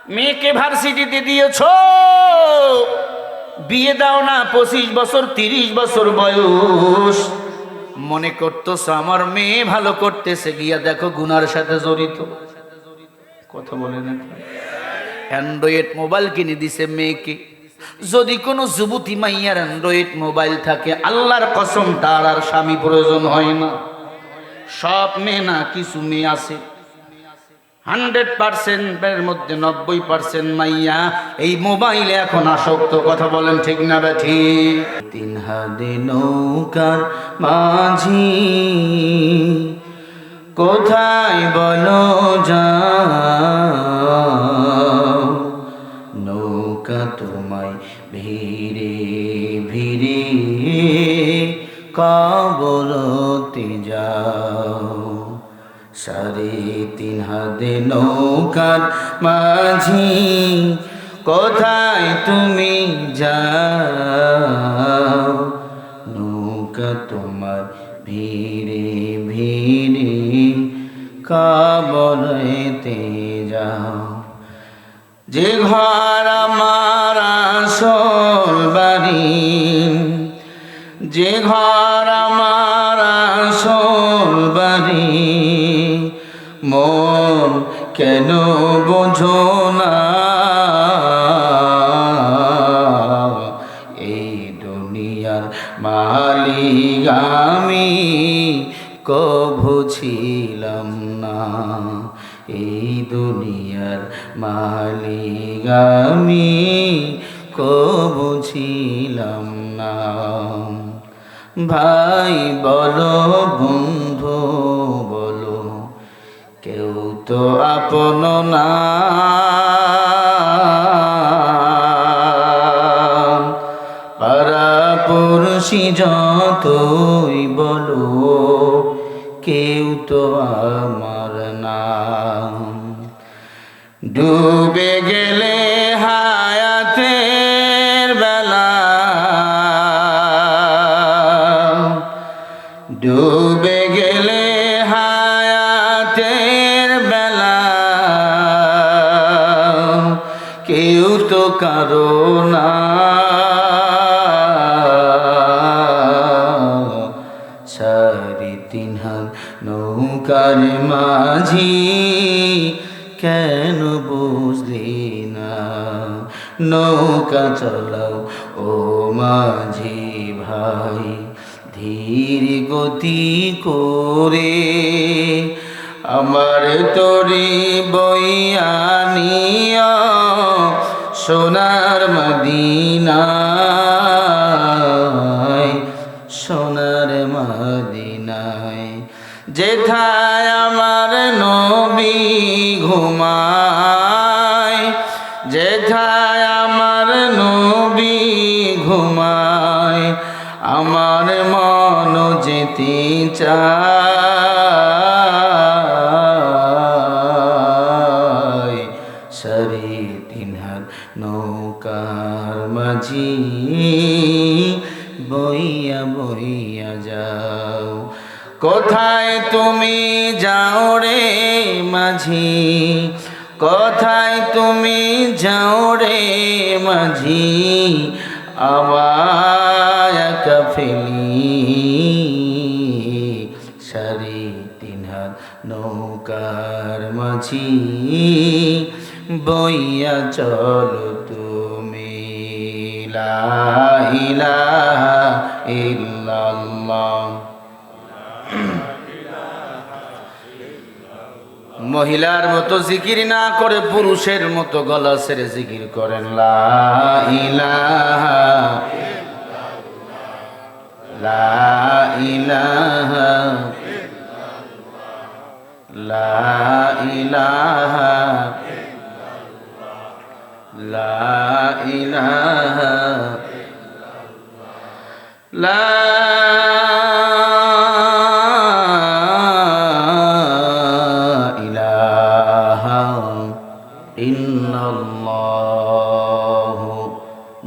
মেয়েকে ভার্সিটিতে দিয়েছো, বিয়ে দাও না, 25 বছর 30 বছর বয়স, মনে করতেছ আমার মেয়ে ভালো করতেছে, গিয়া দেখো গুনার সাথে জড়িত। কথা বলে না, অ্যান্ড্রয়েড মোবাইল কিনে দিছে মেয়েকে। যদি কোনো যুবতী মাইয়ার অ্যান্ড্রয়েড মোবাইল থাকে, আল্লাহর কসম তার আর স্বামী প্রয়োজন হয় না। সব মেয়ে না, কিছু মেয়ে আছে 100%-এর মধ্যে 90% মাইয়া এই মোবাইলে এখন আসক্ত। কথা বলেন ঠিক না বেঠি? তিন হাতে নৌকার মাঝি কোথায় বলো যাও, নৌকা তোমায় ভিড়ে ভিড়ে কবরতে যাও। 3.5 হাতে নৌকার মাঝি কোথায় তুমি যাও, নৌকা তোমার ভিড়ে ভিড়ে কবরেতে যাও। যে ঘর আমার আসল বাড়ি, যে ঘর আমার আসল বাড়ি, মন কেন বোঝো না, এই দুনিয়ার মালিক আমি কভু ছিলাম না, এই দুনিয়ার মালিক আমি কভু ছিলাম না। ভাই বলো বন্ধু বলো, কেউ তো আপন না, পাড়াপড়শি যতই বলো, কেউ তো আমার না। ডুবে গেলে হায়াতের বেলা, ডুবে গেলে হায়াতের বেলা, কেউ তো কারো না। 3.5 হাত নৌকার মাঝি কেন বুঝলি না, নৌকা চালাও ও মাঝি ভাই, ধীর গতি করে আমার তরি বইয়া নিয়া সোনার মদিনায়, সোনার মদিনায়, যেথায় আমার নবী ঘুমায়, যেথায় আমার নবী ঘুমায়, আমার মন যেতে চায়। 3.5 হাত নৌকার মাঝি বইয়া বইয়া যাও, কোথায় তুমি যাও রে মাঝি, কোথায় তুমি যাও রে মাঝি, আমায় একা ফেলি। 3.5 হাত নৌকার মাঝি বইয়া চলো তুমি, লা ইলাহা ইল্লাল্লাহ। মহিলার মতো জিকির না করে পুরুষের মতো গলা ছেড়ে জিকির করেন, লা ইলাহা লা ইলাহা লা ইলাহা লা ইলাহা লা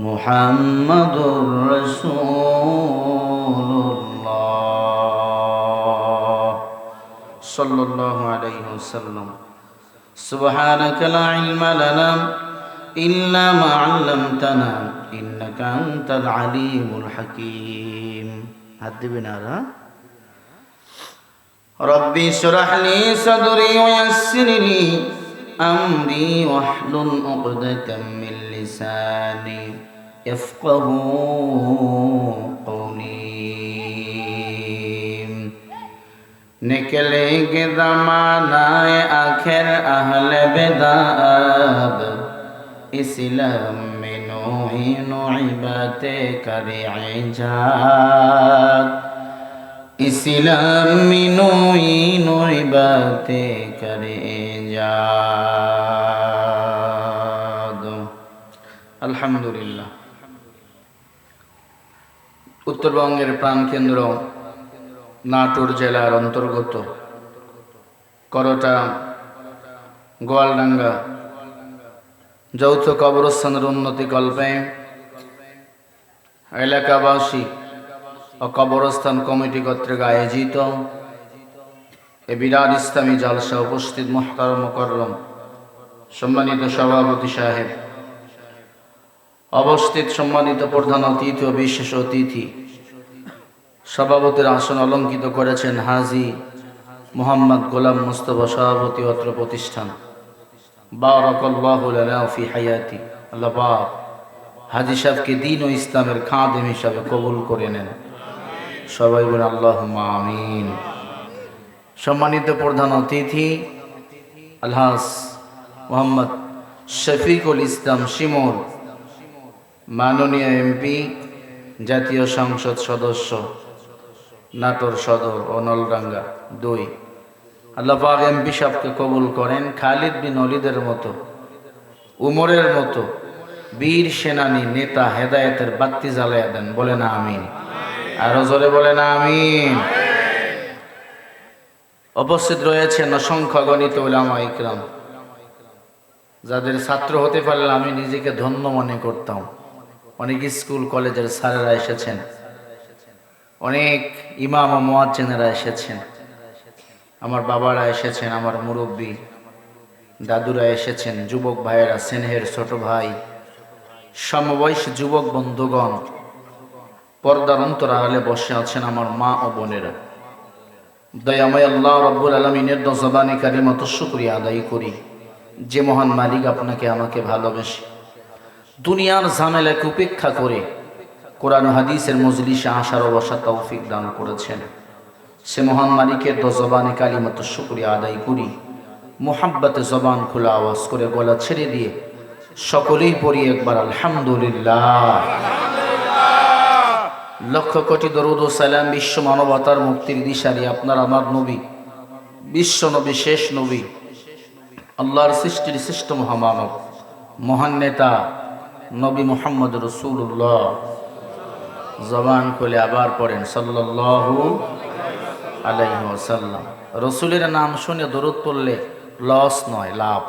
মুহাম্মাদুর রাসূলুল্লাহ সাল্লাল্লাহু আলাইহি ওয়াসাল্লাম। سبحانك لا علم لنا إلا ما علمتنا إنك أنت العليم الحكيم. হাত দিবেন আর ربي اشرح لي صدري ويسر لي أمري واحلل عقدة من لساني يفقهوا قولي. निकलेंगे ज़मानाए आखिर अहले बिदात इस्लाम में नूही नूइबते करे इजाद इस्लाम में नूही नूइबते करे इजाद. আলহামদুলিল্লাহ. উত্তরবঙ্গের প্রাণকেন্দ্র নাটোর জেলার অন্তর্গত করটা গোয়ালডাঙ্গা যৌথ কবরস্থানের উন্নতি কল্পে এলাকাবাসী ও কবরস্থান কমিটি কর্তৃক আয়োজিত এ বিরাট ইসলামী জালসা উপস্থিত মুহতারম মুকাররম সম্মানিত সভাপতি সাহেব, অবস্থিত সম্মানিত প্রধান অতিথি ও বিশেষ অতিথি, সভাপতির আসন অলঙ্কিত করেছেন হাজী মোহাম্মদ গোলাম মুস্তফা সভাপতি অত্র প্রতিষ্ঠান। বারাকাল্লাহু লানা ফি হায়াতি। আল্লাহ পাক হাজী সাহেবকে দ্বীন ও ইসলামের খাদেম হিসাবে কবুল করে নেন। সবাই বলে আল্লাহুম্মা আমিন। সম্মানিত প্রধান অতিথি আলহাজ মোহাম্মদ শফিকুল ইসলাম শিমুল, মাননীয় এমপি, জাতীয় সংসদ সদস্য, নাটোর সদর ও নলডাঙ্গা 2। আল্লাহ পাক এমপি সাহেবকে কবুল করেন। খালিদ বিন ওলীদের মতো, উমরের মতো বীর সেনানী নেতা হেদায়েতের বাতি জ্বালায়া দেন। বলে না আমিন। আরো জোরে বলে না আমিন। উপস্থিত রয়েছেন অসংখ্য গণিত উলামা ইকরাম, যাদের ছাত্র হতে পারলে আমি নিজেকে ধন্য মনে করতাম। অনেক স্কুল কলেজের স্যারেরা এসেছেন, অনেক ইমাম ও মুয়াজ্জিনেরা এসেছেন, আমার বাবারা এসেছেন, আমার মুরব্বী দাদুরা এসেছেন, যুবক ভাইয়েরা, স্নেহের ছোট ভাই, সমবয়সী যুবক বন্ধুগণ, পর্দার অন্তরালে বসে আছেন আমার মা ও বোনেরা। দয়াময় আল্লাহ রব্বুল আলামিনের জবানে কারিমত শুকরিয়া আদায় করি যে মহান মালিক আপনাকে আমাকে ভালোবেসে দুনিয়ার ঝামেলাকে উপেক্ষা করে কোরআন ও হাদিসের মজলিসে আসার ও বসার তৌফিক দান করেছেন। সে মহান মালিকের জবানে কালিমাত শুকরিয়া আদায় করি। মুহাব্বতে জবান খোলা আওয়াজ করে গলা ছেড়ে দিয়ে সকলেই পড়ি একবার আলহামদুলিল্লাহ। লক্ষ কোটি দরুদ ও সালাম বিশ্ব মানবতার মুক্তির দিশারি আপনার আমার নবী, বিশ্ব নবী, শেষ নবী, আল্লাহর সৃষ্টির শ্রেষ্ঠ মহামানব, মহান নেতা নবী মুহাম্মদ রাসূলুল্লাহ। জবান খুলে আবার পড়েন সাল্লাল্লাহু আলাইহি ওয়াসাল্লাম। রসুলের নাম শুনে দরুদ পড়লে লস নয়, লাভ।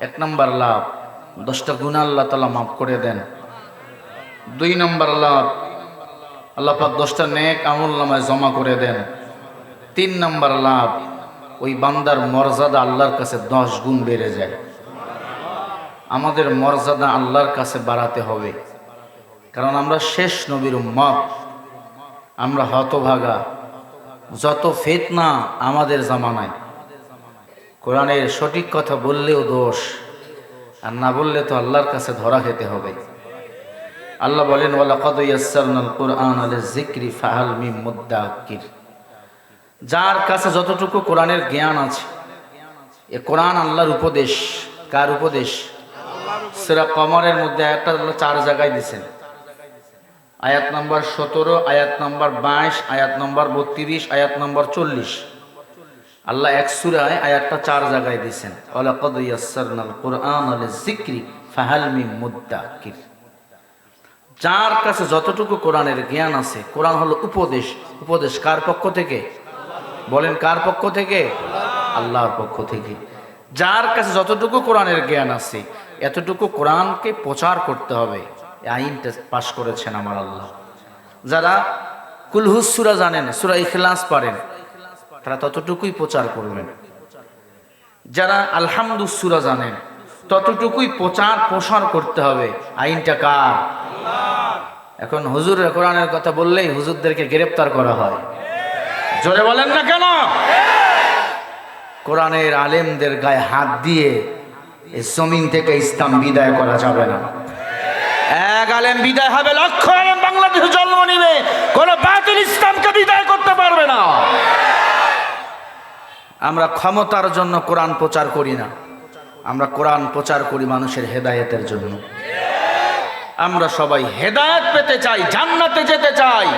1 নম্বর লাভ, 10টা গুনাহ আল্লাহ তাআলা মাফ করে দেন। 2 নম্বর লাভ, আল্লাহ পাক 10টা নেক আমল নামায় জমা করে দেন। 3 নম্বর লাভ, ওই বান্দার মর্যাদা আল্লাহর কাছে 10 গুণ বেড়ে যায়। আমাদের মর্যাদা আল্লাহর কাছে বাড়াতে হবে, কারণ আমরা শেষ নবীর উম্মত, আমরা হতভাগা। যত ফিতনা আমাদের জামানায়, কোরআনের সঠিক কথা বললেও দোষ, আর না বললে তো আল্লাহর কাছে ধরা খেতে হবে। আল্লাহ বলেন ওয়ালাকাদ ইয়াসসারনাল কুরআনা লিযিকরি ফাহাল মিন মুদ্দাকির। যার কাছে যতটুকু কোরআনের জ্ঞান আছে, এ কোরআন আল্লাহর উপদেশ। কার উপদেশ? সূরা কমরের মধ্যে আয়াতটা আল্লাহ 4 জায়গায় দিয়েছেন। আয়াত নম্বর 17, আয়াত নম্বর 22, আয়াত নম্বর 32, আয়াত নম্বর 40। আল্লাহ এক সূরায় আয়াতটা 4 জায়গায় দিয়েছেন। ওয়ালাকাদ ইয়াসসারনাল কুরআনা লিযিকরি ফাহাল মিন মুদ্দাকির। যার কাছে যতটুকু কোরআনের জ্ঞান আছে, কোরআন হলো উপদেশ। উপদেশ কার পক্ষ থেকে? বলেন কার পক্ষ থেকে? আল্লাহর পক্ষ থেকে। যার কাছে যতটুকু কোরআনের জ্ঞান আছে, এতটুকু কোরআনকে প্রচার করতে হবে। এই আইনটা পাশ করেছেন আমার আল্লাহ। যারা কুলহুস সূরা জানেন, সূরা ইখলাস পারেন, তারা ততটুকুই প্রচার করবেন। যারা আলহামদুসুরা জানেন ততটুকুই প্রচার প্রসার করতে হবে। আইনটা কার? এখন হুজুরের কোরআনের কথা বললেই হুজুরদেরকে গ্রেফতার করা হয়। জোরে বলেন না কেন? কোরআনের আলেমদের গায়ে হাত দিয়ে এই জমিন থেকে ইসলাম বিদায় করা যাবে না। এক আলেম বিদায় হবে, লক্ষ আলেম বাংলাদেশে জন্ম নিবে, কোন বাতিল ইসলামকে বিদায় করতে পারবে না। আমরা ক্ষমতার জন্য কোরআন প্রচার করি না, আমরা কোরআন প্রচার করি মানুষের হেদায়েতের জন্য। আমরা সবাই হেদায়েত পেতে চাই, জান্নাতে যেতে চাই।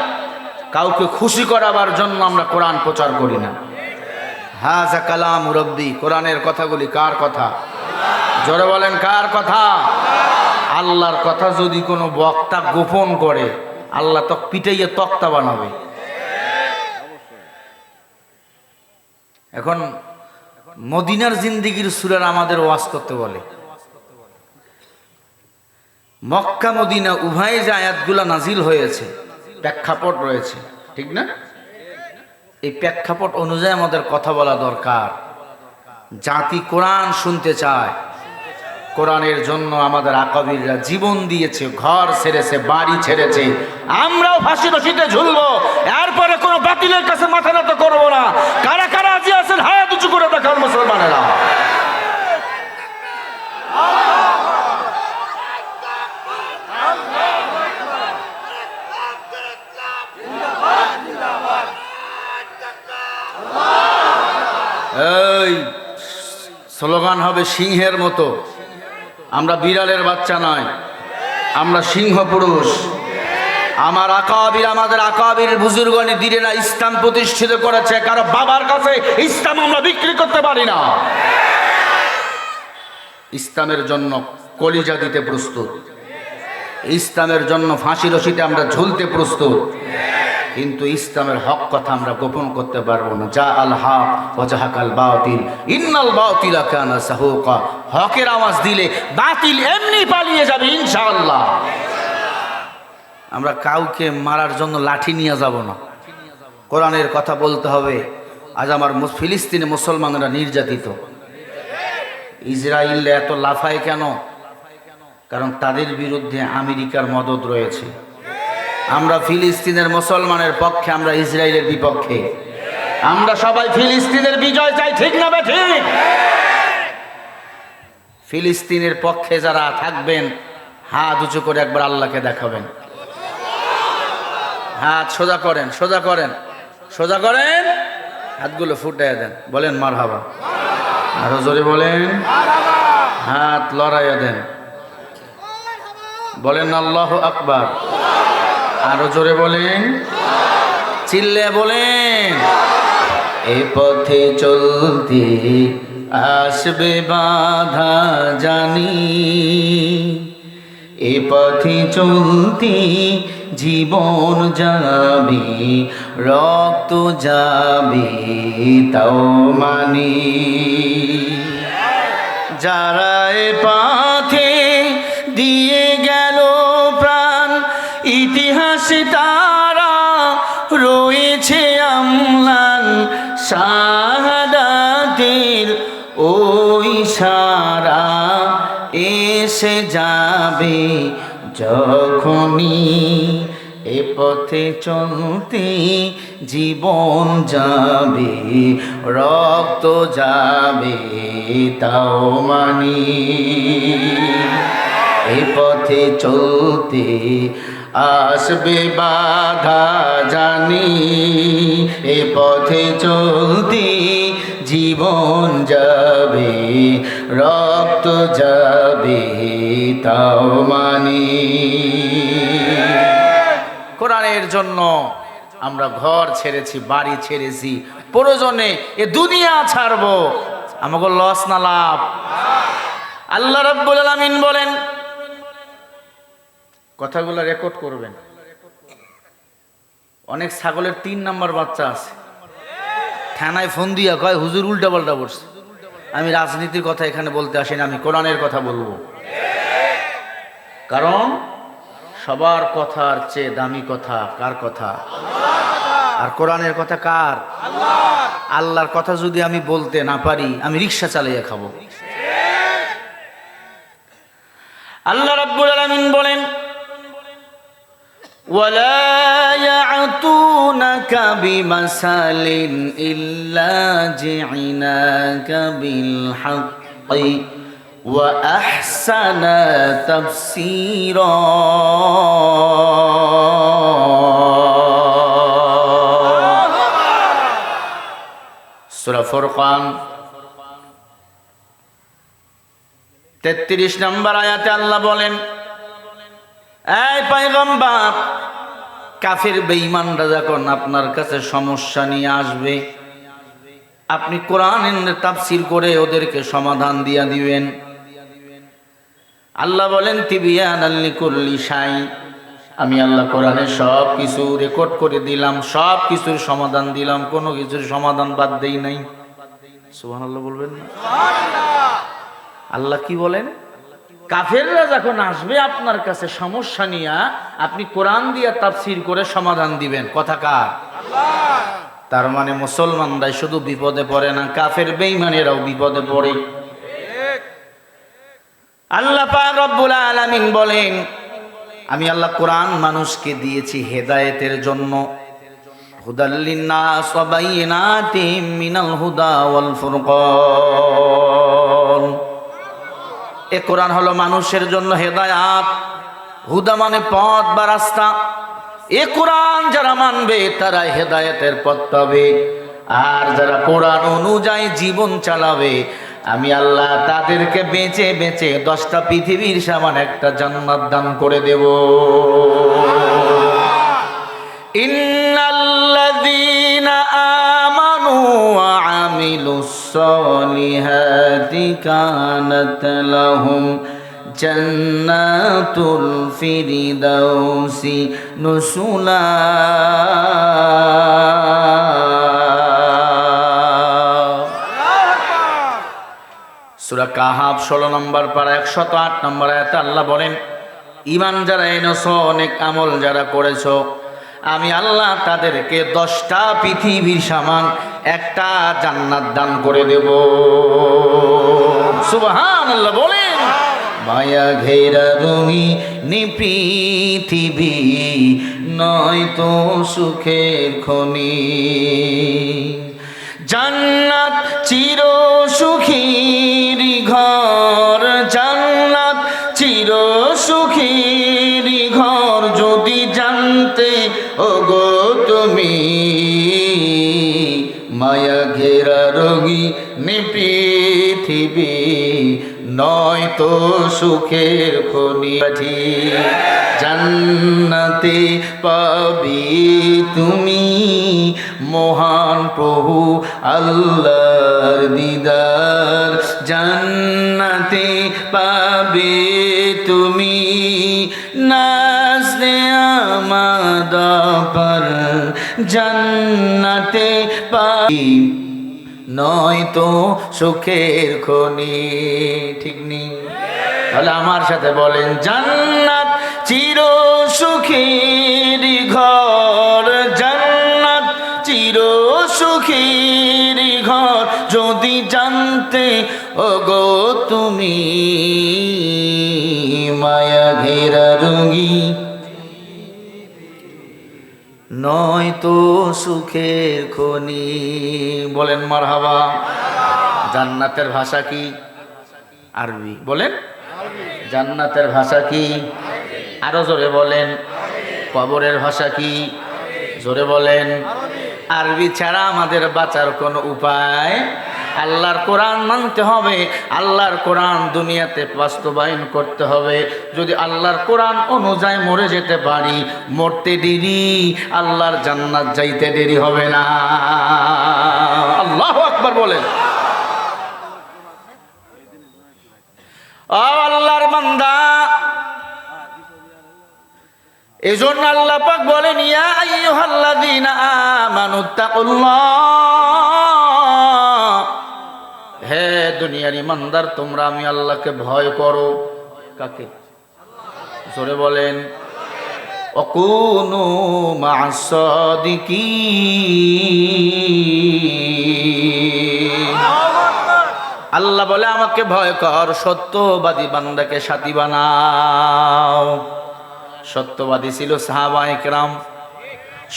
কাউকে খুশি করাবার জন্য আমরা কোরআন প্রচার করি না। হাযা কালাম রব্বি, কোরআনের কথাগুলি কার কথা? জোরে বলেন কার কথা? আল্লাহর কথা যদি কোনো বক্তা গোপন করে, আল্লাহ তো পিটাইয়ে তক্তা বানাবে। এখন মদিনার জিন্দিগির সূরা আমাদের ওয়াজ করতে বলে। মক্কা মদিনা উভয় যে আয়াতগুলো নাজিল হয়েছে, প্রেক্ষাপট রয়েছে, ঠিক না? এই প্রেক্ষাপট অনুযায়ী আমাদের কথা বলা দরকার। জাতি কোরআন শুনতে চায়, কোরআনের জন্য আমাদের আকাবিররা জীবন দিয়েছে, ঘর ছেড়েছে, বাড়ি ছেড়েছে। আমরাও ফাঁসি রশিতে ঝুলবো, এরপরে কোনো বাতিলের কাছে মাথা নত করবো না। কারা কারা আজি আছেন হাত উঁচু করে দেখান মুসলমানেরা। এই স্লোগান হবে সিংহের মতো। আমরা বিড়ালের বাচ্চা নয়, আমরা সিংহ পুরুষ। আমার আকাবির, আমাদের আকাবির বুজুর্গনি দিনেরা ইসলাম প্রতিষ্ঠিত করেছে, কারো বাবার কাছে ইসলাম আমরা বিক্রি করতে পারি না। ইসলামের জন্য কলিজা দিতে প্রস্তুত, ইসলামের জন্য ফাঁসি রশিতে আমরা ঝুলতে প্রস্তুত, কিন্তু ইসলামের হক কথা আমরা গোপন করতে পারবো না। যা আল হক ওয়া জাহাকাল বাতিল ইন্নাল বাতিলা কানা সাহুকা। হকের আওয়াজ দিলে বাতিল এমনি পালিয়ে যাবে ইনশাআল্লাহ। আমরা কাউকে মারার জন্য লাঠি নিয়ে যাব না, কোরআনের কথা বলতে হবে। আজ আমার ফিলিস্তিনে মুসলমানরা নির্যাতিত। ইসরায়েল এত লাফায় কেন? কারণ তাদের বিরুদ্ধে আমেরিকার মদদ রয়েছে। আমরা ফিলিস্তিনের মুসলমানের পক্ষে, আমরা ইসরায়েলের বিপক্ষে। আমরা সবাই ফিলিস্তিনের বিজয় চাই, ঠিক না বে ঠিক? ফিলিস্তিনের পক্ষে যারা থাকবেন হাত উঁচু করে একবার আল্লাহকে দেখাবেন। হাত সোজা করেন, সোজা করেন, সোজা করেন, হাতগুলো ফুটাইয়া দেন, বলেন মারহাবা। আরো জোরে বলেন, হাত লড়াইয়া দেন, বলেন আল্লাহু আকবার। আরো জোরে বলেন, চিল্লে বলেন। এ পথে চলতে আসবে বাধা জানি, এ পথে চলতে জীবন যাবে, রক্ত যাবে, তাও মানি। যারা এ পথে দিয়ে গেল প্রাণ, ইতিহাসে তারা রয়েছে আমলান। শাহাদাতের ওই সারা এসে যাবে যখনই, এ পথে চলতে জীবন যাবে, রক্ত যাবে, তাও মানি। এ পথে চলতে আসবে বাধা জানি, এ পথে চলতে জীবন যাবে, রক্ত যাবে, তাও মানি। কোরআনের জন্য আমরা ঘর ছেড়েছি, বাড়ি ছেড়েছি, প্রয়োজনে এ দুনিয়া ছাড়বো। আমাকে লস না লাভ? আল্লাহ রাব্বুল আলামিন বলেন, কথাগুলো রেকর্ড করবেন। অনেক ছাগলের 3 নাম্বার বাচ্চা আছে, থানায় ফোন দিয়া কয় হুজুর উল্টা পাল্টা বলছে। আমি রাজনীতির কথা এখানে বলতে আসি না, আমি কোরআনের কথা বলবো। কারণ সবার কথার চেয়ে দামি কথা কার কথা? আর কোরআনের কথা কার? আল্লাহর কথা যদি আমি বলতে না পারি, আমি রিকশা চালিয়ে খাবো। আল্লাহ রাব্বুল আলামিন বলেন, ওয়ালা ইয়াতুনাকা বিমাসালিন ইল্লা জি'নাকা বিল হাক্কি ওয়া আহসানা তাফসীরা। সূরা ফুরকান 33 নম্বর আয়াতে আল্লাহ বলেন, এই পয়গম্বর, কাফের বেঈমানরা যখন আপনার কাছে সমস্যা নিয়ে আসবে, আপনি কোরআনের তাফসীর করে ওদেরকে সমাধান দিয়া দিবেন। আল্লাহ বলেন, তিবিয়ানাল লিকুল্লি শাই, আমি আল্লাহ কোরআনে সব কিছু রেকর্ড করে দিলাম, সব কিছুর সমাধান দিলাম, কোনো কিছুর সমাধান বাদ দেই নাই। সুবহানাল্লাহ বলবেন না? আল্লাহ কি বলেন, কাফেররা যখন আসবে আপনার কাছে সমস্যা নিয়ে, আপনি কোরআন দিয়া তাফসীর করে সমাধান দিবেন। কথা কার? আল্লাহ। তার মানে মুসলমানরাই শুধু বিপদে পড়ে না, কাফের বেঈমানেরাও বিপদে পড়ে। আল্লাহ পাক রব্বুল আলামিন বলেন, আমি আল্লাহ কোরআন মানুষকে দিয়েছি হেদায়েতের জন্য। হুদাল লিন্নাস ওয়া বাইয়িনাতিম মিনাল হুদা ওয়াল ফুরকান। এ কোরআন হলো মানুষের জন্য হেদায়াত। হুদা মানে পথ বা রাস্তা। এ কোরআন যারা মানবে তারা হেদায়েতের পথ পাবে, আর যারা কোরআন অনুযায়ী জীবন চালাবে, আমি আল্লাহ তাদেরকে বেঁচে বেঁচে 10টা পৃথিবীর সমান একটা জান্নাত দান করে দেব। ইন্নাল্লাযীনা আমানু ওয়া আমিলুস সলিহাতি কানাত লাহুম জান্নাতুল ফিরদাউসি নুসুলা। সূরা কাহাফ 16 নম্বর পারা 108 নম্বর আয়াতে আল্লাহ বলেন, ঈমান যারা এনেছো, অনেক আমল যারা করেছো, আমি আল্লাহ তাদেরকে 10টা পৃথিবীর সমান একটা জান্নাত দান করে দেব। সুবহানাল্লাহ বলেন। মায়া ঘেরা রঙিনী পৃথিবী নয় তো সুখের খনি, জান্নাত চির সুখীর ঘর, জান্নাত চির সুখীর ঘর, যদি জানতে ওগো তুমি, মায়া ঘেরা রঙিনী পৃথিবী নয় তো সুখের খনি, জান্নাতে পাবি তুমি মহান প্রভু আল্লাহর দিদার, জান্নাতে পাবে তুমি নাজলে আমাদার, জান্নাতে পাবি নয় তো সুখের খনি। ঠিক নেই? তাহলে আমার সাথে বলেন, জান্নাত চির সুখের ঘর, জান্নাত চির সুখের ঘর, যদি জানতে ওগো তুমি, মায়া ঘেরা রঙি নয় তো সুখের খনি। বলেন মারহাবা। জান্নাতের ভাষা কি? আরবি। বলেন, জান্নাতের ভাষা কি? আরো জোরে বলেন। কবরের ভাষা কি? জোরে বলেন। আরবি ছাড়া আমাদের বাঁচার কোনো উপায়। আল্লাহর কোরআন মানতে হবে, আল্লাহর কোরআন দুনিয়াতে বাস্তবায়ন করতে হবে। যদি আল্লাহর কোরআন অনুযায়ী মরে যেতে পারি, মরতে দেরি, আল্লাহর জান্নাত যাইতে দেরি হবে না। আল্লাহু আকবার বলেন। ও আল্লাহর বান্দা, এজন্য আল্লাহ পাক বলেন, ইয়া আইয়ুহাল্লাযীনা আমানুত্তাকুল্লাহ, হে দুনিয়ার ইমানদার তোমরা আমি আল্লাহকে ভয় করো। কাকে? জোরে বলেন। ওয়াকুনু মা'আস সাদিকিন। আল্লাহ বলে আমাকে ভয় কর, সত্যবাদী বান্দাকে সাথী বানাও। সত্যবাদী ছিল সাহাবায়ে কেরাম,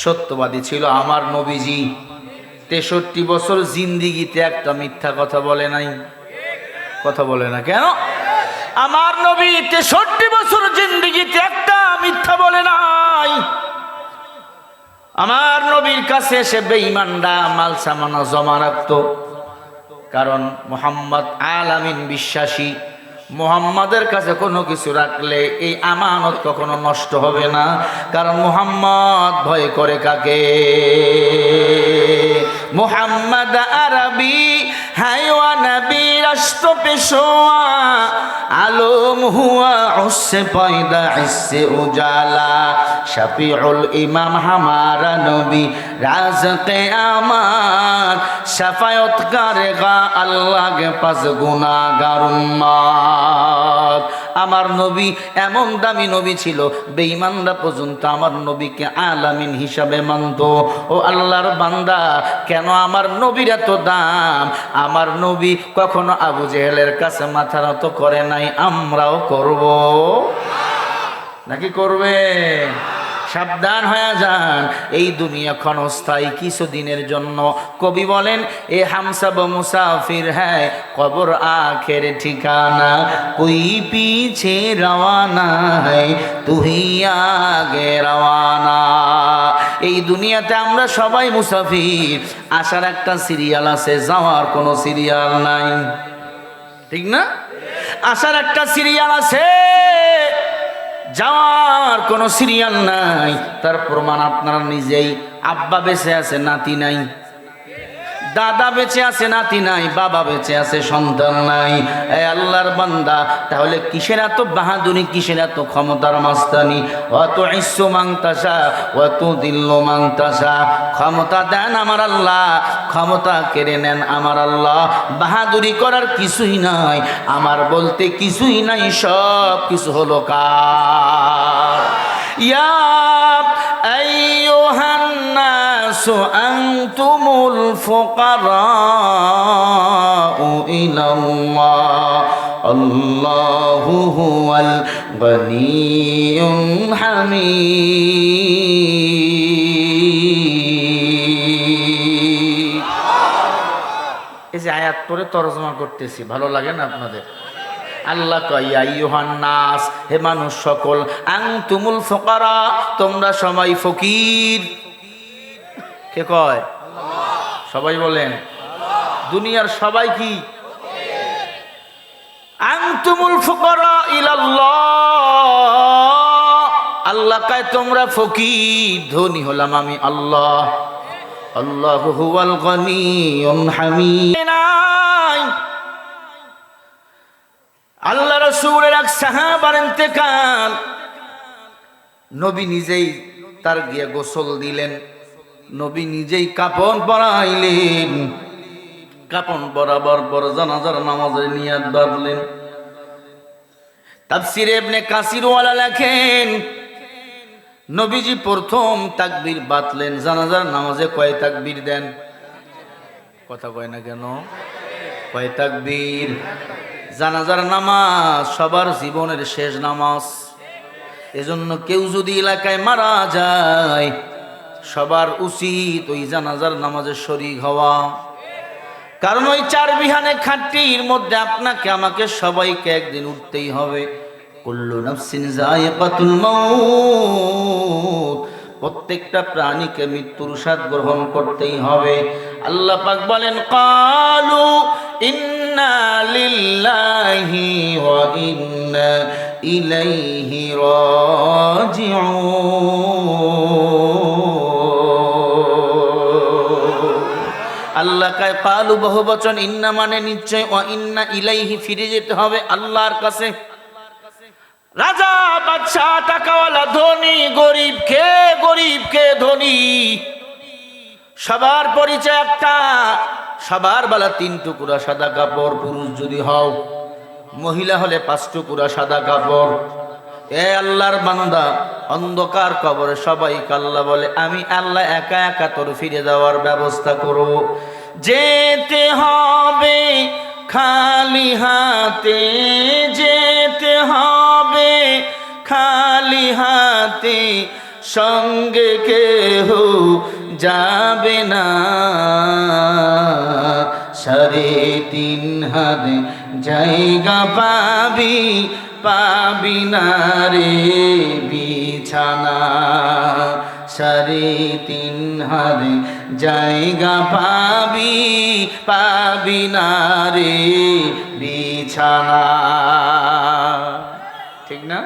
সত্যবাদী ছিল আমার নবীজি। 63 বছর জিন্দিগিতে একটা মিথ্যা কথা বলে নাই। কথা বলে না কেন? আমার নবী 63 বছর জিন্দিগিতে একটা মিথ্যা বলে নাই। আমার নবীর কাছে এসে বেঈমানরা মাল সামানা জমা রাখতো, কারণ মুহাম্মদ আলামিন বিশ্বাসী। মুহাম্মাদের কাছে কোনো কিছু রাখলে এই আমানত কখনো নষ্ট হবে না, কারণ মুহাম্মদ ভয় করে কাকে? মুহাম্মদ আরবি হাইওয়া নবী রাষ্ট্র পেশোয়া, আলম হুয়া উসসে পয়দা ইসসে উজালা, শফিউল ইমাম হামারা নবী রাজ কিয়ামত, শাফায়াত করেগা আল্লাহ के पास गुनाहगार उम्मत। আমার নবী এমন দামি নবী ছিল, বেঈমানরা পর্যন্ত আমার নবীকে আলামিন হিসাবে মানত। ও আল্লাহর বান্দা, কেন আমার নবীর এত দাম? আমার নবী কখনো আবু জেহেলের কাছে মাথা নত করে নাই। আমরাও করব নাকি? করবে? সাবধান হয়ে যান, এই দুনিয়া ক্ষণস্থায়ী, কিছুদিনের জন্য। কবি বলেন, এ হামসব মুসাফির হ্যায় কবর আখের ঠিকানা, কোই পিছে রওয়ানা হ্যায় তুই আগে রওয়ানা। এই দুনিয়াতে আমরা সবাই মুসাফির, আসার একটা সিরিয়াল আছে, যাওয়ার কোনো সিরিয়াল নাই। ঠিক না? আসার একটা সিরিয়াল আছে, যাওয়ার কোনো সিরিয়াল নাই। তার প্রমাণ আপনারা নিজেই। আব্বা বেঁচে আছে, নাতি নাই। দাদা বেঁচে আছে, নাতি নাই। বাবা বেঁচে আছে, সন্তান নাই। এই আল্লাহর বান্দা, তাহলে কিসের এত বাহাদুরি, কিসের এত ক্ষমতার মাস্তানি? অত ইজ্জু মাংতাসা, অত দিল্লু মাংতাসা। ক্ষমতা দেন আমার আল্লাহ, ক্ষমতা কেড়ে নেন আমার আল্লাহ। বাহাদুরি করার কিছুই নাই, আমার বলতে কিছুই নাই, সব কিছু হলো কার? ইয়া আইয়ুহান নাসু আনতুমুল ফুকারাউ ইলাল্লাহ, আল্লাহু হুয়াল গনিয়্যুল হামিদ। এই যে আয়াত পড়ে তরজমা করতেছি, ভালো লাগে না আপনাদের? আল্লাহ কয়, ইয়া আইয়ুহান নাস, হে মানুষ সকল, আনতুমুল ফুকারা, তোমরা সবাই ফকির। কে কয়? সবাই বলেন। দুনিয়ার সবাই কি? আনতুমুল ফুকারা ইলাল্লাহ, আল্লাহ কয় তোমরা ফকির, ধনী হলাম আমি আল্লাহ। আল্লাহু হুয়াল গনিয়্যুল হামিদ। আল্লাহ রাসূলের এক সাহাবার ইন্তেকাল, নবী নিজেই তার গিয়ে গোসল দিলেন, নবী নিজেই কাপড় পরাইলেন। কাপড় পরাবার পর জানাজার নামাজের নিয়াত বাঁধলেন। তাফসীরে ইবনে কাসির ওয়ালা লেখেন, নবীজি প্রথম তাকবীর বাঁধলেন। জানাজার নামাজে কয় তাকবীর দেন? কথা কয় না কেন? কয় তাকবীর? জানাজার নামাজ সবার জীবনের শেষ নামাজ। এজন্য কেউ যদি এলাকায় মারা যায়, সবার উচিত ওই জানাজার নামাজে শরীক হওয়া। কারণ ওই 4 বিহানে খাটির মধ্যে আপনাকে আমাকে সবাইকে একদিন উঠতেই হবে। কুল্লু নাফসিন যায়িকাতুল মাউত, প্রত্যেকটা প্রাণীকে মৃত্যুর স্বাদ গ্রহণ করতেই হবে। আল্লাহ পাক বলেন, ক্বালু ইন্না লিল্লাহি ওয়া ইন্না ইলাইহি রাজিউন। আল্লাহ কয় ক্বালু বহু বচন, ইন্না মানে নিশ্চয়, ওয়া ইন্না ইলাইহি ফিরে যেতে হবে আল্লাহর কাছে। রাজা, বাদশা, টাকাওয়ালা, ধনী, গরিব, কে ধনী, সবার পরিচয় একটা। সবার বেলা 3 টুকরা সাদা কাপড়, পুরুষ যদি হও, মহিলা হলে 5 টুকরা সাদা কাপড়। এ আল্লাহর বান্দা, অন্ধকার কবরে সবাই আল্লাহ বলে, আমি আল্লাহ একা একা তোর ফিরে যাওয়ার ব্যবস্থা করব। যেতে হবে খালি হাতে, যেতে হবে খালি হাতে, সঙ্গে কেহ যাবে না। 3.5 হাত জায়গা পাবি, পাবি না রে বিছানা। 3.5 হাত জায়গা পাবি, পাবি না রে বিছানা। ঠিক না?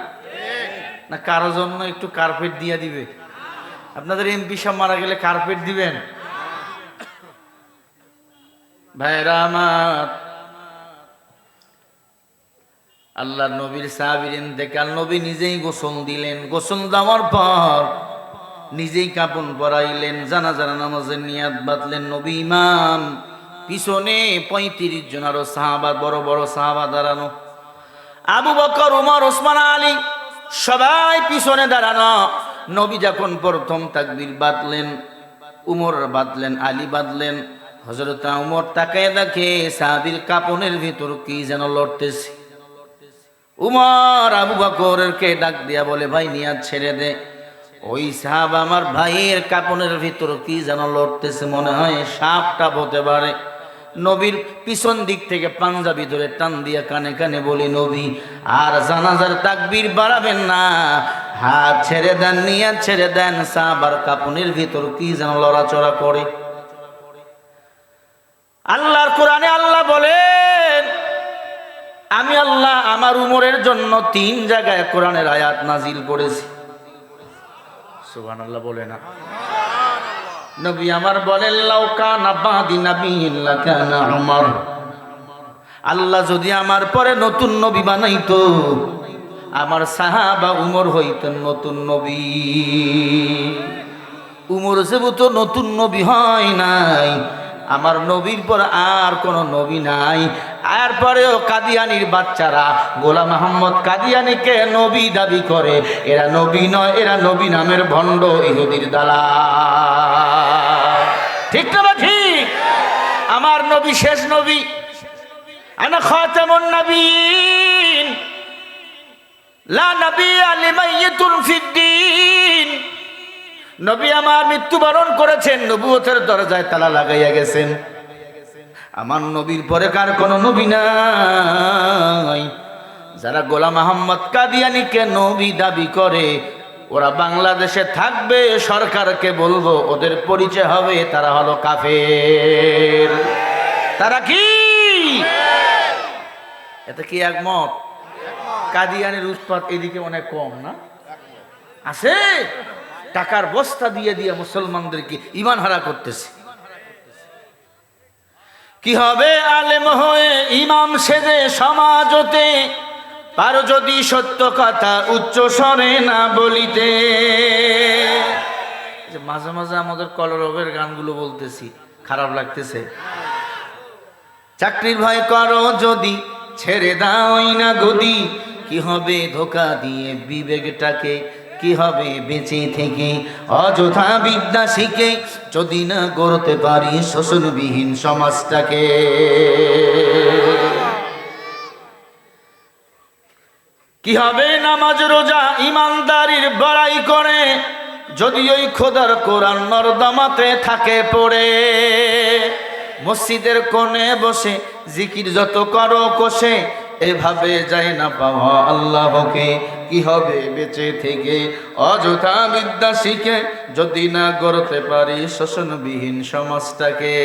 না কারো জন্য একটু কার্পেট দিয়ে দিবে? আপনাদের এমপি সব মারা গেলে কার্পেট দিবেন? ভাইরা আমার, আল্লাহ নবীর সাহাবীর ইন্তেকাল, নবী নিজেই গোসল দিলেন। গোসল দেওয়ার পর নিজেই কাপড় পরাইলেন, জানাজার নামাজের নিয়াত বাঁধলেন। নবী ইমাম, পিছনে 35 জন আরো সাহাবা, বড় বড় সাহাবা দাঁড়ানো। আবু বকর, উমর, ওসমান, আলী সবাই পিছনে দাঁড়ানো। নবী যখন প্রথম তাকবীর বাঁধলেন, উমর বাঁধলেন, আলী বাঁধলেন। হযরত উমর তাকায় দেখে সাহাবীর কাপনের ভিতর কি যেন লড়তেছে। উমর আবু বকরকে ডাক দিয়া বলে, ভাই নিয়াত ছেড়ে দে। ওই সাহাবা আমার ভাইয়ের কাপনের ভিতর কি যেন লড়তেছে, মনে হয় সাপ টাপ হতে পারে। নবীর পিছন দিক থেকে পাঞ্জাবি ধরে টান দিয়া কানে কানে বলি, নবী আর জানাজার তাকবীর বাড়াবেন না, হাত ছেড়ে দেন, নিয়াত ছেড়ে দেন। সাহাবার কাপনের ভিতর কি যেন লড়াচড়া করে। আল্লাহর কোরআনে আল্লাহ বলেন, আমি আল্লাহ আমার উমরের জন্য 3 জায়গায় কোরআনের আয়াত নাজিল করেছি। সুবহানাল্লাহ বলে না? নবী আমার বলেন, লাউ কানা বাদি নাবিয়্যিন লাকানা উমর, আল্লাহ যদি আমার পরে নতুন নবী বানাইতো, আমার সাহাবা উমর হইতেন নতুন নবী। উমর যেহেতু নতুন নবী হয় নাই, আমার নবীর পর আর কোন নবী নাই। আর পরেও কাদিয়ানির বাচ্চারা গোলাম মোহাম্মদ কাদিয়ানিকে নবী দাবি করে। এরা নবী নয়, এরা নবী নামের ভণ্ড ইহুদির দালাল। ঠিক না ঠিক? আমার নবী শেষ নবী, আনা খাতামুন নবীন, লা নাবিয়্যা লিমাইয়িতুন ফিদ্দীন। নবী আমার মৃত্যুবরণ করেছেন, নবুয়তের দরজায় তালা লাগাইয়া গেছেন। আমার নবীর পরে কার কোন নবী নাই। যারা গোলাম মোহাম্মদ কাদিয়ানিকে নবী দাবি করে, ওরা বাংলাদেশে থাকবে, সরকারকে বলবো, ওদের পরিচয় হবে তারা হলো কাফের। তারা কি এটা কি একমত? কাদিয়ানির উৎপাত এদিকে অনেক কম না? আছে? টাকার বস্তা দিয়ে দিয়ে মুসলমানদেরকে ঈমান হারা করতেছে। কি হবে আলেম হয়ে ইমাম সেজে সমাজ হতে, পারো যদি সত্য কথা উচ্চ স্বরে না বলিতে। মাঝে মাঝে আমাদের কলরবের গানগুলো বলতেছি, খারাপ লাগতেছে। চাকরির ভয় করো যদি, ছেড়ে দাওই না গদি। কি হবে ধোকা দিয়ে বিবেকটাকে, কি হবে বেঁচে থেকে অযথা বিদ্যা শিখে, যদি না গড়তে পারি শোষণবিহীন সমাজটাকে। কি হবে নামাজ রোজা ইমানদারির বড়াই করে, যদি ওই খোদার কোরআন নর্দমাতে থাকে পড়ে। মসজিদের কোণে বসে জিকির যত করো কষে, এভাবে যায় না পাওয়া আল্লাহকে। কি হবে বেঁচে থেকে অযথা বিদ্যা শিখে, যদি না গড়তে পারি শোষণবিহীন সমাজটাকে।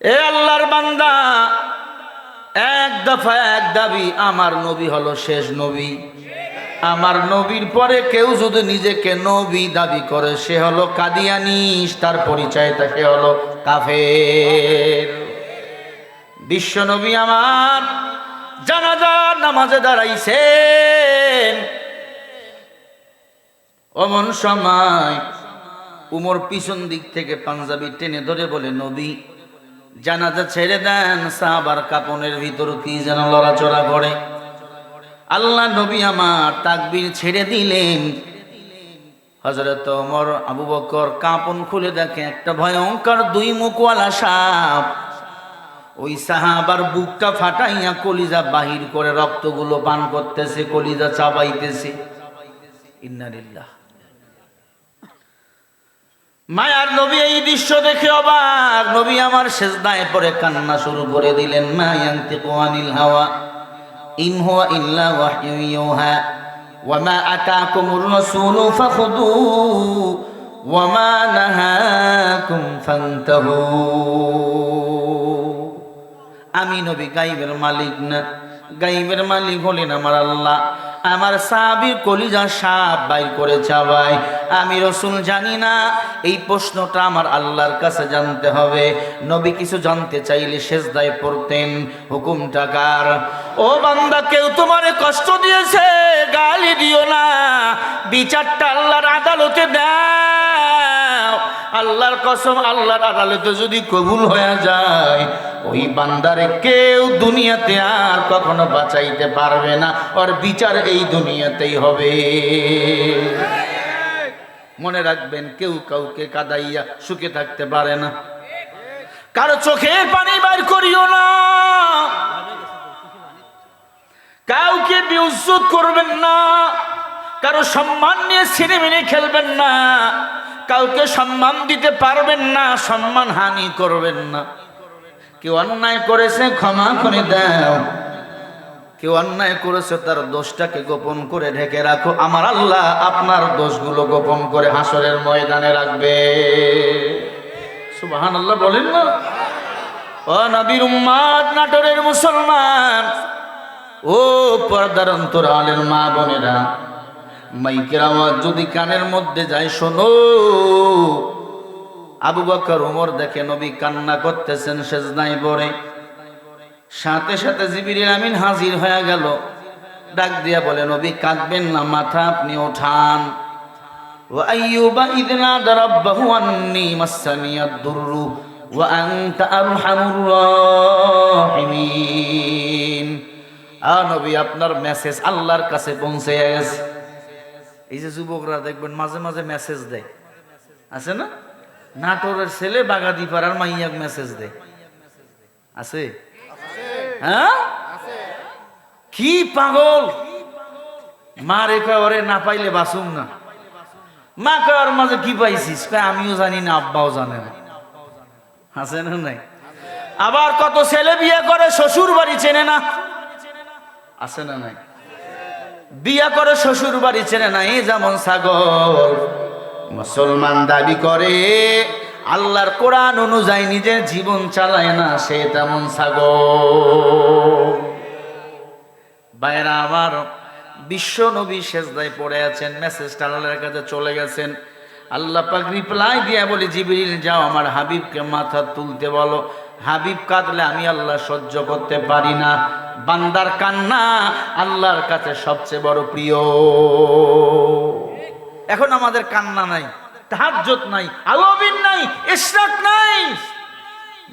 এ আল্লাহর বান্দা, এক দফা এক দাবি, আমার নবী হলো শেষ নবী। আমার নবীর পরে কেউ যদি নিজেকে নবী দাবি করে, সে হলো কাদিয়ানি, তার পরিচয় সে হলো কাফের। বিশ্ব নবী আমার জানাজার নামাজে দাঁড়াইছেন, অমন সময় উমর পিছন দিক থেকে পাঞ্জাবি টেনে ধরে বলে, নবী জানাজা ছেড়ে দেন, সাহাবার কাপনের ভিতর কি যেন লড়াচড়া করে। আল্লাহ নবী আমার তাকবীর ছেড়ে দিলেন। হযরত ওমর, আবু বকর কাপন খুলে দেখে একটা ভয়ঙ্কর দুই মুখওয়ালা সাপ ওই সাহাবার বুকটা ফাটাইয়া কলিজা বাহির করে রক্তগুলো পান করতেছে, কলিজা চাবাইতেছে। ইন্না লিল্লাহ। মায়ার নবী এই দৃশ্য দেখে অবাক। নবী আমার সিজদায় পড়ে কান্না শুরু করে দিলেন। মা ইয়ানতিকু আনিল হাওয়া ইন হুয়া ইল্লা ওয়াহয়ুন ইউহা ওয়া মা আতাকুমুর রাসূলু ফাখুযুহু ওয়া মা নাহাকুম ফান্তাহু। আমি নবী গায়বের মালিক না, গায়বের মালিক হলেন আমার আল্লাহ। আমার সাহাবীর কলিজা সাপ বাইর করে চাবায়, আমি রাসূল জানি না। এই প্রশ্নটা আমার আল্লাহর কাছে জানতে হবে। নবী কিছু জানতে চাইলে সিজদায় পড়তেন। হুকুমটা কার? ও বান্দা, কেউ তোমারে কষ্ট দিয়েছে, গালি দিও না, বিচারটা আল্লাহর আদালতে দাও। আল্লাহর কসম, আল্লাহর আদালতে যদি কবুল হয়ে যায়, ওই বান্দারে কেউ দুনিয়াতে আর কখনো বাঁচাইতে পারবে না। ওর বিচার এই দুনিয়াতেই হবে। মনে রাখবেন, কেউ কাউকে কাদাইয়া সুখে থাকতে পারে না। কারো চোখের পানি বাইর করিও না, কাউকে বেইজ্জত করবেন না, কারো সম্মান নিয়ে ছিনিমিনি খেলবেন না, কাউকে সম্মান দিতে পারবেন না, সম্মান হানি করবেন না। কেউ অন্যায় করেছে, ক্ষমা করে দাও। কেউ অন্যায় করেছে, তার দোষটাকে গোপন করে ঢেকে রাখো। আমার আল্লাহ আপনার দোষগুলো গোপন করে হাসরের ময়দানে রাখবে। সুবহানাল্লাহ বলেন না? ও নবীর উম্মত, নাটোরের মুসলমান, ও পর্দার অন্তরালের মা বোনেরা, মাইকের আওয়াজ যদি কানের মধ্যে যায়, শোনো। আবু বকর ওমর দেখে নবী কান্না করতেছেন সিজদায় পড়ে। সাথে সাথে জিবরিল আমিন হাজির হয়ে গেল। ডাক দিয়া বলে, নবী কাঁদবেন না, মাথা আপনি ওঠান। ওয়া আইয়ুবা ইয নাদা রাব্বাহু আন্নী মাসসানিয়াদ দুররু ওয়া আনতা আরহামুর রাহিমিন। নবী, আপনার মেসেজ আল্লাহর কাছে পৌঁছে গেছে। এই যে যুবকরা দেখবেন মাঝে মাঝে মেসেজ দেয়, আছে না? নাটোরের ছেলে বাগাদি পাড়ার মাইয়াক মেসেজ দেয়, আছে? হ্যাঁ, কি পাগল! মা রেখা ওরে না পাইলে বাসুম না। মা কার মাঝে কি পাইছিস? আমিও জানি না, আব্বাও জানে না, আছে না নাই? আবার কত ছেলে বিয়ে করে শ্বশুর বাড়ি চেনে না, আছে না নাই? বিয়া করে শ্বশুর বাড়ি চেনে না। এই যেমন ছাগল মুসলমান দাবি করে, আল্লাহর কোরআন অনুযায়ী নিজের জীবন চালায় না, সে তেমন ছাগল। ভাইরা আমার, বিশ্ব নবী সিজদায় পড়ে আছেন, মেসেজটা আল্লাহর কাছে চলে গেছেন। আল্লাহ পাক রিপ্লাই দিয়া বলে, জিবরিল যাও আমার হাবিবকে মাথা তুলতে বলো। হাবিব কাঁদলে আমি আল্লাহ সহ্য করতে পারি না। বান্দার কান্না আল্লাহর কাছে সবচেয়ে বড় প্রিয়। এখন আমাদের কান্না নাই, তাহাজ্জুদ নাই, আলাবিন নাই, ইশরাক নাই।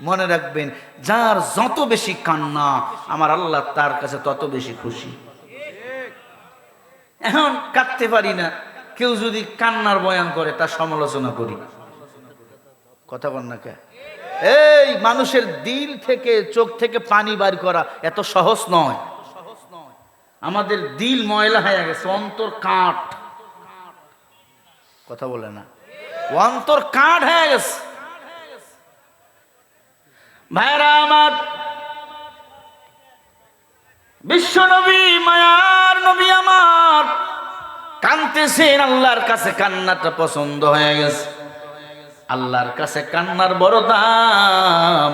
মনে রাখবেন, যার যত বেশি কান্না, আমার আল্লাহ তার কাছে তত বেশি খুশি। এখন কাঁদতে পারি না, কেউ যদি কান্নার বয়ান করে তার সমালোচনা করি, কথা বল না কে? এই মানুষের দিল থেকে, চোখ থেকে পানি বার করা এত সহজ নয়। আমাদের দিল ময়লা হয়ে গেছে, অন্তর কাঠ, কথা বলে না, অন্তর কাঠ হয়ে গেছে। ভাইরা আমার, বিশ্ব নবী, মায়ার নবী আমার কাঁদতেছেন। আল্লাহর কাছে কান্নাটা পছন্দ হয়ে গেছে। আল্লাহর কাছে কান্নার বড় দাম।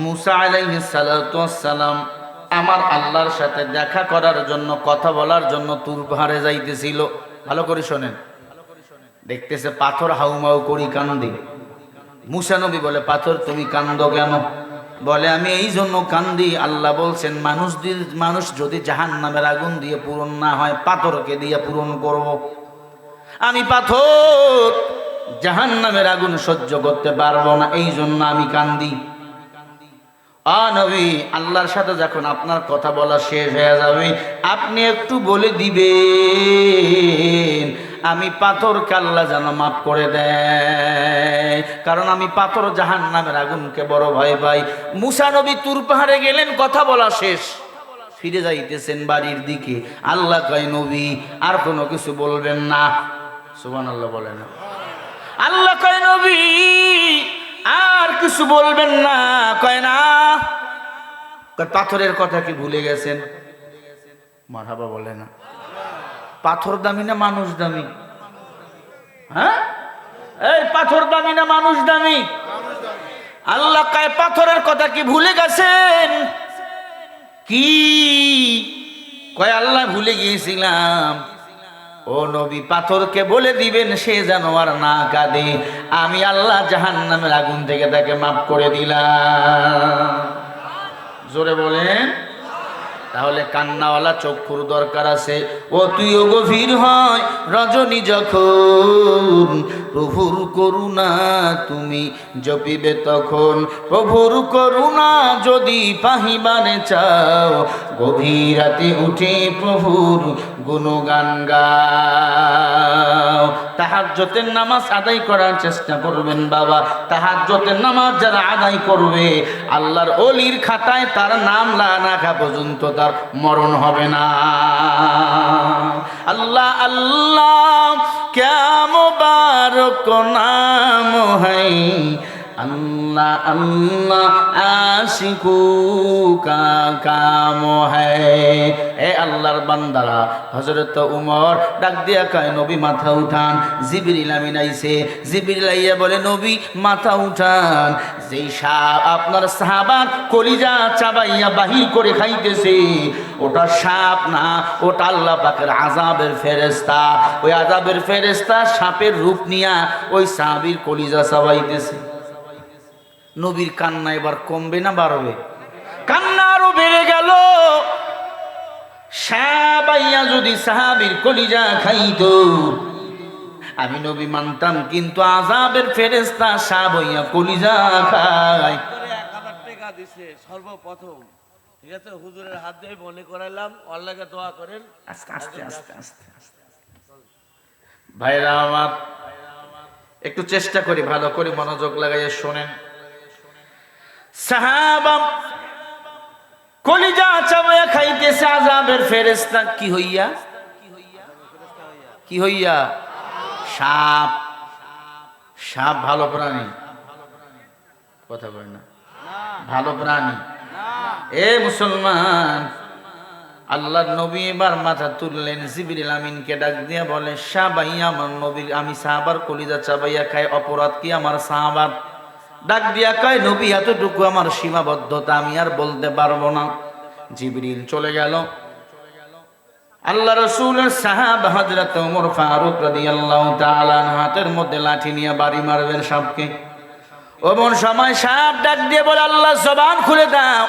মুসা আলাইহিস সালাতু ওয়াস সালাম আমার আল্লাহর সাথে দেখা করার জন্য, কথা বলার জন্য তুর পাহাড়ে যাইতেছিল। ভালো করে শোনেন, দেখতেছে পাথর হাউমাউ করি কান্দি। মুসা নবী বলে, পাথর তুমি কান্দো কেন? বলে, আমি এই জন্য কান্দি, আল্লাহ বলছেন মানুষ যদি জাহান্নামের আগুন দিয়ে পূরণ না হয়, পাথরকে দিয়ে পূরণ করব। আমি পাথর জাহান্নামের আগুন সহ্য করতে পারবো না, এই জন্য আমি কান্দি। নবী, আল্লাহর সাথে যখন আপনার কথা বলা শেষ হয়ে যাবে, আপনি একটু বলে দিবেন আমি পাথরকে আল্লাহ যেন মাফ করে দেয়, কারণ আমি পাথর জাহান্নামের আগুনকে বড় ভয় পাই। মুসা নবী তুর পাহাড়ে গেলেন, কথা বলা শেষ, ফিরে যাইতেছেন বাড়ির দিকে। আল্লাহ কয় নবী আর কোনো কিছু বলবেন না। সুবহানাল্লাহ বলে না? আল্লাহ কয় নবী আর কিছু বলবেন না। কয় না, পাথরের কথা কি ভুলে গেছেন? মারহাবা বলে না? পাথর দামি না মানুষ দামি? হ্যাঁ, এই পাথর দামি না মানুষ দামি? আল্লাহ কয় পাথরের কথা কি ভুলে গেছেন? কি কয়? আল্লাহ ভুলে গিয়েছিলাম। ও নবী, পাথরকে বলে দিবেন সে যেন আর না কাঁদে, আমি আল্লাহ জাহান্নামের আগুন থেকে তাকে মাফ করে দিলাম। জোরে বলেন। তাহলে কান্নাওয়ালা চক্ষুর দরকার আছে। ও তুইও গভীর হয় রজনী যখন, প্রভুর করুণা তুমি জপিবে তখন। প্রভুর করুণা যদি পাহিবারে চাও, গভীর রাতে উঠে প্রভুর গুণগান গাও। তাহাজ্জুদের নামাজ আদায় করার চেষ্টা করবেন বাবা। তাহাজ্জুদের নামাজ যারা আদায় করবে, আল্লাহর ওলির খাতায় তার নাম লেখা পর্যন্ত তার মরণ হবে না। আল্লাহ আল্লাহ ক্যা মুবারক নাম হ্যায়, আল্লাহ আল্লাহ আশিকু কা কাম হ্যায়। এ আল্লাহর বান্দারা, হযরত উমর ডাক দিয়া কয় নবী মাথা উঠান। জিবরিল আমিন আইছে, জিবরিল আইয়া বলে নবী মাথা উঠান। যেই সাপ আপনার সাহাবার কলিজা চাবাইয়া বাহির করে খাইতেছে, ওটা সাপ না, ওটা আল্লাহ পাকের আযাবের ফেরেশতা। ওই আযাবের ফেরেশতা সাপের রূপ নিয়া ওই সাহাবীর কলিজা চাবাইতেছে। নবীর কান্না এবার কমবে না বাড়বে? কান্না আরো বেড়ে গেল। সাহাবাইয়া যদি সাহাবীর কলিজা খাইতো, আমি নবী মানতাম, কিন্তু আযাবের ফেরেশতা সাহাবাইয়া কলিজা খায়। 1000 টাকা দিছে সর্বপ্রথম, ঠিক আছে? হুজুরের হাত দিয়ে মনে করাইলাম, আল্লাহকে দোয়া করেন। আস্তে আস্তে আস্তে আস্তে ভাইরা আমার, একটু চেষ্টা করি ভালো করে মনোযোগ লাগাইয়া শোনেন। সাহাবা কলিজা চাবাইয়া খাইতেছে আযাবের ফেরেশতা কি হইয়া? কি হইয়া? সাপ। সাপ ভালো প্রাণী? কথা কয় না? ভালো প্রাণী? এ মুসলমান, আল্লাহর নবী এবার মাথা তুললেন, জিবরিল আমিনকে ডাক দিয়া বলে সাহাবাইয়া আমার নবীর, আমি সাহাবার কলিজা চাবাইয়া খাই, অপরাধ কি আমার সাহাবার? ডাক দিয়া কয় নবী এতটুকু আমার সীমাবদ্ধতা, আমি আর বলতে পারবো না। জিবরিল চলে গেল। আল্লাহ রাসূলের সাহাবা হযরত ওমর ফারুক রাদিয়াল্লাহু তাআলা আনহু হাতের মধ্যে লাঠি নিয়ে বাড়ি মারবেন সাপকে। ওমর সময় সাপ ডাক দিয়ে বলে আল্লাহ জবান খুলে দাও,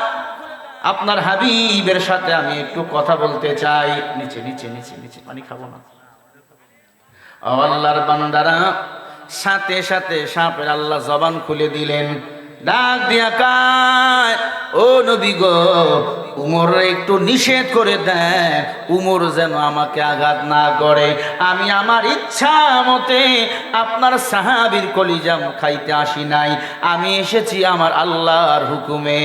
আপনার হাবিবের সাথে আমি একটু কথা বলতে চাই। নিচে নিচে নিচে নিচে, পানি খাবো না। ও আল্লাহর বান্দারা, সাথে সাথে সাপের আল্লাহ জবান খুলে দিলেন। ডাক দিয়া কয় ও নবী গো, উমর একটু নিষেধ করে দেন, উমর যেন আমাকে আঘাত না করে। আমি আমার ইচ্ছা মতে আপনার সাহাবীর কলিজা খাইতে আসি নাই, আমি এসেছি আমার আল্লাহর হুকুমে।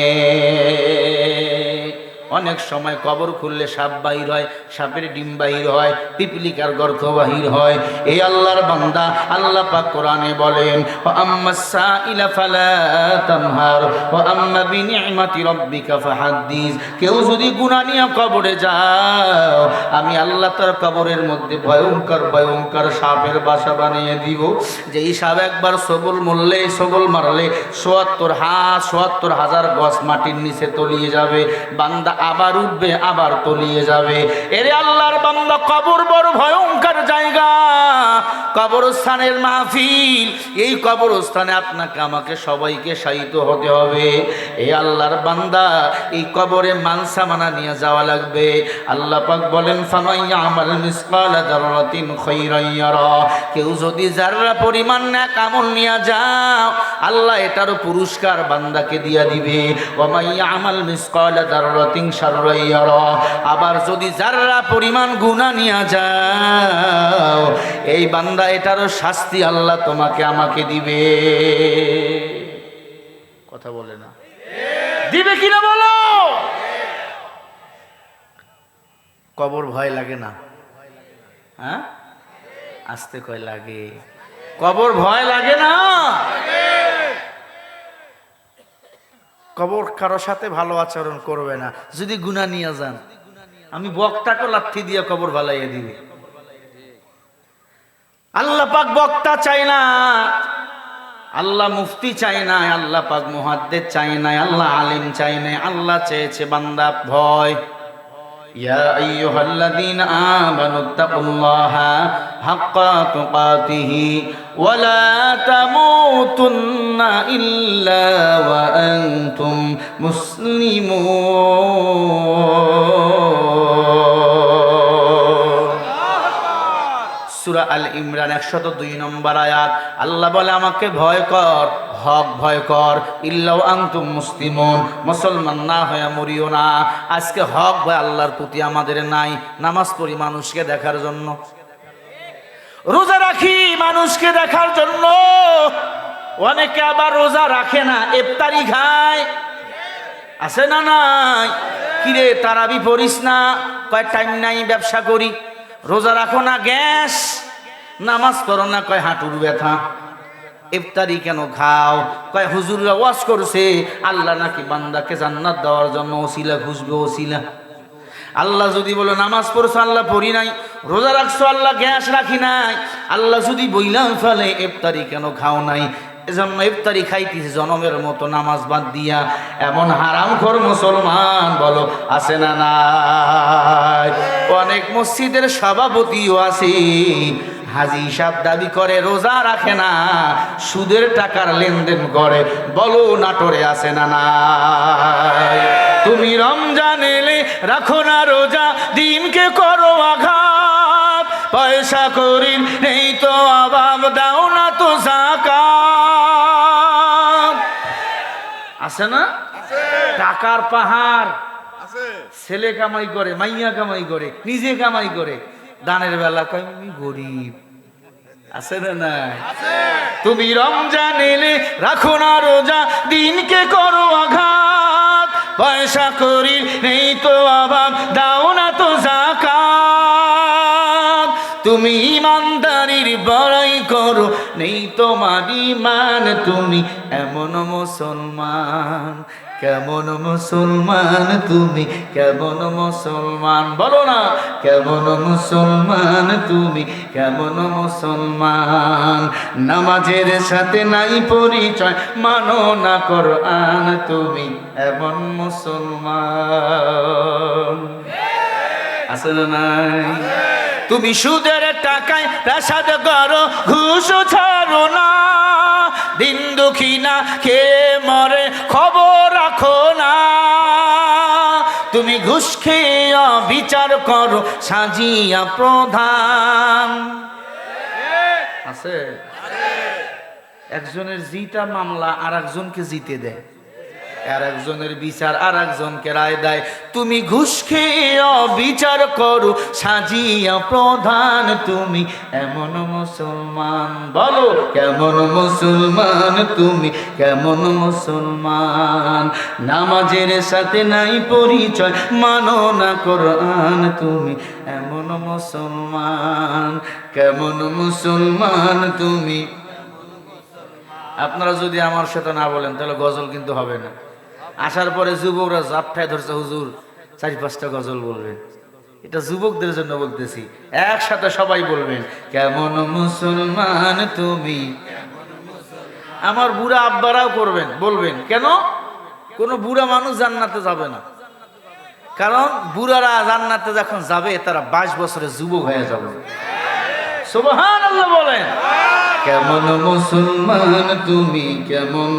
অনেক সময় কবর খুললে সাপ বাহির হয়, সাপের ডিম বাহির হয়, পিপলিকার গর্ত বাহির হয়। এই আল্লাহর বান্দা, আল্লাহ পাক কোরআনে বলেন ওয়া আম্মাস সাইলা ফালা তানহার ওয়া আম্মা বিনি'মাতি রাব্বিকা ফাহাদ্দিস। কেউ যদি গুনাহ নিয়ে কবরে যাও, আমি আল্লাহ তার কবরের মধ্যে ভয়ঙ্কর ভয়ঙ্কর সাপের বাসা বানিয়ে দিব। যেই সাপ একবার সবল মরলে, সবল মারলে ৭৭,০০০ গজ মাটির নিচে তলিয়ে যাবে। বান্দা আবার উঠবে, আবার তলিয়ে যাবে। এরে আল্লাহর বান্দা, কবর বড় ভয়ঙ্কর জায়গা, কবরস্থানের মাহফিল। এই কবরস্থানে আপনাকে আমাকে সবাইকে শায়িত হতে হবে। এই আল্লাহর বান্দা, এই কবরে মানসামানা নিয়ে যাওয়া লাগবে। আল্লাহ পাক বলেন, ফামাইয়া আমাল মিসকালা যাররাতিন খায়রান ইয়ারা। কেউ যদি যাররা পরিমাণ নেক আমল নিয়ে যাও, আল্লাহ এটারও পুরস্কার বান্দাকে দিয়া দিবে। ওয়া মাইয়া আমাল মিসকালা যাররাতিন শাররান ইয়ারা। আবার যদি যাররা পরিমাণ গুনাহ নিয়ে যাও, এই বান্দা এটারও শাস্তি আল্লাহ তোমাকে আমাকে দিবে। কথা বলে না, দিবে কিনা বলো? কবর ভয় লাগে না? হ্যাঁ, আসতে কয় লাগে। কবর ভয় লাগে না? কবর কারো সাথে ভালো আচরণ করবে না যদি গুনাহ নিয়ে যান। আমি বক্তাকে লাথি দিয়ে কবর ভালাইয়ে দিবে। আল্লাহ পাক বক্তা চাই না, আল্লাহ মুফতি চাই না, আল্লাহ পাক মুহাদ্দিস চাই না, আল্লাহ আলিম চাই না। আল্লাহ চেয়েছে বান্দা ভয়। ইয়া আইয়ুহাল্লাযীনা আমানুত্তাকুল্লাহা হাক্কা তুকাতিহি ওয়া লা তামুতুন্না ইল্লা ওয়া আনতুম মুসলিমুন। সূরা আল ইমরান 102 নম্বর আয়াত। আল্লাহ বলে, আমাকে ভয় কর, হক ভয় কর, ইল্লা ওয়া আনতুম মুসলিমুন। মুসলমান না হয়ে মরিও না। আজকে হক ভয় আল্লাহর প্রতি আমাদের নাই। নামাজ পড়ি মানুষকে দেখার জন্য, রোজা রাখি মানুষকে দেখার জন্য। অনেকে আবার রোজা রাখে না, ইফতারি খায়। আছে না নাই? কিরে তারাবি পড়িস না? কয় টাইম নাই, ব্যবসা করি। রোজা রাখো না, গ্যাস। নামাজ পড়ো না, কয় হাঁটুর ব্যথা। ইফতারি কেন খাও? কয় হুজুররা ওয়াজ করছে আল্লাহ নাকি বান্দাকে জান্নাত দেওয়ার জন্য ওসিলা খুঁজবে, ওসিলা। আল্লাহ যদি বলো নামাজ পড়ছো, আল্লাহ পড়ি নাই। রোজা রাখছো, আল্লাহ গ্যাস রাখি নাই। আল্লাহ যদি বইলাম ফেলে ইফতারি কেন খাও নাই, এজন্য ইফতারি খাইতেছি জনমের মতো নামাজ বাদ দিয়া। এমন হারামখোর মুসলমান বলো আছে না নাই? অনেক মসজিদের সভাপতিও আছে, হাজি সাহেব দাবি করে রোজা রাখে না, সুদের টাকার লেনদেন করে। বলো নাটোরে আছে না নাই? তুমি রমজান এলে রাখো না রোজা, দিনকে করো আঘাত। পয়সা করি নেই তো অভাব, দাও না তো যাকাত। আছে না? টাকার পাহাড়। ছেলে কামাই করে, মাইয়া কামাই করে, নিজে কামাই করে, দানের বেলা কয় আমি গরিব। আছে না নাই? তুমি রমজান এলে রাখো না রোজা, দিনকে করো আঘাত। পয়সা করি নেই তো অভাব, দাও না তো যাকাত। তুমি ইমানদারির বড়াই করো, নেই তোমার ঈমান। তুমি এমন মুসলমান, কেমন মুসলমান তুমি, কেমন মুসলমান? বলো না, কেমন মুসলমান তুমি, কেমন মুসলমান? নামাজের সাথে নাই পরিচয়, মানো না কোরআন। তুমি এমন মুসলমান আছে না নাই? তুমি সুদের টাকায় প্রাসাদ করো, ঘুষ ছাড়ো না। দিন দুঃখী না খেয়ে মরে, খবর রাখো না। তুমি ঘুষ খেয়ে বিচার করো, সাজিয়া প্রধান। আছে একজনের জিতা মামলা আর একজনকে জিতে দেয়, আর একজনের বিচার আর একজনকে রায় দেয়। তুমি ঘুষ খেয়ে বিচার করো, সাজিয়া প্রধান। তুমি এমন মুসলমান বলো, কেমন মুসলমান তুমি, কেমন মুসলমান? নামাজের সাথে নাই পরিচয়, মানো না কোরআন। তুমি এমন মুসলমান, কেমন মুসলমান তুমি? আপনারা যদি আমার সাথে না বলেন তাহলে গজল কিন্তু হবে না। আসার পরে যুবকরা জাপটায় ধরছে, হুজুর 4-5টা গজল বলবেন। এটা যুবকদের জন্য বলতেছি, একসাথে সবাই বলবেন, কেমন মুসলমান তুমি। আমার বুড়া আব্বারাও করবেন, বলবেন। কেন? কোনো বুড়া মানুষ জান্নাতে যাবে না, কারণ বুড়ারা জান্নাতে যখন যাবে তারা 22 বছরের যুবক হয়ে যাবে। সুবহানাল্লাহ বলেন। কেমন মুসলমান তুমি, কেমন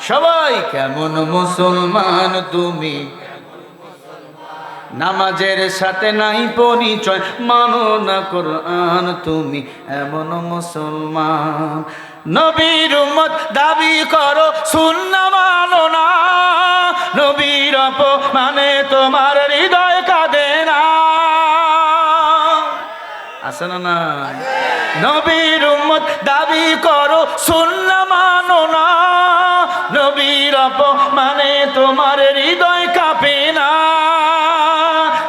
সবাই, কেমন মুসলমান তুমি, নামাজের সাথে নাই পরিচয়, মানো না কোরআন তুমি এমন মুসলমান। নবীর উম্মত দাবি করো সুন্নাহ মানো না, নবীর অপমানে তোমার হৃদয় কাঁদে না। আছে না না? নবীর উম্মত দাবি করো সুন্নাহ মানো না, নবীর অপমানে তোমার হৃদয় কাঁপে না।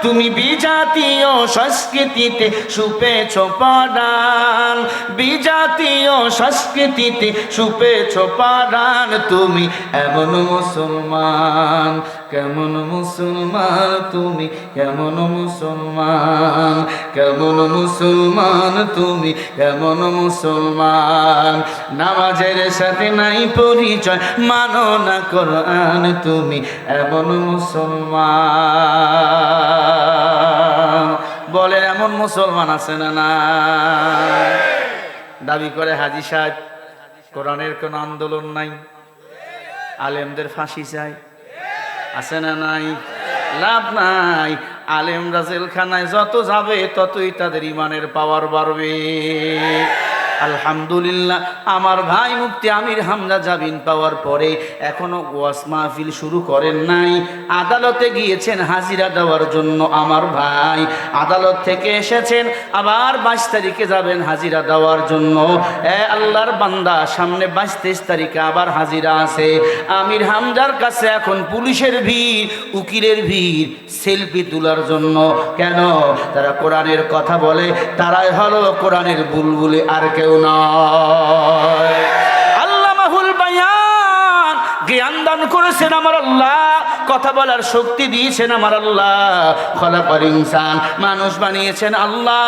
তুমি বিজাতীয় সংস্কৃতিতে সুপেছ পরাণ, বিজাতীয় সংস্কৃতিতে সুপেছ পরাণ, তুমি এমন মুসলমান। কেমন মুসলমান তুমি, কেমন মুসলমান, কেমন মুসলমান তুমি, কেমন মুসলমান, নামাজের সাথে নাই পরিচয়, মানো না কোরআন তুমি এমন মুসলমান। বলে এমন মুসলমান আছে না না? দাবি করে হাজী সাহেব কোরআনের কোন আন্দোলন নাই, আলেমদের ফাঁসি চাই, আছে না নাই? লাভ নাই, আলেমরা জেলখানায় যত যাবে ততই তাদের ইমানের পাওয়ার বাড়বে। আলহামদুলিল্লাহ, আমার ভাই মুফতি আমির হামজা জামিন পাওয়ার পরে এখনো ওয়াজ মাহফিল শুরু করেন নাই, আদালতে গিয়েছেন হাজিরা দেওয়ার জন্য। আমার ভাই আদালত থেকে এসেছেন, আবার 22 তারিখে যাবেন হাজিরা দেওয়ার জন্য। আল্লাহর বান্দা, সামনে 22-23 তারিখে আবার হাজিরা আছে। আমির হামজার কাছে এখন পুলিশের ভিড়, উকিলের ভিড় সেলফি তোলার জন্য। কেন? তারা কোরআনের কথা বলে, তারাই হলো কোরআনের বুলবুলি, আর কেউ নয়। আল্লামাহুল বায়ান, জ্ঞান দান করেছেন আমার আল্লাহ, কথা বলার শক্তি দিয়েছেন আমার আল্লাহ। খলাকাল ইনসান, মানুষ বানিয়েছেন আল্লাহ।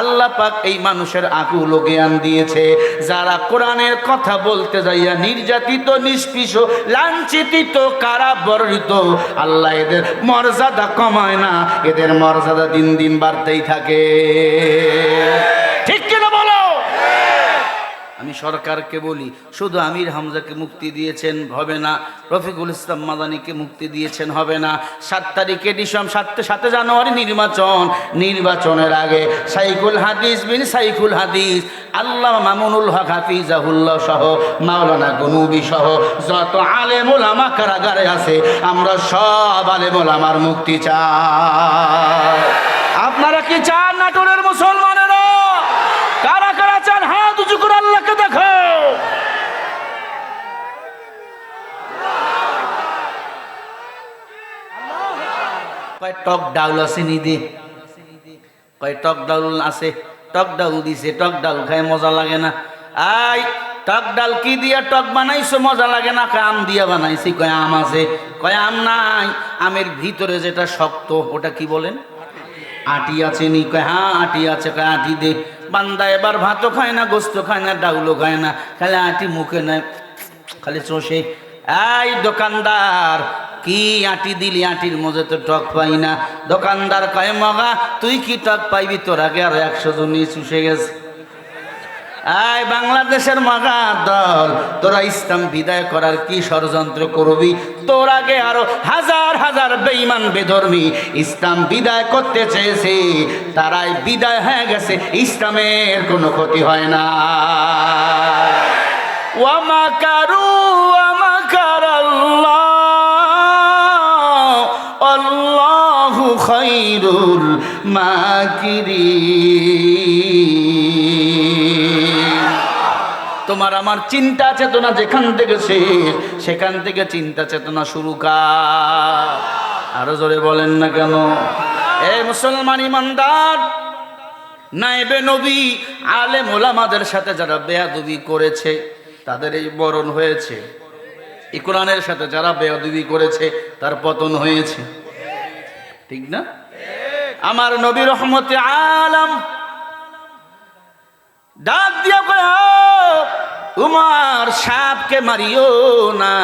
আল্লাহ পাক এই মানুষের আকুল জ্ঞান দিয়েছে। যারা কোরআনের কথা বলতে যাইয়া নির্যাতিত, নিষ্পৃষ, লাঞ্ছিত, কারাবরণিত, আল্লাহ এদের মর্যাদা কমায় না, এদের মর্যাদা দিন দিন বাড়তেই থাকে। ঠিক কিনা বলো? আমি সরকারকে বলি, শুধু আমির হামজাকে মুক্তি দিয়েছেন হবে না, রফিকুল ইসলাম মাদানীকে মুক্তি দিয়েছেন হবে না। 7 তারিখে ডিসেম্বর, 7 জানুয়ারি নির্বাচন, নির্বাচনের আগে শাইখুল হাদিস বিন শাইখুল হাদিস আল্লামা মামুনুল হক হাফিজাহুল্লাহ সহ, মাওলানা গনুবী সহ যত আলেম ওলামা কারাগারে আছে, আমরা সব আলেম ওলামার মুক্তি চাই। আপনারা কি চান নাটোরের মুসলমানেরা? কারা কারা চান হাত উঁচু করে আল্লাহকে দেখো। কয় টক ডাউল আছে নিদে, কয় টক ডাউল আছে, টক ডাউল দিছে, টক ডাউল খায় মজা লাগে না। আই টক ডাল কি দিয়া টক বানাইছো মজা লাগে না? কয় আম দিয়া বানাইছি। কয় আম আছে? কয় আম নাই, আমের ভিতরে যেটা শক্ত ওটা কি বলেন? আটি আছে নি? কয় হ্যাঁ আটি আছে। কয় আটি দে। বান্দা এবার ভাতও খায় না, গোস্ত খায় না, ডাউলও খায় না, খালি আটি মুখে নেয়, খালি চষে। এই দোকানদার, কি আটি দিলি? আটির মধ্যে তো টক পাই না। দোকানদার কয় মগা তুই কি টক পাইবি? তোর আগে আরো 100 জন চুষে গেছে। এই বাংলাদেশের মাগা দল, তোরা ইসলাম বিদায় করার কি ষড়যন্ত্র করবি? তোর আগে আরো হাজার হাজার বেঈমান বেধর্মী ইসলাম বিদায় করতে চেয়েছে, তারাই বিদায় হয়ে গেছে, ইসলামের কোনো ক্ষতি হয় না। ওয়া মাকারু ওয়া মাকারাল্লাহ আল্লাহু খায়রুল মাকিরিন। তোমার আমার চিন্তা চেতনা যেখান থেকে শেষ, সেখান থেকে চিন্তা চেতনা শুরু। কার? আরো জোরে বলেন না কেন? এই মুসলমান ইমানদার, নায়েবে নবী আলেম ওলামাদের সাথে যারা বেয়াদবি করেছে তাদের এই বরণ হয়েছে। এই কোরআনের সাথে যারা বেয়াদবি করেছে তার পতন হয়েছে। ঠিক না? আমার নবী রহমতে আলম ডাক দিয়া কয়, উমর সাপকে মারিও না,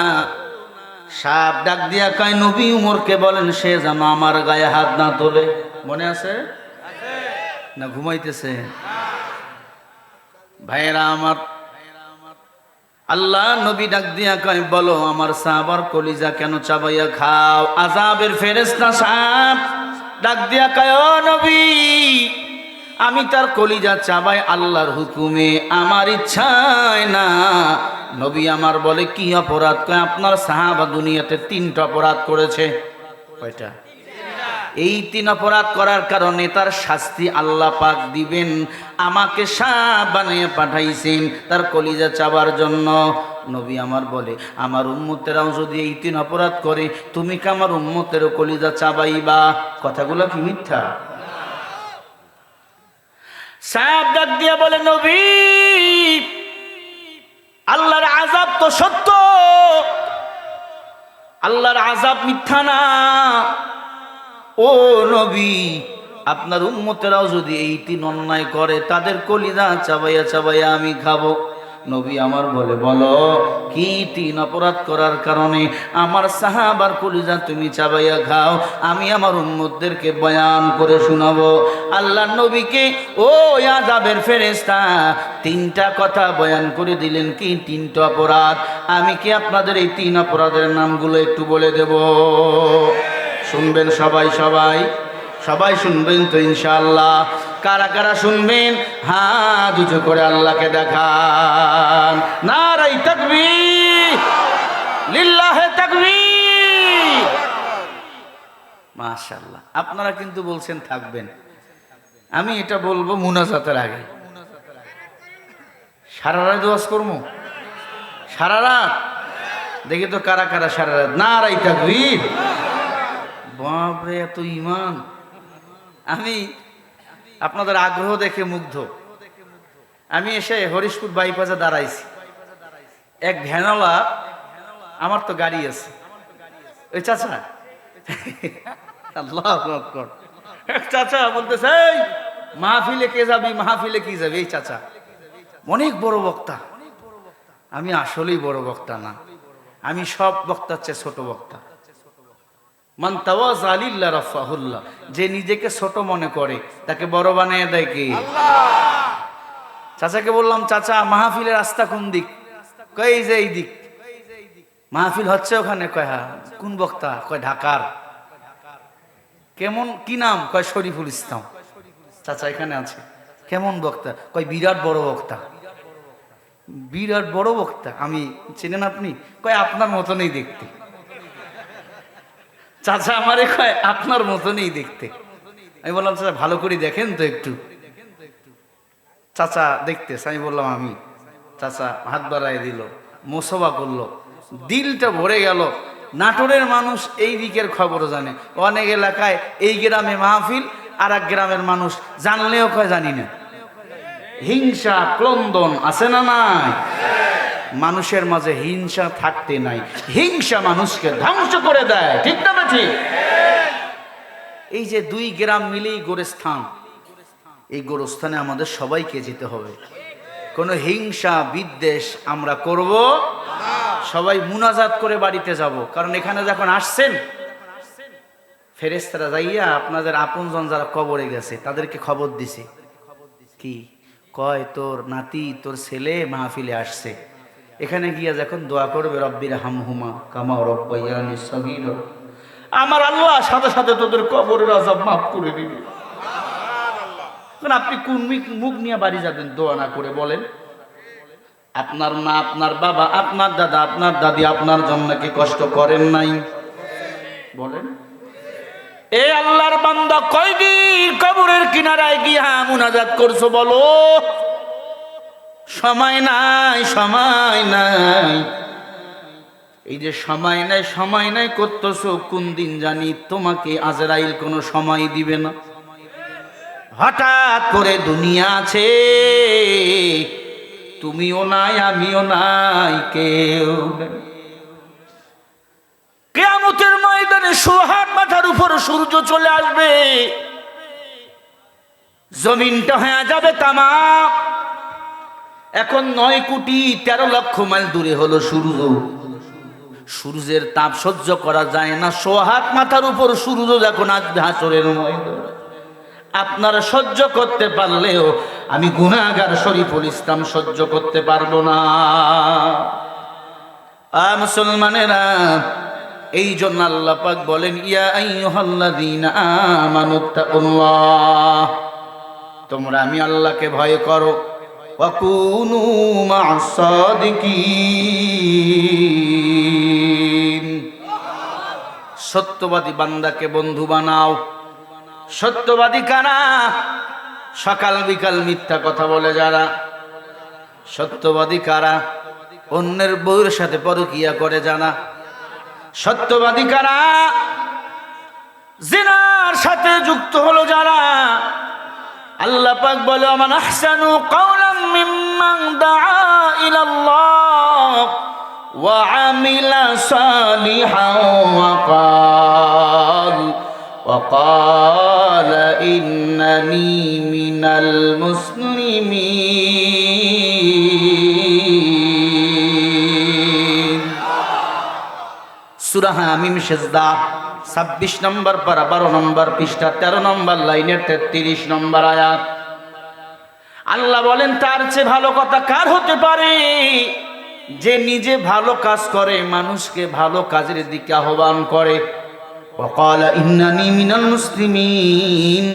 সাপ ডাক দিয়া কয় নবী উমরকে বলেন সে যেন আমার গায়ে হাত না তোলে। মনে আছে না ঘুমাইতেছে? ভাইয়েরা আমার, আল্লাহ নবী ডাক দিয়া কয় বলো আমার সাহাবার কলিজা কেন চাবাইয়া খাও? আযাবের ফেরেশতা সাপ ডাক দিয়া কয় ও নবী, আমি তার কলিজা চাবাই আল্লাহর হুকুমে, আমার ইচ্ছায় না। নবী আমার বলে কি অপরাধ? কয় আপনার সাহাবা দুনিয়াতে 3টা অপরাধ করেছে। কয়টা? এই 3 অপরাধ করার কারণে তার শাস্তি আল্লাহ পাক দিবেন। আমাকে সাপ বানিয়ে পাঠাইছেন তার কলিজা চাবার জন্য। নবী আমার বলে আমার উম্মতেরাও যদি এই 3 অপরাধ করে, তুমি কি আমার উম্মতেরও কলিজা চাবাইবা? কথাগুলো কি মিথ্যা? সাপ ডাক দিয়া বলে নবী, আল্লাহর আযাব তো সত্য, আল্লাহর আযাব মিথ্যা না। ও নবী, আপনার উম্মতেরাও যদি এই 3 অন্যায় করে, তাদের কলিজা চাবাইয়া চাবাইয়া আমি খাবো। নবী আমার বলে বলো কি 3 অপরাধ করার কারণে আমার সাহাবার কলিজা তুমি চাবাইয়া খাও? আমি আমার উম্মতদেরকে বয়ান করে শোনাবো। আল্লাহ নবীকে ও আযাবের ফেরেশতা 3টা কথা বয়ান করে দিলেন। কি 3টা অপরাধ? আমি কি আপনাদের এই 3 অপরাধের নামগুলো একটু বলে দেব? শুনবেন সবাই? সবাই সবাই শুনবেন তো ইনশাআল্লাহ? কারা কারা শুনবেন হাত উঁচু করে আল্লাহকে দেখান। নারায়ে তাকবীর, লিল্লাহি তাকবীর। মাশাআল্লাহ। আপনারা কিন্তু বলছেন থাকবেন, আমি এটা বলবো মুনাজাতের আগে। সারা রাত ওয়াজ করবো? সারা রাত? দেখি তো কারা কারা সারা রাত। নারায়ে তাকবীর। বাপরে এত ঈমান! আমি আপনাদের আগ্রহ দেখে মুগ্ধ। আমি এসে হরিশপুর বাইপাসে দাঁড়াইছি, এক ভ্যানওয়ালা, আমার তো গাড়ি আছে, ওই চাচা আল্লাহু আকবার, এক চাচা বলতেছে এই মাহফিলে কে যাবি, মাহফিলে কি যাবি? এই চাচা অনেক বড় বক্তা। আমি আসলেই বড় বক্তা না, আমি সব বক্তার চেয়ে ছোট বক্তা। মান তাওয়াযা লিল্লাহি রাফাহুল্লাহ, যে নিজেকে ছোট মনে করে তাকে বড় বানিয়ে দেয় কে? আল্লাহ। চাচাকে বললাম চাচা মাহফিলের রাস্তা কোন দিক? কয় এই যে এই দিক। মাহফিল হচ্ছে ওখানে? কয় হ্যাঁ। কোন বক্তা? কয় ঢাকার। কেমন কি নাম? কয় শরীফুল ইসলাম। চাচা এখানে আছে। কেমন বক্তা? কয় বিরাট বড় বক্তা। বিরাট বড় বক্তা? আমি চেনেন আপনি? কয় আপনার মতনই দেখতে। চাচা আমারে কয় আপনার মতনই দেখতে। আমি বললাম চাচা ভালো করে দেখেন তো একটু। চাচা দেখতেছে, আমি বললাম আমি। চাচা হাত বাড়ায় দিল, মোসবা করলো, দিলটা ভরে গেল। নাটোরের মানুষ এই দিকের খবর জানে, অনেক এলাকায় এই গ্রামে মাহফিল, আর এক গ্রামের মানুষ জানলেও কয় জানি না। হিংসা ক্রন্দন আছে না নাই? মানুষের মাঝে হিংসা থাকতে নাই, হিংসা মানুষকে ধ্বংস করে দেয়। ঠিক না ঠিক? এই যে 2 গ্রাম মিলেই গোরস্থান, এই গোরস্থানে আমাদের সবাইকে যেতে হবে। কোনো হিংসা বিদ্বেষ আমরা করব না। সবাই মুনাজাত করে বাড়িতে যাব, কারণ এখানে যখন আসছেন ফেরেশতারা যাইয়া আপনাদের আপনজন যারা কবরে গেছে তাদেরকে খবর দিছে। কি কয়? তোর নাতি তোর ছেলে মাহফিলে আসছে, এখানে গিয়া যখন দোয়া করবে রব্বির হামহুমা কামা রাব্বায়ানি সগীরা, আমার আল্লাহ সাথে সাথে তোদের কবরের আযাব মাফ করে দিবে। আপনি কোন মুখ নিয়ে বাড়ি যাবেন দোয়া না করে? বলেন। আপনার মা, আপনার বাবা, আপনার দাদা, আপনার দাদি আপনার জন্য কি কষ্ট করেন নাই? বলেন। এ আল্লাহর বান্দা কয়দিন কবরের কিনারায় গিয়া মুনাজাত করছো বলো? সময় নাই, সময় নাই। এই যে সময় নাই সময় নাই করতেছো, কোন দিন জানি তোমাকে আজরাইল কোনো সময় দিবে না। হঠাৎ করে দুনিয়া আছে, তুমিও নাই আমিও নাই, কেউ নেই। কিয়ামতের ময়দানে সুহান মাথার উপর সূর্য চলে আসবে, জমিনটা হয়ে যাবে তামাক। এখন 9 কোটি 13 লক্ষ মাইল দূরে হলো সূর্য, সূর্যের তাপ সহ্য করা যায় না, সোহাত মাথার উপর সূর্য যখন আসবে হাসরের ময়দানে, আপনারা সহ্য করতে পারলেও আমি গুনাহগার শরীফুল ইসলাম সহ্য করতে পারবো না। মুসলমানেরা, এই জন্য আল্লাহ পাক বলেন, ইয়া আইয়ুহাল্লাযীনা আমানুত্তাকুল্লাহ, তোমরা আমি আল্লাহকে ভয় করো, ওয়া কুনু মা'আস সাদিকিন, সত্যবাদী বান্দাকে বন্ধু বানাও। সত্যবাদী কারা? সকাল বিকাল মিথ্যা কথা বলে যারা। সত্যবাদী কারা? অন্যের বউয়ের সাথে পরকিয়া করে যারা। সত্যবাদী কারা? জিনার সাথে যুক্ত হলো যারা। আল্লাহ পাক বলে, মান আহসানু কাওলাম মিম্মান দাআ ইলাল্লাহ ওয়া আমিলা সালিহান ওয়া ক্বালা ইন্নানী মিনাল মুসলিমিন। সূরা হামিম সেজদা 26 নম্বর পারা 12 নম্বর পৃষ্ঠা 13 নম্বর লাইনের 33 নম্বর আয়াত। আল্লাহ বলেন, তার চেয়ে ভালো কথা কার হতে পারে যে নিজে ভালো কাজ করে, মানুষকে ভালো কাজের দিকে আহ্বান করে। ওয়াকালা ইন্নানী মিনাল মুসলিমিন,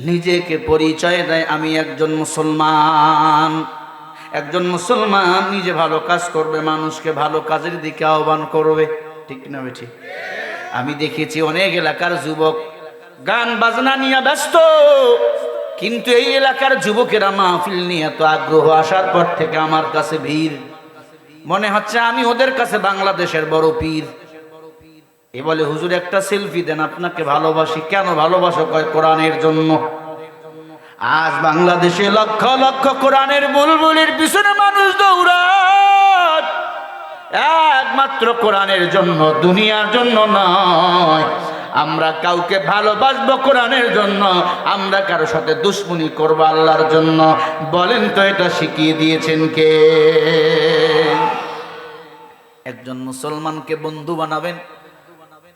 নিজেকে পরিচয় দেয় আমি একজন মুসলমান। একজন মুসলমান নিজে ভালো কাজ করবে, মানুষকে ভালো কাজের দিকে আহ্বান করবে। ঠিক না বেঠি? আমি দেখেছি অনেক এলাকার যুবক গান বাজনা নিয়ে ব্যস্ত, কিন্তু এই এলাকার যুবকেরা মাহফিল নিয়ে এত আগ্রহ আসার পর থেকে আমার কাছে ভিড়, মনে হচ্ছে আমি ওদের কাছে বাংলাদেশের বড় পীর। এ বলে, হুজুর একটা সেলফি দেন, আপনাকে ভালোবাসি। কেন ভালোবাসো? কয় কোরআনের জন্য। আজ বাংলাদেশে লক্ষ লক্ষ কোরআনের বুলবুলির পিছনে মানুষ দৌড়ায় একমাত্র কোরআনের জন্য, দুনিয়ার জন্য নয়। আমরা কাউকে ভালোবাসবো কোরআনের জন্য, আমরা কারো সাথে দুশ্মনী করবো আল্লাহর জন্য। বলেন তো এটা শিখিয়ে দিয়েছেন কে? একজন মুসলমানকে বন্ধু বানাবেন,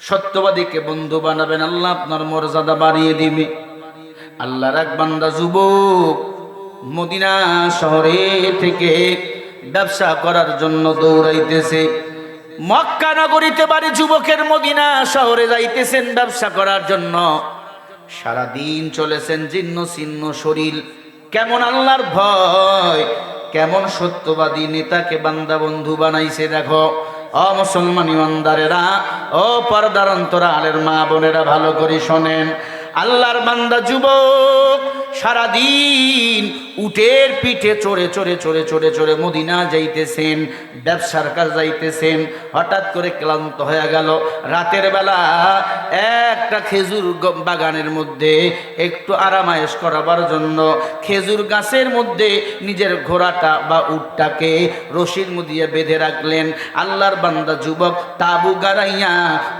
সত্যবাদীকে বন্ধু বানাবেন, আল্লাহ আপনার মর্যাদা বাড়িয়ে দিবে। আল্লাহর এক বান্দা যুবক মদিনা শহরে থেকে ব্যবসা করার জন্য দৌড়াইতেছে। মক্কা নগরীতে বাড়ি যুবকের, মদিনা শহরে যাইতেছেন ব্যবসা করার জন্য। সারাদিন চলেছেন জীর্ণ শীর্ণ শরীর। কেমন আল্লাহর ভয়, কেমন সত্যবাদী নেতাকে বান্দা বন্ধু বানাইছে দেখো। ও মুসলমান ইমানদারেরা, ও পর্দার অন্তরালের মা বোনেরা, ভালো করে শোনেন। আল্লাহর বান্দা যুবক সারাদিন উটের পিঠে চড়ে চড়ে চড়ে চড়ে চড়ে মদিনা যাইতেছেন, ব্যবসার কাজ যাইতেছেন। হঠাৎ করে ক্লান্ত হয়ে গেল। রাতের বেলা একটা খেজুর বাগানের মধ্যে একটু আরামায়েশ করাবার জন্য খেজুর গাছের মধ্যে নিজের ঘোড়াটা বা উটটাকে রশির মধ্যে বেঁধে রাখলেন। আল্লাহর বান্দা যুবক তাবু গাড়াইয়া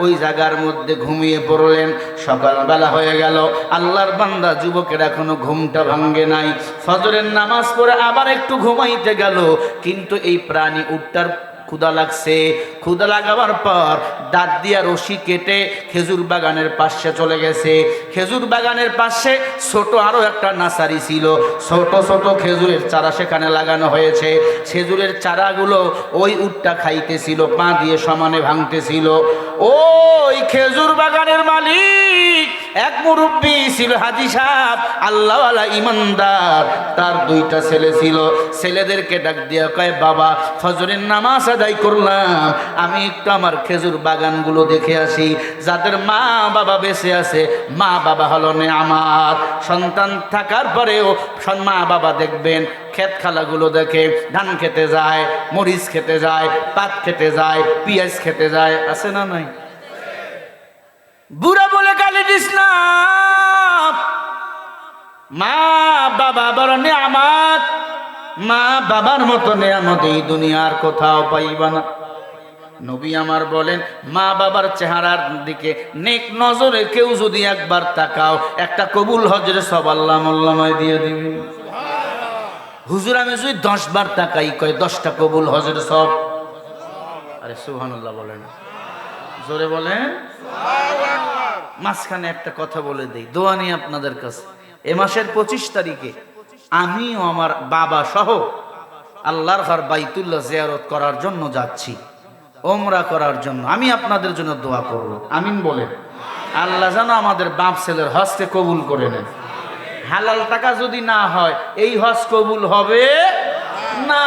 ওই জায়গার মধ্যে ঘুমিয়ে পড়লেন। সকালবেলা হয়ে গেল, আল্লাহর বান্দা যুবকের এখনো ঘুমটা ভাঙ্গে নাই। ফজরের নামাজ পড়ে আবার একটু ঘুমাইতে গেল, কিন্তু এই প্রাণী উটটার ক্ষুধা লাগছে। ক্ষুধা লাগাবার পর দাঁত দিয়া রশি কেটে খেজুর বাগানের পাশে চলে গেছে। খেজুর বাগানের পাশে ছোট আরো একটা নার্সারি ছিল, ছোট ছোট খেজুরের চারা সেখানে লাগানো হয়েছে। খেজুরের চারাগুলো ওই উটটা খাইতেছিল, পা দিয়ে সমানে ভাঙতেছিল। ওই খেজুর বাগানের মালিক এক মুরব্বী ছিল, হাজী সাহেব, আল্লাহওয়ালা ইমানদার। তার দুইটা ছেলে ছিল। ছেলেদেরকে ডাক দিয়া কয়, বাবা ফজরের নামাজ আদায় করলাম, আমি একটু আমার খেজুর বাগানগুলো দেখে আসি। যাদের মা বাবা বেঁচে আছে, মা বাবা হলো নেয়ামত। সন্তান থাকার পরেও মা বাবা দেখবেন ক্ষেত খালাগুলো দেখে, ধান খেতে যায়, মরিচ খেতে যায়, পাট খেতে যায়, পেঁয়াজ খেতে যায়, আছে না নাই? বুড়া বলে গালি দিস না, মা বাবা বড় নেয়ামত। মা বাবার মতো নেয়ামত এই দুনিয়ার কোথাও পাইবা না। নবী আমার বলেন, মা বাবার চেহারার দিকে নেক নজরে কেউ যদি একবার তাকাও, একটা কবুল হজরে সব আল্লাহ মোল্লাময় দিয়ে দিবি। হুজুর আমি যদি 10 বার তাকাই, কয় 10টা কবুল হজরে সব। আরে সুবহানাল্লাহ বলেন, জোরে বলেন। মাঝখানে একটা কথা বলে দেই, দোয়া নিয়ে আপনাদের কাছে। এ মাসের 25 তারিখে আমি ও আমার বাবা সহ আল্লাহর ঘর বাইতুল্লাহ জিয়ারত করার জন্য যাচ্ছি, ওমরা করার জন্য। আমি আপনাদের জন্য দোয়া করব, আমিন বলেন। আল্লাহ যেন আমাদের বাপ ছেলের হজকে কবুল করে নেন। হালাল টাকা যদি না হয় এই হজ কবুল হবে না।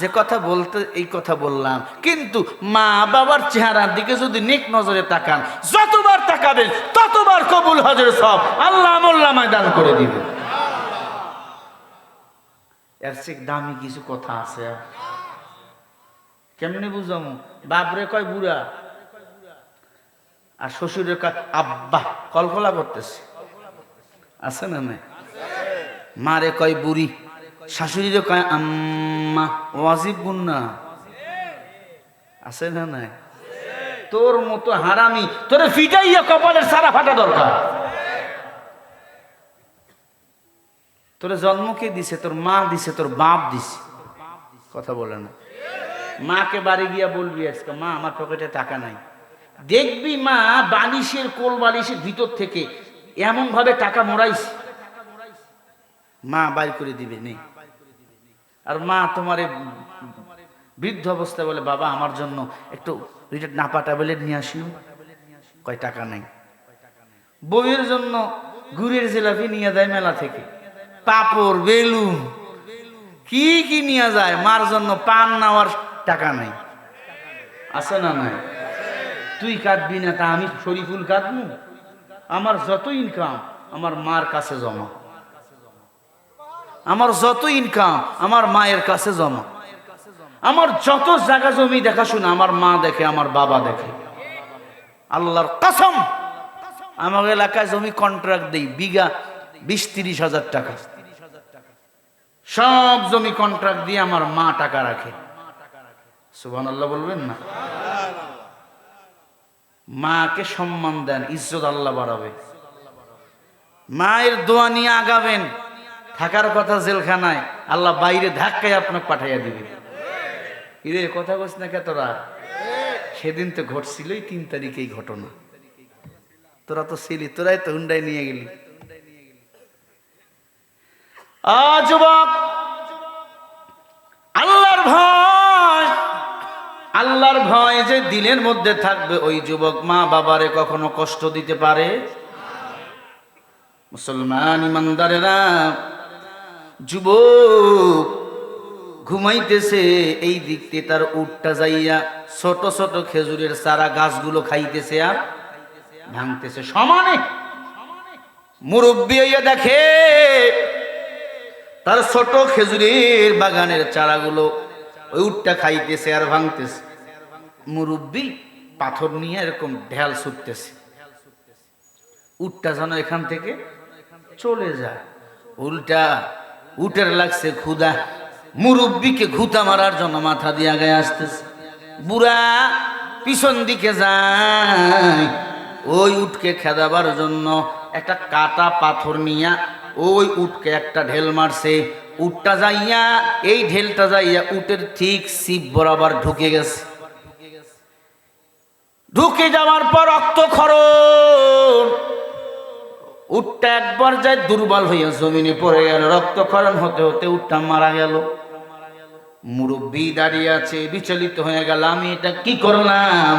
যে কথা বলতে এই কথা বললাম, কিন্তু মা বাবার চেহারার দিকে যদি নেক নজরে তাকান, যতবার তাকাবেন ততবার কবুল হজের সব আল্লাহ মোল্লামায় দান করে দিবে। এর চেয়ে দামি কিছু কথা আছে? কেমনে বুঝামু? বাপরে কয় বুড়া, আর শ্বশুরের কয় আব্বা, কলকলা করতেছে, আছে না নাই? মারে কয় বুড়ি, শাশুড়িরে কয় আম্মা, ওয়াজিব গুণ না, আছে না নাই? তোর মতো হারামি তোরে ফিটাইয়া কপালের সারা ফাটা দরকার। তোরে জন্ম কে দিছে? তোর মা দিছে, তোর বাপ দিছে। কথা বলে না। মাকে বাড়ি গিয়া বলবি আজকে, মা আমার পকেটে টাকা নাই। দেখবি মা বালিশের কোল বালিশের ভিতর থেকে এমন ভাবে টাকা মোড়াইছে, মা বাইর করে দিবে নেই। আর মা তোমারে বৃদ্ধ অবস্থায় বলে, বাবা আমার জন্য একটু নাপা ট্যাবলেট নিয়ে আসিও, কয় টাকা নাই। বউয়ের জন্য গুড়ের জিলাপি নিয়ে যায় মেলা থেকে, পাপড় বেলুন কি কি নিয়ে যায়, মার জন্য পান নেওয়ার টাকা নাই, আছে না নাই? তুই কাঁদবি না তা আমি শরীফুল কাঁদবো? আমার যত ইনকাম আমার মার কাছে জমা, আমার যত ইনকাম আমার মায়ের কাছে জমা, আমার যত জায়গা জমি দেখাশোনা আমার মা দেখে, আমার বাবা দেখে। আল্লাহর কসম, আমার এলাকায় জমি কন্ট্রাক্ট দেই বিঘা 20-30 হাজার টাকা, সব জমি কন্ট্রাক্ট দিয়ে আমার মা টাকা রাখে। সুবহানাল্লাহ বলবেন না? মাকে সম্মান দেন, ইজ্জত আল্লাহ বাড়াবে। মায়ের দোয়া নিয়ে আগাবেন। থাকার কথা জেলখানায়, আল্লাহ বাইরে ধাক্কায় আপনাকে পাঠাইয়া দিবে। ইরে কথা বলছ না কে তোরা? সেদিন তো ঘটছিল 3 তারিখে এই ঘটনা। তোরা তো ছিলি, তোরাই তো হুন্ডাই নিয়ে গেলি। যুবক, আল্লাহর ভয়, আল্লাহর ভয় যে দিলের মধ্যে থাকবে, ওই যুবক মা বাবারে কখনো কষ্ট দিতে পারে? মুসলমান ইমানদারেরা, যুবক ঘুমাইতেছে, এই দিকতে তার উটটা যাইয়া ছোট ছোট খেজুরের চারা গাছগুলো খাইতেছে আর ভাঙতেছে সমানে। মুরব্বি হইয়া দেখে তার ছোট খেজুরের বাগানের চারাগুলো ওই উটটা খাইতেছে আর ভাঙতেছে। মুরব্বি পাথর নিয়ে এরকম ঢেল ছুটতেছে, উটটা যেন এখান থেকে চলে যায়। উল্টা উটের লাগছে ক্ষুধা, মুরব্বিকে ঘুতা মারার জন্য মাথা দিয়ে আগে আসতেছে। বুড়া পিছন দিকে যায়, ওই উটকে খেদাবার জন্য একটা কাটা পাথর নিয়া ওই উটকে একটা ঢেল মারছে। উটটা যাইয়া, এই ঢেলটা যাইয়া উটের ঠিক সিপ বরাবর ঢুকে গেছে। ঢুকে যাওয়ার পর রক্তক্ষরণ, উটটা একবার যায় দুর্বল হইয়া জমিনে পড়ে গেল। রক্তক্ষরণ হতে হতে উটটা মারা গেল। মুরব্বি দাঁড়িয়ে আছে, বিচলিত হয়ে গেল, আমি এটা কি করলাম?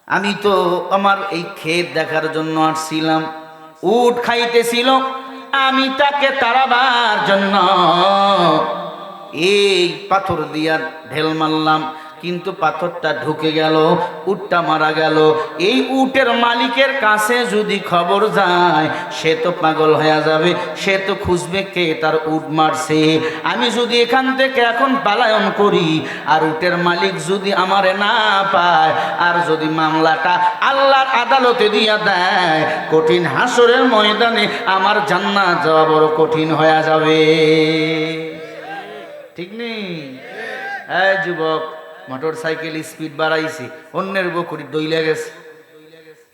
আমি তো আমার এই ক্ষেত দেখার জন্য আসছিলাম, উট খাইতেছিল, আমি তাকে তাড়াবার জন্য এই পাথর দিয়া ঢেল মারলাম, কিন্তু পাথরটা ঢুকে গেল, উটটা মারা গেল। এই উটের মালিকের কাছে যদি খবর যায়, সে তো পাগল হয়ে যাবে, সে তো খুঁজবে কে তার উট মারছে। আমি যদি এখান থেকে এখন পালায়ন করি, আর উটের মালিক যদি আমারে না পায়, আর যদি মামলাটা আল্লাহর আদালতে দিয়া দেয়, কঠিন হাসরের ময়দানে আমার জান্নাত যাওয়া বড় কঠিন হয়ে যাবে। ঠিক নেই? এই যুবক, মোটর সাইকেল স্পিড বাড়াইছে, অন্যের বকরি দইলে গেছে,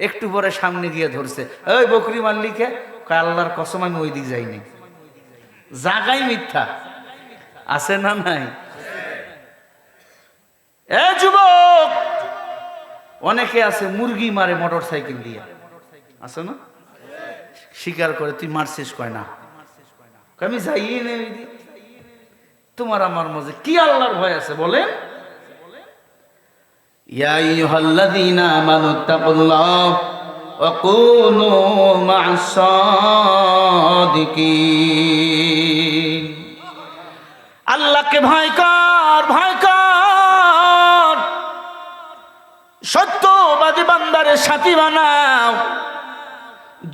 একটু পরে সামনে গিয়ে ধরছে, ওই বকরি মাল্লিকে, আল্লাহর কসম আমি ওই দিক যাইনি। জাগাই মিথ্যা, আছে না নাই? এ যুবক, অনেকে আছে মুরগি মারে মোটর সাইকেল দিয়ে, আছে না? স্বীকার করে তুই মারছিস, কয় না, আমি যাইয়ে নেই। তোমার আমার মাঝে কি আল্লাহর ভয় আছে বলেন? ইয়া আইয়ুহাল্লাযীনা আমানুত্তাকুল্লাহ ওয়া কুনু মা'আস সাদিকিন। আল্লাহকে ভয় কর, ভয় কর, সত্যবাদী বান্দারে সাথী বানাও।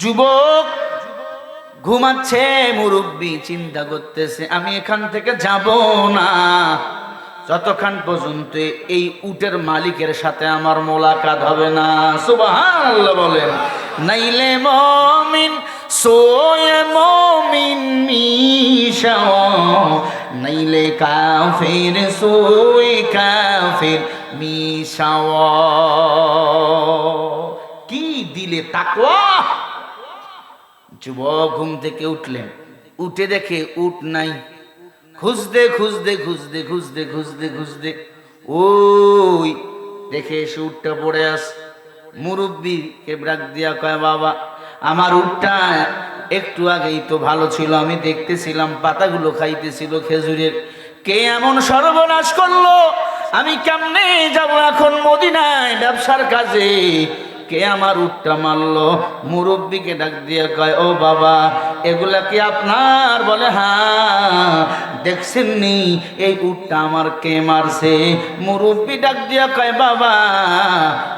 যুবক ঘুমাচ্ছে, মুরব্বি চিন্তা করতেছে আমি এখান থেকে যাব না যতক্ষণ পর্যন্ত এই উটের মালিকের সাথে আমার মোলাকাত হবে না। সুবহানাল্লাহ বলেন। নাইলে মুমিন সোয়ে মুমিন মিশাও, নাইলে কাফির সোয়ে কাফির মিশাও। কি দিলে তাকওয়া! যুবক ঘুম থেকে উঠলেন, উঠে দেখে উট নাই। খুঁজতে খুঁজতে খুঁজতে খুঁজতে খুঁজতে খুঁজতে ওই দেখে এসে উটটা পড়ে আস। মুরব্বীকে ডাক দিয়া কয়, বাবা আমার উটটা একটু আগেই তো ভালো ছিল, আমি দেখতেছিলাম পাতাগুলো খাইতেছিল খেজুরের, কে এমন সর্বনাশ করলো? আমি কেমনে যাব এখন মদিনায় ব্যবসার কাজে? কে আমার উটটা মারলো? মুরব্বীকে ডাক দিয়ে কয়, ও বাবা এগুলা কি আপনার? বলে হ্যাঁ। দেখছেন নি এই উটটা আমার কে মারছে? মুরব্বী ডাক দিয়া কয়, বাবা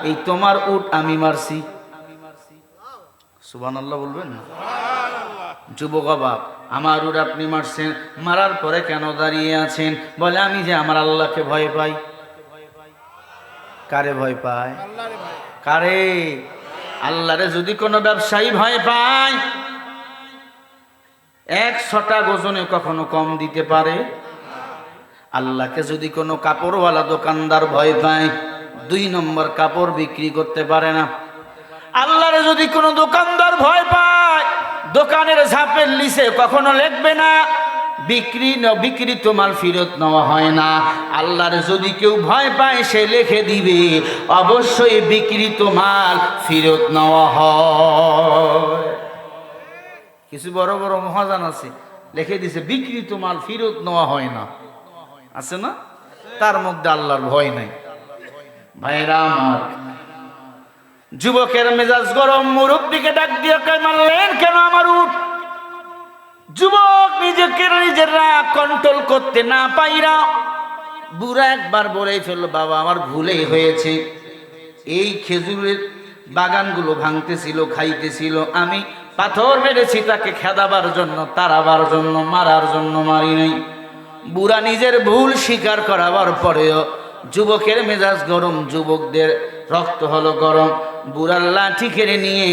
এই তোমার উট আমি মারছি। সুবহানাল্লাহ বলবেন না? যুবক অবাক, আমার উট আপনি মারছেন, মারার পরে কেন দাঁড়িয়ে আছেন? বলে আমি যে আমার আল্লাহকে ভয় পাই। কারে ভয় পায়? কারে? আল্লাহরে যদি কোনো ব্যবসায়ী ভয় পায়, 100টা ওজনে কখনো কম দিতে পারে? আল্লাহকে যদি কোনো কাপড়ওয়ালা দোকানদার ভয় পায়, 2 নম্বর কাপড় বিক্রি করতে পারে না। আল্লাহরে যদি কোনো দোকানদার ভয় পায়, দোকানের ঝাপের লিসে কখনো লিখবে না বিক্রিত মাল ফেরত নেওয়া হয় না। আল্লাহর যদি কেউ ভয় পায়, সে লিখে দিবে অবশ্যই বিক্রিত মাল ফেরত নেওয়া হয়। কিছু বড় বড় মহাজন আছে, লিখে দিছে বিক্রিত মাল ফেরত নেওয়া হয় না, আছে না? তার মধ্যে আল্লাহর ভয় নাই। ভাইরা আমার, যুবকের মেজাজ গরম, মুরব্বীকে ডাক দিয়ে কয়, মারলেন কেন আমার উট? যুবক নিজেকে নিজের রাগ কন্ট্রোল করতে না পাইরা বুড়া একবার বলেই ফেলল, বাবা আমার ভুলেই হয়েছে, এই খেজুরের বাগানগুলো ভাঙতেছিল, খাইতেছিল, আমি পাথর মেরেছি তাকে খেদাবার জন্য, তাড়াবার জন্য, মারার জন্য মারি নাই। বুড়া নিজের ভুল স্বীকার করাবার পরেও যুবকের মেজাজ গরম, যুবকদের রক্ত হলো গরম। বুড়ার লাঠি কেড়ে নিয়ে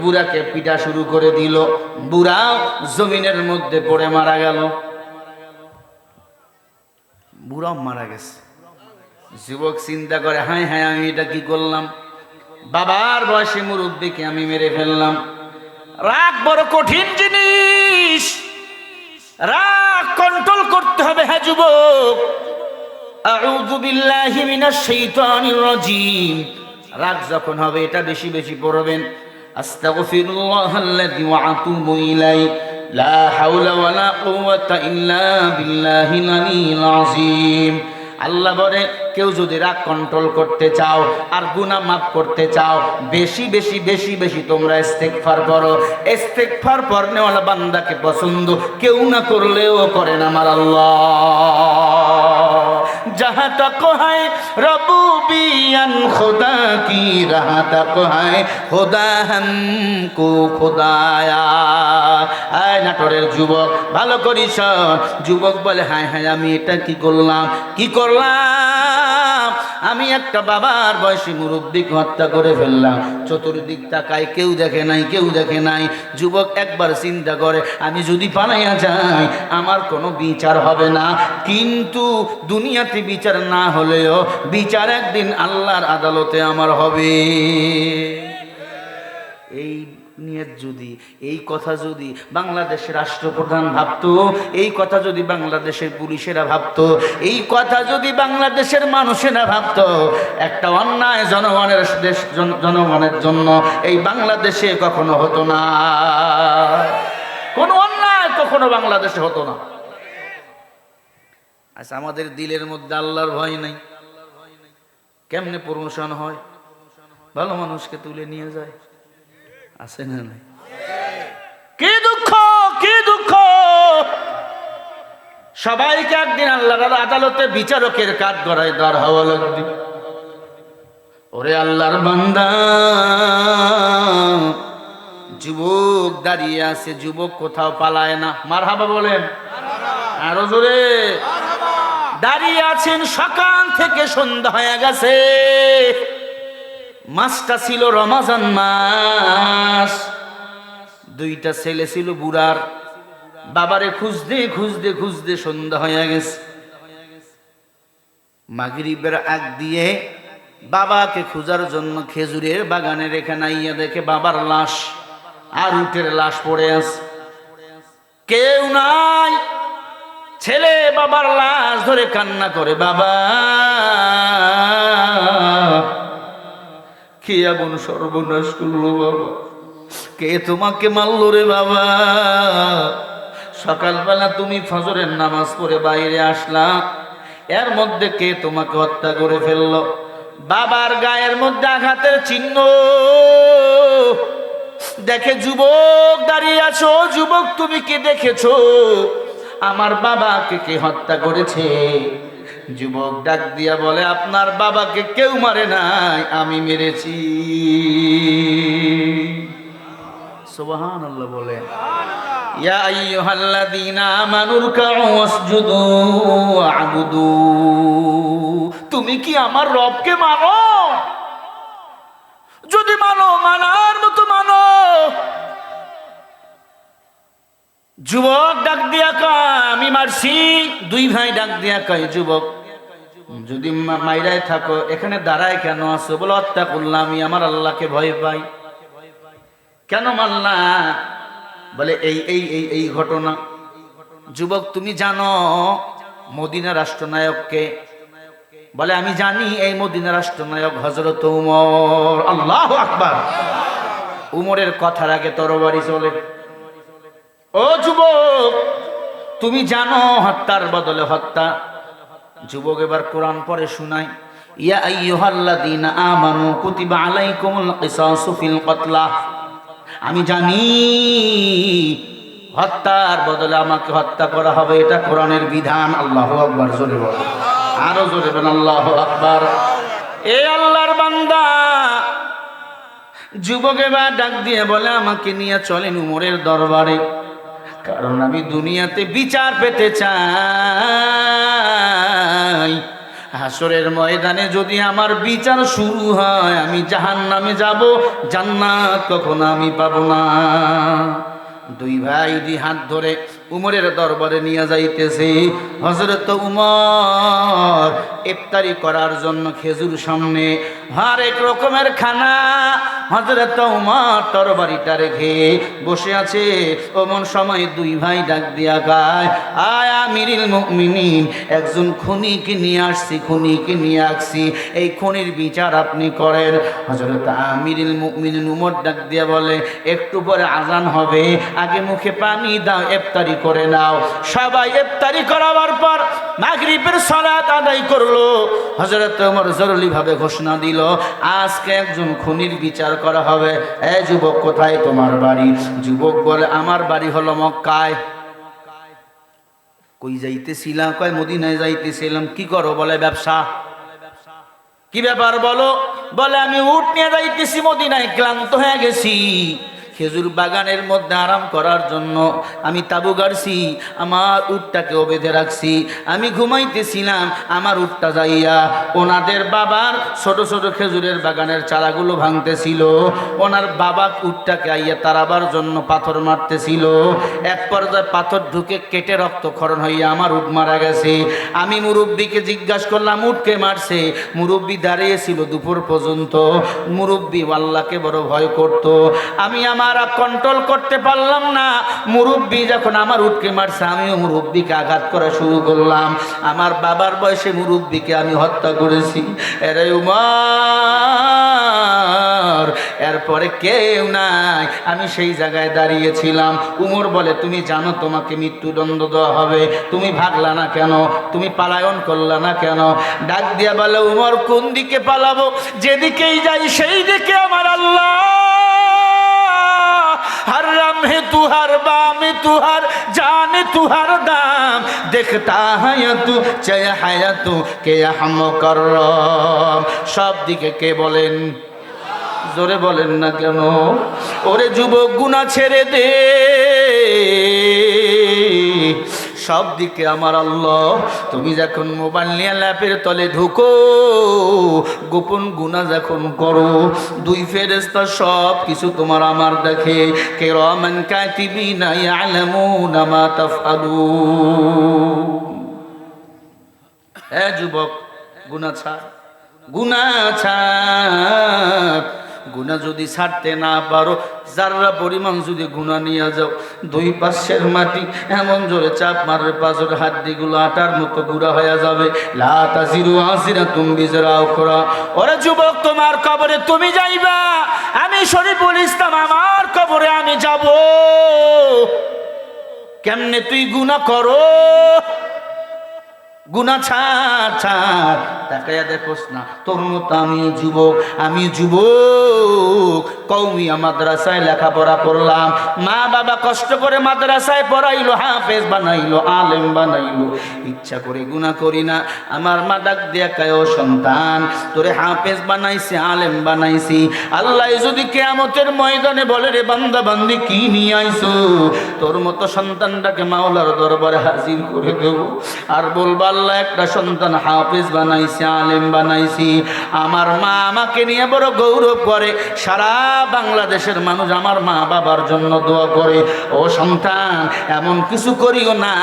বুড়াকে পিটা শুরু করে দিল। বুড়াও জমিনের মধ্যে পড়ে মারা গেল। বুড়াও মারা গেছে। যুবক চিন্তা করে, হায় হায় আমি এটা কি করলাম? বাবার বয়সী মুরব্বীকে আমি মেরে ফেললাম। রাগ বড় কঠিন জিনিস, রাগ কন্ট্রোল করতে হবে। হ্যাঁ যুবক, আউযু বিল্লাহি মিনাশ শাইতানির রাজীম। রাগ যখন হবে এটা বেশি বেশি পড়বেন। আস্তাগফিরুল্লাহাল্লাযী ওয়া আতুবু ইলাইহি লা হাওলা ওয়ালা কুওয়াতা ইল্লা বিল্লাহিল আলিয়্যিল আযীম। আল্লাহ বলে, কেউ যদি রাগ কন্ট্রোল করতে চাও আর গুনাহ মাফ করতে চাও, বেশি বেশি বেশি বেশি তোমরা ইস্তেগফার করো। ইস্তেগফার পড়নেওয়ালা বান্দাকে পছন্দ কেউ না করলেও করেন আমার আল্লাহ। जहाँ तक है रबूबियन खुदा की, रहाँ तक है खुदा हमको खुदाया। আয় নাটোরের যুবক, ভালো করিস। যুবক বলে, হ্যাঁ হ্যাঁ আমি এটা কি করলাম, কি করলাম? আমি একটা বাবার বয়সী মুরব্বীকে হত্যা করে ফেললাম। চতুর্দিক তাকায়, কেউ দেখে নাই, কেউ দেখে নাই। যুবক একবার চিন্তা করে, আমি যদি পালাইয়া যাই আমার কোনো বিচার হবে না, কিন্তু দুনিয়াতে বিচার না হলেও বিচার একদিন আল্লাহর আদালতে আমার হবে। এই নিয়ত যদি, এই কথা যদি বাংলাদেশের রাষ্ট্রপ্রধান ভাবতো, এই কথা যদি বাংলাদেশের পুলিশেরা ভাবতো, এই কথা যদি বাংলাদেশের মানুষেরা ভাবতো, একটা অন্যায় জনগণের জন্য এই বাংলাদেশে কখনো হতো না। কোনো অন্যায় কখনো বাংলাদেশে হতো না। আচ্ছা, আমাদের দিলের মধ্যে আল্লাহর ভয় নাই, কেমনে প্রমোশন হয়? ভালো মানুষকে তুলে নিয়ে যায়, আছে না নাই? কি দুঃখ, কি দুঃখ! সবাইকে একদিন আল্লাহর আদালতে বিচারকের কাঠ গড়ায় দাঁড় হওয়া লাগবে। ওরে আল্লাহর বান্দা, যুবক দাঁড়িয়ে আছে, যুবক কোথাও পালায় না। মারহাবা বলেন আরো জোরে। দাঁড়িয়ে আছেন, সকাল থেকে সন্ধ্যা হয়ে গেছে। মাসটা ছিল রমজান মাস। দুইটা ছেলে ছিল বুড়ার, বাবারে খুঁজতে খুঁজতে খুঁজতে সন্ধ্যা হয়ে গেছে। মাগরিবের আগ দিয়ে বাবাকে খোঁজার জন্য খেজুরের বাগানে রেখে নাইয়া দেখে বাবার লাশ আর উটের লাশ পড়ে আছে, কেউ নাই। ছেলে বাবার লাশ ধরে কান্না করে, বাবা কে এমন সর্বনাশ করলো বাবা, কে তোমাকে মারলো রে বাবা? সকালবেলা তুমি ফজরের নামাজ পড়ে বাইরে আসলা, এর মধ্যে কে তোমাকে হত্যা করে ফেললো? বাবার গায়ের মধ্যে আঘাতের চিহ্ন দেখে যুবক দাঁড়িয়ে আছো। যুবক, তুমি কি দেখেছো আমার বাবাকে কে হত্যা করেছে? যুবক ডাক দিয়া বলে, আপনার বাবাকে কেউ মারে নাই, আমি মেরেছি। সুবহানাল্লাহ বলে। ইয়া আইয়ুহাল্লাযীনা আমানু রুকউ ওয়াসজুদু ওয়া'বুদু। তুমি কি আমার রবকে মানো? যদি মানো, মানার মতো মানো। যুবক ডাক দিয়া কয়, আমি মারছি। দুই ভাই ডাক দিয়া কয়, যুবক যদি মাইরাই থাকো এখানে দাঁড়ায় কেন আছো? বলে, হত্যা করলাম, আমি আমার আল্লাহকে ভয় পাই। কেন মারলা? বলে, এই এই এই এই ঘটনা। যুবক, তুমি জানো মদিনা রাষ্ট্রনায়ককে? বলে, আমি জানি এই মদিনা রাষ্ট্রনায়ক হযরত উমর। আল্লাহু আকবার। উমরের কথার আগে তরবারি চলে। ও যুবক, তুমি জানো হত্যার বদলে হত্যা? যুবক এবার কোরআন পড়ে শোনায়, ইয়া আইয়ুহাল্লাযীনা আমানু কুতিবা আলাইকুমুল কিসাসু ফিল কতলা। আমি জানি হত্যার বদলে আমাকে হত্যা করা হবে, এটা কোরআনের বিধান। আল্লাহু আকবার। জোরে বলো, আরো জোরে বলেন আল্লাহু আকবার। এ আল্লাহর বান্দা, যুবক এবার ডাক দিয়ে বলে, আমাকে নিয়ে চলেন উমরের দরবারে, কারণ আমি দুনিয়াতে বিচার পেতে চাই। হাসরের ময়দানে যদি আমার বিচার শুরু হয়, আমি জাহান্নামে যাব, জান্নাত কখনো আমি পাবো না। দুই ভাই দুই হাত ধরে উমরের দরবারে নিয়ে যাইতেছে। হযরত উমর ইফতারি করার জন্য খেজুর সামনে, হরেক রকমের খানা। হযরত উমর তরবারিটা রেখে বসে আছে। ওমন সময় দুই ভাই ডাক দিয়া গায়, আয় আমিরুল মুমিনিন, একজন খুনিকে নিয়ে আসছি, খুনিকে নিয়ে আসছি, এই খুনির বিচার আপনি করেন। হযরত আমিরুল মুমিনিন উমর ডাক দিয়া বলে, একটু পরে আজান হবে, আগে মুখে পানি দাও, ইফতারি করে নাও। সবাই ইফতারি করাবার পর মাগরিবের সালাত আদায় করলো। হযরত ওমর জরুরি ভাবে ঘোষণা দিল, আজকে একজন খুনির বিচার করা হবে। এই যুবক, কোথায় তোমার বাড়ি? যুবক বলে, আমার বাড়ি হলো মক্কায়। কই যাইতেছিলাম? কয়, মদিনায় যাইতেছিলাম। কি করো? বলে, ব্যবসা। কি ব্যাপার বলো? বলে, আমি উট নিয়ে যাইতেছি মদিনায়, ক্লান্ত হয়ে গেছি। খেজুর বাগানের মধ্যে আরাম করার জন্য আমি তাবু গাড়ছি, আমার উটটাকেও বেঁধে রাখছি। আমি ঘুমাইতেছিলাম, আমার উটটা যাইয়া ওনাদের বাবার ছোট ছোট খেজুরের বাগানের চারাগুলো ভাঙতেছিল। ওনার বাবা উটটাকে আইয়া তারাবার জন্য পাথর মারতেছিল। এক পর্যায়ে পাথর ঢুকে কেটে রক্তক্ষরণ হইয়া আমার উট মারা গেছে। আমি মুরব্বীকে জিজ্ঞাসা করলাম, উটকে মারছে? মুরব্বী দাঁড়িয়েছিল দুপুর পর্যন্ত। মুরব্বী আল্লাহকে বড় ভয় করত। আমি আমার আর কন্ট্রোল করতে পারলাম না। মুরব্বী যখন আমার উঠকে মারছে, আমিও মুরব্বীকে আঘাত করা শুরু করলাম। আমার বাবার বয়সে মুরব্বীকে আমি হত্যা করেছি। এরে উমর, এরপরে কেউ নাই, আমি সেই জায়গায় দাঁড়িয়েছিলাম। উমর বলে, তুমি জানো তোমাকে মৃত্যুদণ্ড দেওয়া হবে, তুমি ভাগলা না কেন, তুমি পালায়ন করলা না কেন? ডাক দিয়া বলে, উমর কোন দিকে পালাবো? যেদিকেই যাই সেই দিকে আমার আল্লাহ हर लम्हे तू हर बाम तू हर जान तू हर दाम देखता है तू चय है तू के हम करम। সব দিকে কে বলেন? জোরে বলেন না কেন? ওরে যুবক, গুনাহ ছেড়ে দে, সব দিকে আমার আল্লাহ। তুমি যখন মোবাইল নিয়ে ল্যাপের তলে ঢুকো, গোপন গুনাহ যখন করো, দুই ফেরেশতা সব কিছু তোমার আমার দেখে। কিরামান কাতিবিনা ইয়ালামুনা মা তাফআলুন। এ যুবক, গুনাহ ছাড়, গুনাহ ছাড়। গুনাহ যদি ছাড়তে না পারো, যারা পরিমাণ যদি গুনাহ নিয়ে যাও, দুই পাশের মাটি এমন জোরে চাপ মারবে, পাঁচের হাড্ডিগুলো আটার মতো গুঁড়া হয়ে যাবে। লা তাজিরু আজিরাতুম বিজরা উখরা। ওরে যুবক, তোমার কবরে তুমি যাইবা, আমি শরীফুল ইসলাম আমার কবরে আমি যাব। কেমনে তুই গুনাহ করো? গুনাহ ছাড়, ছাড়। তাকায়া দেখোস না তোর মতো আমি যুবক, আমি যুবক কওমিয়া মাদ্রাসায় লেখাপড়া করলাম। মা বাবা কষ্ট করে মাদ্রাসায় পড়াইলো, হাফেজ বানাইলো, আলেম বানাইলো। ইচ্ছা করে গুনাহ করি না। আমার মা ডাক দিয়া কয়, ও সন্তান, তোরে হাফেজ বানাইছি, আলেম বানাইছি। আল্লাহ যদি কিয়ামতের ময়দানে বলে, রে বান্দা বান্দি কি নিয়ে আইছো, তোর মতো সন্তানটাকে মাওলার দরবারে হাজির করে দেব। আর বলবা, আল্লাহ একটা সন্তান হাফেজ বানাইছি, আলেম বানাইছি। আমার মা আমাকে নিয়ে বড় গৌরব করে। সারা বাংলাদেশের মানুষ আমার মা বাবার জন্য দোয়া করে। ও সন্তান, এমন কিছু করিও না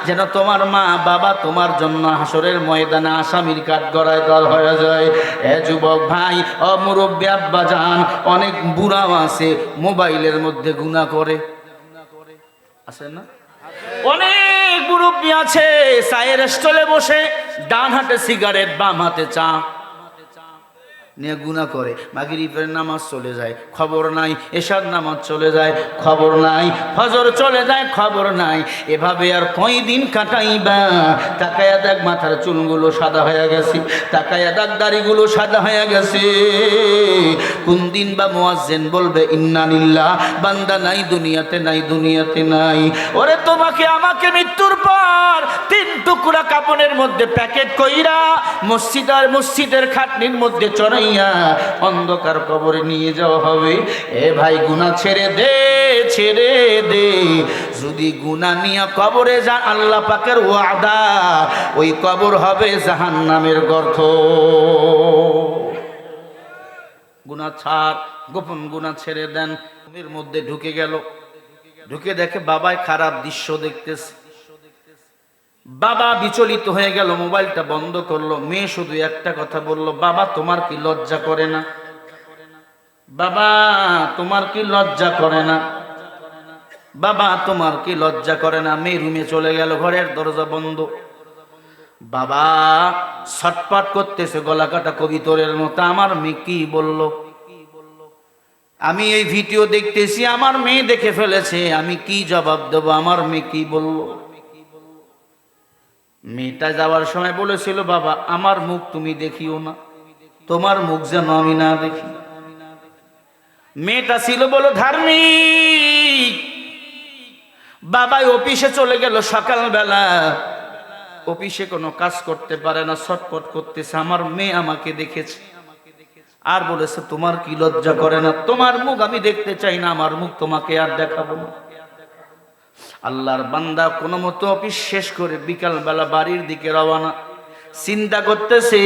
যেন তোমার মা বাবা তোমার জন্য হাসরের ময়দানে আসামির কাঠগড়ায় দর হয়ে যায়। এ যুবক ভাই, ও মুরব্বী আব্বা জান, অনেক বুড়াও আছে মোবাইলের মধ্যে গুনাহ করে, আছে না? অনেক মুরব্বী আছে চায়ের স্টলে বসে ডান হাতে সিগারেট, বাম হাতে চা নিয়ে গুনাহ করে। মাগরিবের নামাজ চলে যায়, খবর নাই। এশার নামাজ চলে যায়, খবর নাই। ফজর চলে যায়, খবর নাই। এভাবে আর কয়দিন কাটাইবা? তাকায়া দেখ মাথার চুলগুলো সাদা হয়ে গেছে, তাকায়া দেখ দাড়িগুলো সাদা হয়ে গেছে। কোন দিন বা মুয়াজ্জিন বলবে, ইন্না লিল্লাহ, বান্দা নাই দুনিয়াতে, নাই দুনিয়াতে নাই। ওরে তোমাকে আমাকে মৃত্যুর পর 3 টুকরা কাপড়ের মধ্যে প্যাকেট কইরা মসজিদের খাটনির মধ্যে চড়াই অন্ধকার কবরে নিয়ে যাওয়া হবে। এ ভাই, গুনাহ ছেড়ে দে, ছেড়ে দে। যদি গুনাহ নিয়ে কবরে যা, আল্লাহ পাকের ওয়াদা, ওই কবর হবে জাহান্নামের গর্ত। গুনাহ ছাড়, গোপন গুনাহ ছেড়ে দেন। এর মধ্যে ঢুকে গেল, ঢুকে দেখে বাবাই খারাপ দৃশ্য দেখতেছে। বাবা বিচলিত হয়ে গেল, মোবাইলটা বন্ধ করলো। মেয়ে শুধু একটা কথা বলল, বাবা তোমার কি লজ্জা করে না? বাবা তোমার কি লজ্জা করে না? বাবা তোমার কি লজ্জা করে না? মেয়ে রুমে চলে গেল, ঘরের দরজা বন্ধ। বাবা ছটপট করতেছে, গলা কাটা কবিতরের মতো। আমার মেয়ে কি বলল? আমি এই ভিডিও দেখতেছি, আমার মেয়ে দেখে ফেলেছে, আমি কি জবাব দেব? আমার মেয়ে কি বলল? মেয়েটা যাওয়ার সময় বলেছিল, বাবা আমার মুখ তুমি দেখিও না, তোমার মুখ যেন আমি না দেখি। মেয়েটা ছিল বলো ধার্মিক। বাবা অফিসে চলে গেল সকালবেলা, অফিসে কোনো কাজ করতে পারে না, ছটপট করতেছে। আমার মেয়ে আমাকে দেখেছে আর বলেছে, তোমার কি লজ্জা করে না? তোমার মুখ আমি দেখতে চাই না, আমার মুখ তোমাকে আর দেখাবো না। আল্লাহর বান্দা কোনো মতো অফিস শেষ করে বিকালবেলা বাড়ির দিকে রওনা। চিন্তা করতেছে,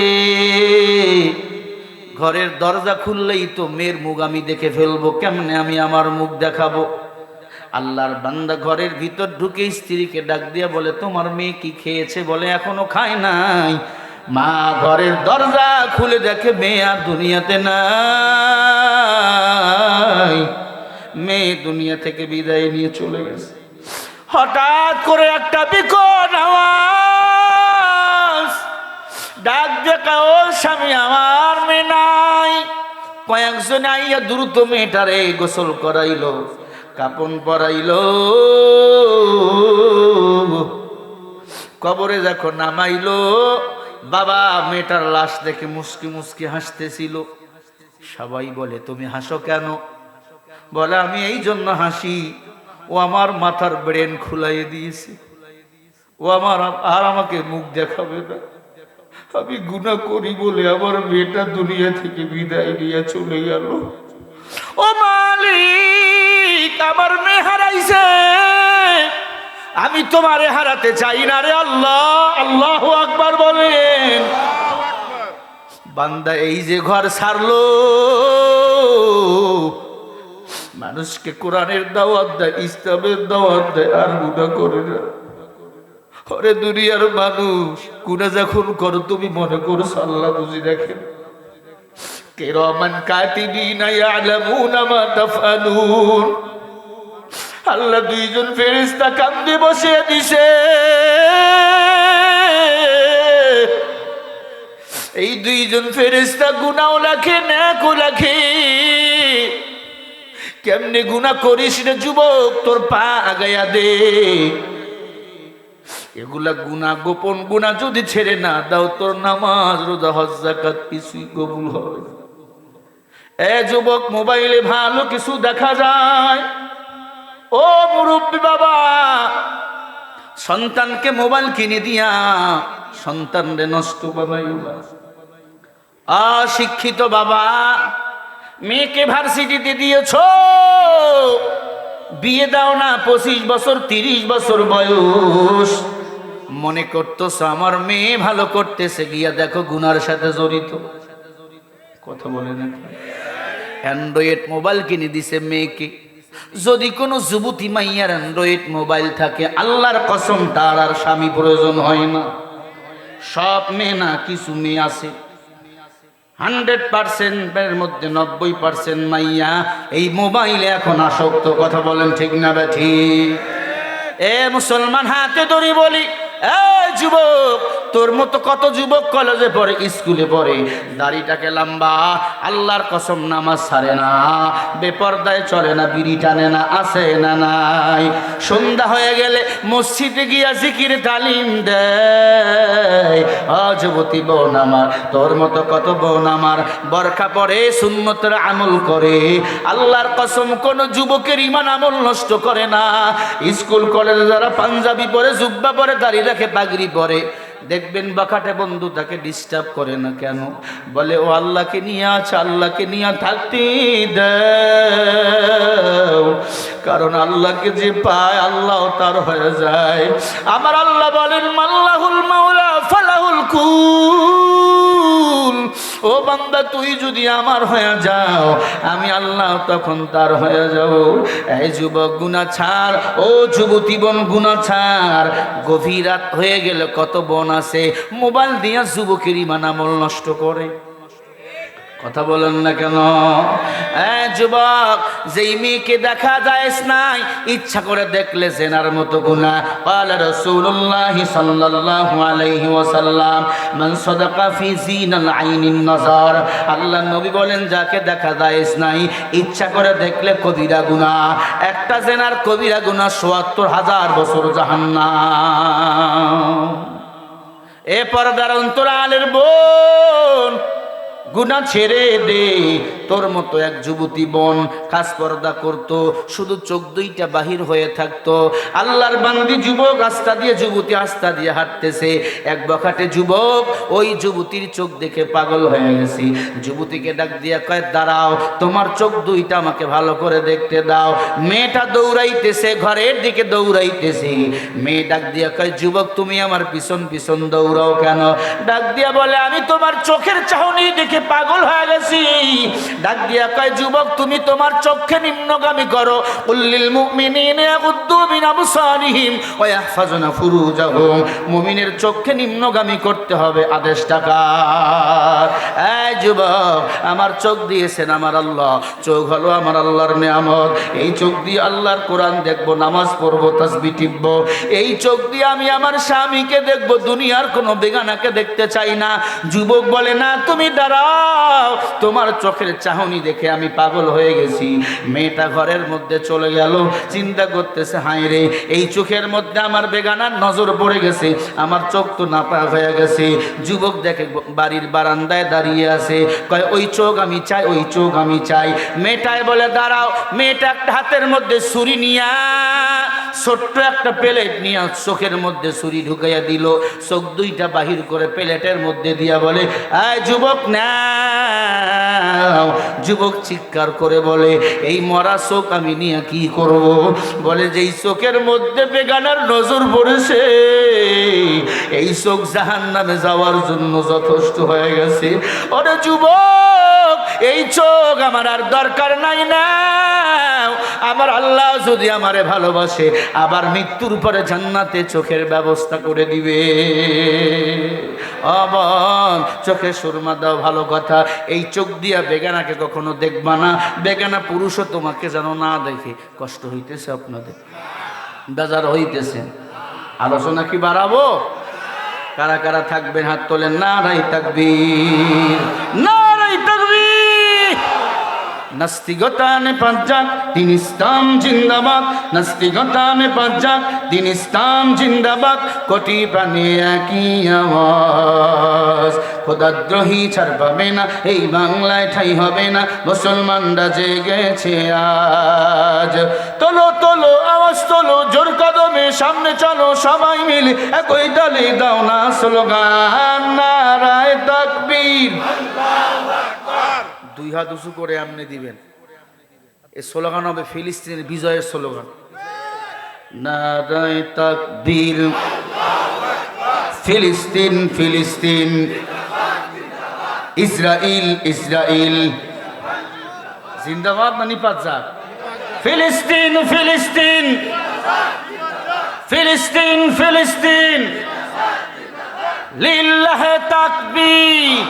ঘরের দরজা খুললেই তো মেয়ের মুখ আমি দেখে ফেলবো, কেমনে আমি আমার মুখ দেখাবো? আল্লাহর বান্দা ঘরের ভিতর ঢুকে স্ত্রীকে ডাক দিয়া বলে, তোমার মেয়ে কি খেয়েছে? বলে, এখনো খায় নাই। মা ঘরের দরজা খুলে দেখে মেয়ে আর দুনিয়াতে নাই। মেয়ে দুনিয়া থেকে বিদায় নিয়ে চলে গেছে। হঠাৎ করে একটা বিকট আওয়াজ, ডাক দেখা, ও স্বামী আমার মেয়ে নাই। কয়েকজন আইয়া দ্রুত মেয়েটারে গোসল করাইলো, কাপন পরাইলো, কবরে যখন নামাইলো, বাবা মেয়েটার লাশ দেখে মুস্কি মুস্কি হাসতেছিল। সবাই বলে তুমি হাসো কেন? বলে আমি এই জন্য হাসি, ও আমার মাথার ব্রেন খুলাইয়ে দিয়েছে, ও আমার আর আমাকে মুখ দেখাবে না। আমি গুনাহ করি বলে আমার মেয়েটা দুনিয়া থেকে বিদায় নিয়ে চলে গেল। ও মালিক, আমার মেয়ে হারাইছে, আমি তোমারে হারাতে চাই না রে আল্লাহ। আল্লাহু আকবার বলেন। বান্দা এই যে ঘর ছাড়লো, মানুষকে কোরআনের দাওয়াত দেয়, ইসলামের দাওয়াত দেয়, আর গুনাহ করে না। ওরে দুনিয়ার মানুষ, গুনাহ যখন করো তুমি মনে করো আল্লাহ বুঝি দেখেন। কিরামান কাতিবিনা ইয়ালামুনা মা তাফআলুন। আল্লাহ দুইজন ফেরেশতা কান্দে বসে দিছে। এই দুইজন ফেরেশতা গুনাহও লেখে, নেকও লেখে। কেমনে গুনাহ করিস রে যুবক, তোর পা আগায়া দে। এগুলা গুনাহ, গোপন গুনাহ যদি ছেড়ে না দাও, তোর নামাজ, রোজা, হজ, যাকাত কিছুই কবুল হবে না। এ যুবক, মোবাইলে ভালো কিছু দেখা যায়। ও মুরব্বী বাবা, সন্তানকে মোবাইল কিনে দিয়া সন্তানরে নষ্ট বানাইও না। অশিক্ষিত বাবা, মেয়েকে ভার্সিটিতে দিয়েছ, বিয়ে দাও না, 25 বছর 30 বছর বয়স, মনে করতেছ আমার মেয়ে ভালো করতেছে, গিয়া দেখো গুনার সাথে জড়িত। কথা বলে না? অ্যান্ড্রয়েড মোবাইল কিনে দিছে মেয়েকে। যদি কোনো যুবতী মাইয়ার অ্যান্ড্রয়েড মোবাইল থাকে, আল্লাহর কসম তার আর স্বামী প্রয়োজন হয় না। সব মেয়ে না, কিছু মেয়ে আছে 100%-এর মধ্যে 90% মাইয়া এই মোবাইলে এখন আসক্ত। কথা বলেন ঠিক না ঠিক? এ মুসলমান, হাতে ধরি বলি, এ যুবক, তোর মতো কত যুবক কলেজে পড়ে, স্কুলে পড়ে, দাড়িটাকে লম্বা, আল্লাহর কসম নামাজ ছাড়ে না, বেপরদায় চলে না, বিড়ি টানে না, আছে না নাই? সন্ধ্যা হয়ে গেলে মসজিদে গিয়া জিকির তালিম দেয়। যুবতী বোন আমার, তোর মতো কত বোন আমার বরখা পরে, সুন্নতের আমল করে। আল্লাহর কসম, কোন যুবকের ইমান আমল নষ্ট করে না। স্কুল কলেজে যারা পাঞ্জাবি পরে, জুব্বা পরে, দাড়ি রাখে, পাগড়ি পরে, দেখবেন বাকাটে বন্ধু তাকে ডিস্টার্ব করে না। কেন? বলে ও আল্লাহকে নিয়ে আছে, আল্লাহকে নিয়ে থাকতে দাও। কারণ আল্লাহকে যে পায়, আল্লাহ তার হয়ে যায়। আমার আল্লাহ বলেন, মাল্লাহুল মাওলা ফালাহুল কুল। ও বান্দা, তুই যদি আমার হয়ে যাও, আমি আল্লাহ তখন তার হয়ে যাব। এই যুবক, গুনাহ ছাড়। ও যুবতী বোন, গুনাহ ছাড়। গভীর রাত হয়ে গেলে কত বোন আছে মোবাইল দিয়া যুবকের ইমান আমল নষ্ট করে। কথা বলেন না কেন? যুবক, যেই মেয়েকে দেখা যায় নাই, ইচ্ছা করে দেখলে জেনার মতো গুনাহ। ক্বালা রাসূলুল্লাহ সাল্লাল্লাহু আলাইহি ওয়াসাল্লাম, মান সাদাকা ফি জিনাল আইনিন নাযার। আল্লাহর নবী বলেন, যাকে দেখা যায় নাই, ইচ্ছা করে দেখলে কবিরা গুনাহ। একটা জেনার কবিরা গুনাহ ৭৪,০০০ বছর জাহান্নাম। এ পর্দার অন্তরালের বোন, গুনাহ ছেড়ে দে। তোর মতো এক যুবতী বোন কাজ পর্দা করতো, শুধু চোখ দুইটা বাহির হয়ে থাকতো। আল্লাহর বান্দি যুবক, রাস্তা দিয়ে যুবতী রাস্তা দিয়ে হাঁটতেছে, এক বখাটে যুবক ওই যুবতীর চোখ দেখে পাগল হয়ে গেছে। যুবতীকে ডাক দিয়া কয়, দাঁড়াও, তোমার চোখ দুইটা আমাকে ভালো করে দেখতে দাও। মেয়েটা দৌড়াইতেছে, ঘরের দিকে দৌড়াইতেছে। মেয়ে ডাক দিয়া কয়, যুবক, তুমি আমার পিছন পিছন দৌড়াও কেন? ডাক দিয়া বলে, আমি তোমার চোখের চাহনি দেখে পাগল হয়ে গেছি। ডাক দিয়া কয়, যুবক তুমি তোমার চোখে নিম্নগামী করো। কুল্লিল মুমিনিনা ইয়াগুদ্দু মিন আবসারিহিম ওয়া ইয়াহফাজুনা ফুরুজাহুম। মুমিনের চোখে নিম্নগামী করতে হবে, আদেশটা কার? এই যুবক, আমার চোখ দিয়েছেন আমার আল্লাহ। চোখ হলো আমার আল্লাহর নিয়ামত। এই চোখ দিয়ে আল্লাহর কোরআন দেখবো, নামাজ পড়বো, তাসবিহ টিপবো। এই চোখ দিয়ে আমি আমার স্বামীকে দেখবো, দুনিয়ার কোনো বেগানাকে দেখতে চাই না। যুবক বলে, না তুমি দাঁড়াও, তোমার চোখের চাহনি দেখে আমি পাগল হয়ে গেছি। মেয়েটা ঘরের মধ্যে চলে গেল, চিন্তা করতেছে, হায় রে, এই চোখের মধ্যে আমার বেগানার নজর পড়ে গেছে, আমার চোখ তো নাপাক হয়ে গেছে। যুবক দেখে বাড়ির বারান্দায় দাঁড়িয়ে আছে, কয় ওই চোখ আমি চাই, ওই চোখ আমি চাই। মেয়েটাই বলে, দাঁড়াও। মেয়েটা একটা হাতের মধ্যে ছুরি নিয়া, ছোট্ট একটা প্লেট নিয়ে চোখের মধ্যে ছুরি ঢুকাইয়া দিল। চোখ দুইটা বাহির করে প্লেটের মধ্যে দিয়া বলে, আয় যুবক নাও। যুবক চিৎকার করে বলে, এই মরা চোখ আমি নিয়ে কি করব? বলে, যেই চোখের মধ্যে বেগানার নজর পড়েছে, এই চোখ জাহান্নামে যাওয়ার জন্য যথেষ্ট হয়ে গেছে। ওরে যুবক, এই চোখ আমার আর দরকার নাই না। আমার আল্লাহ যদি আমারে ভালোবাসে, আবার মৃত্যুর পরে জান্নাতে চোখের ব্যবস্থা করে দিবে। আবার চোখে সুরমা দাও, ভালো কথা। এই চোখ দিয়া বেগানাকে কখনো দেখবা না। বেগানা পুরুষও তোমাকে যেন না দেখে। কষ্ট হইতেছে আপনাদের? বেজার হইতেছে? আলোচনা কি বাড়াবো? কারা কারা থাকবেন হাত তোলেন। নারায়ে তাকবীর, নারায়ে তাকবীর। নাস্তিকতানে পাঁচজাক, দিন ইসলাম জিন্দাবাদ। নাস্তিকতানে পাঁচজাক, দিন ইসলাম জিন্দাবাদ। কোটি প্রাণে একই আওয়াজ, খোদাদ্রোহী ছাড় পাবে না, এই বাংলায় ঠাঁই হবে না। মুসলমানরা জেগেছে আজ। তোলো তোলো আওয়াজ তোলো, জোর কদমে সামনে চলো, সবাই মিলে একই তালে দাও না স্লোগান, নারায়ে তাকবীর। দুই হাত উঁচু করে আমনে দিবেন। এই স্লোগান হবে ফিলিস্তিনের বিজয়ের স্লোগান। নারায়ে তাকবীর, ফিলিস্তিন ফিলিস্তিন, ইসরাইল ইসরাইল জিন্দাবাদ। না নিপাত যাক? ফিলিস্তিন ফিলিস্তিন, ফিলিস্তিন ফিলিস্তিন, লিল্লাহে তাকবীর।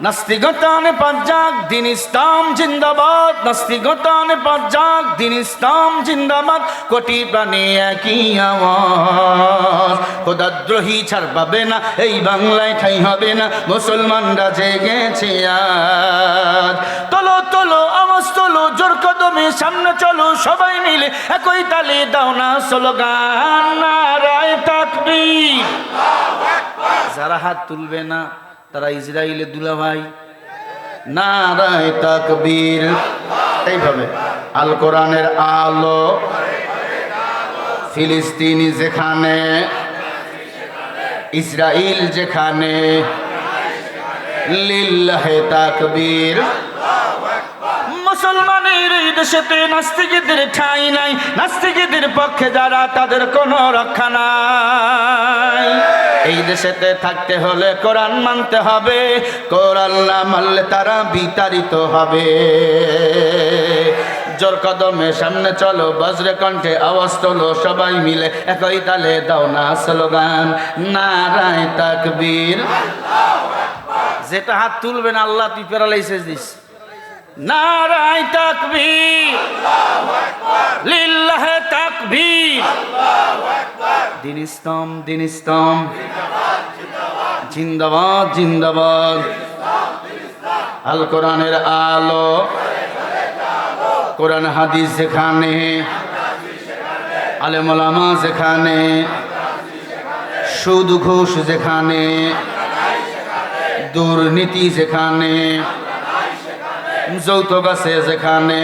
নাস্তিকতানে পাঁচজাক, দিন ইসলাম জিন্দাবাদ। নাস্তিকতানে পাঁচজাক, দিন ইসলাম জিন্দাবাদ। কোটি প্রাণে একই আওয়াজ, খোদাদ্রোহী ছাড় পাবে না, এই বাংলায় ঠাঁই হবে না। মুসলমানরা জেগেছে আজ। তোলো তোলো আওয়াজ তোলো, জোর কদমে সামনে চলো, সবাই মিলে একই তালে দাও না স্লোগান, নারায়ে তাকবীর। যারা হাত তুলবে না তারা ইসরায়েলের দুলাভাই। নারায়ে তাকবীর। এইভাবে আল কোরআনের আলো, ফিলিস্তিন যেখানে, ইসরাইল যেখানে, লিল্লাহে তাকবীর। মুসলমানের এই দেশেতে নাস্তিকদের ঠাঁই নাই। নাস্তিকদের পক্ষে যারা, তাদের কোনো রক্ষা নাই। এই দেশেতে থাকতে হলে কোরআন মানতে হবে। কোরআন না মানলে তারা বিতাড়িত হবে। জোর কদমে সামনে চলো, বজ্র কণ্ঠে আওয়াজ তোলো, সবাই মিলে একই তালে দাও না স্লোগান, নারায়ে তাকবীর। যেটা হাত তুলবেন আল্লাহ তুই প্যারালাইসিস দিস। নারায়ে তাকবীর, লিল্লাহে তাকবীর। দিন ইসলাম দিন ইসলাম জিন্দাবাদ জিন্দাবাদ। আল কোরআনের আলো, কোরআন হাদিস যেখানে, আলেম ওলামা যেখানে, সুদ ঘুষ যেখানে, দুর্নীতি যেখানে, যৌতুক আছে যেখানে,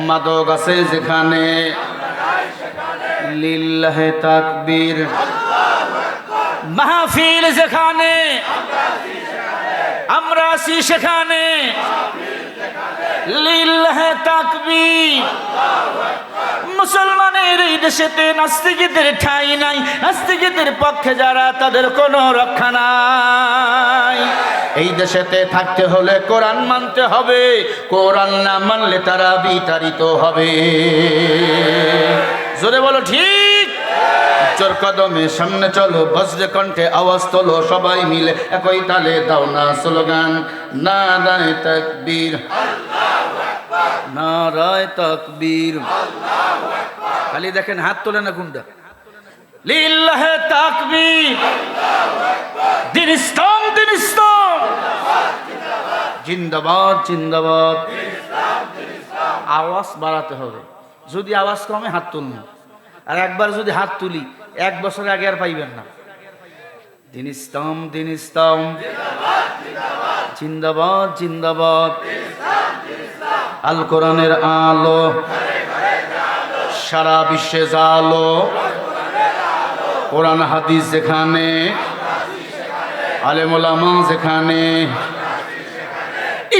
মাদক আছে যেখানে, লিল্লাহে তাকবীর। মাহফিল যেখানে, আমরা আছি সেখানে, লিল্লাহে তাকবীর। মুসলমানের এই দেশেতে নাস্তিকদের ঠাঁই নাই। নাস্তিকদের পক্ষে যারা, তাদের কোনো রক্ষা নাই। এই দেশেতে থাকতে হলে কোরআন মানতে হবে, কোরআন না মানলে তারা বিতাড়িত হবে। জোরে বলো ঠিক। জোর কদমে সামনে চলো, বজ্রে কণ্ঠে আওয়াজ তোলো, সবাই মিলে একই তালে দাও না স্লোগান, নারায়ে তাকবীর, নারায়ে তাকবীর। খালি দেখেন হাত তোলে না কোনটা। লিল্লাহে তাকবীর, দিন ইসলাম, দিন ইসলাম, জিন্দাবাদ, জিন্দাবাদ। আওয়াজ বাড়াতে হবে। যদি আওয়াজ কমে হাত তুলুন, আর একবার যদি হাত তুলি 1 বছর আগে আর পাইবেন না। দিন ইসলাম, দিন ইসলাম, জিন্দাবাদ, জিন্দাবাদ। আল কোরআনের আলো সারা বিশ্বে জালো, কোরআন হাদিস যেখানে, আলেম ওলামা যেখানে,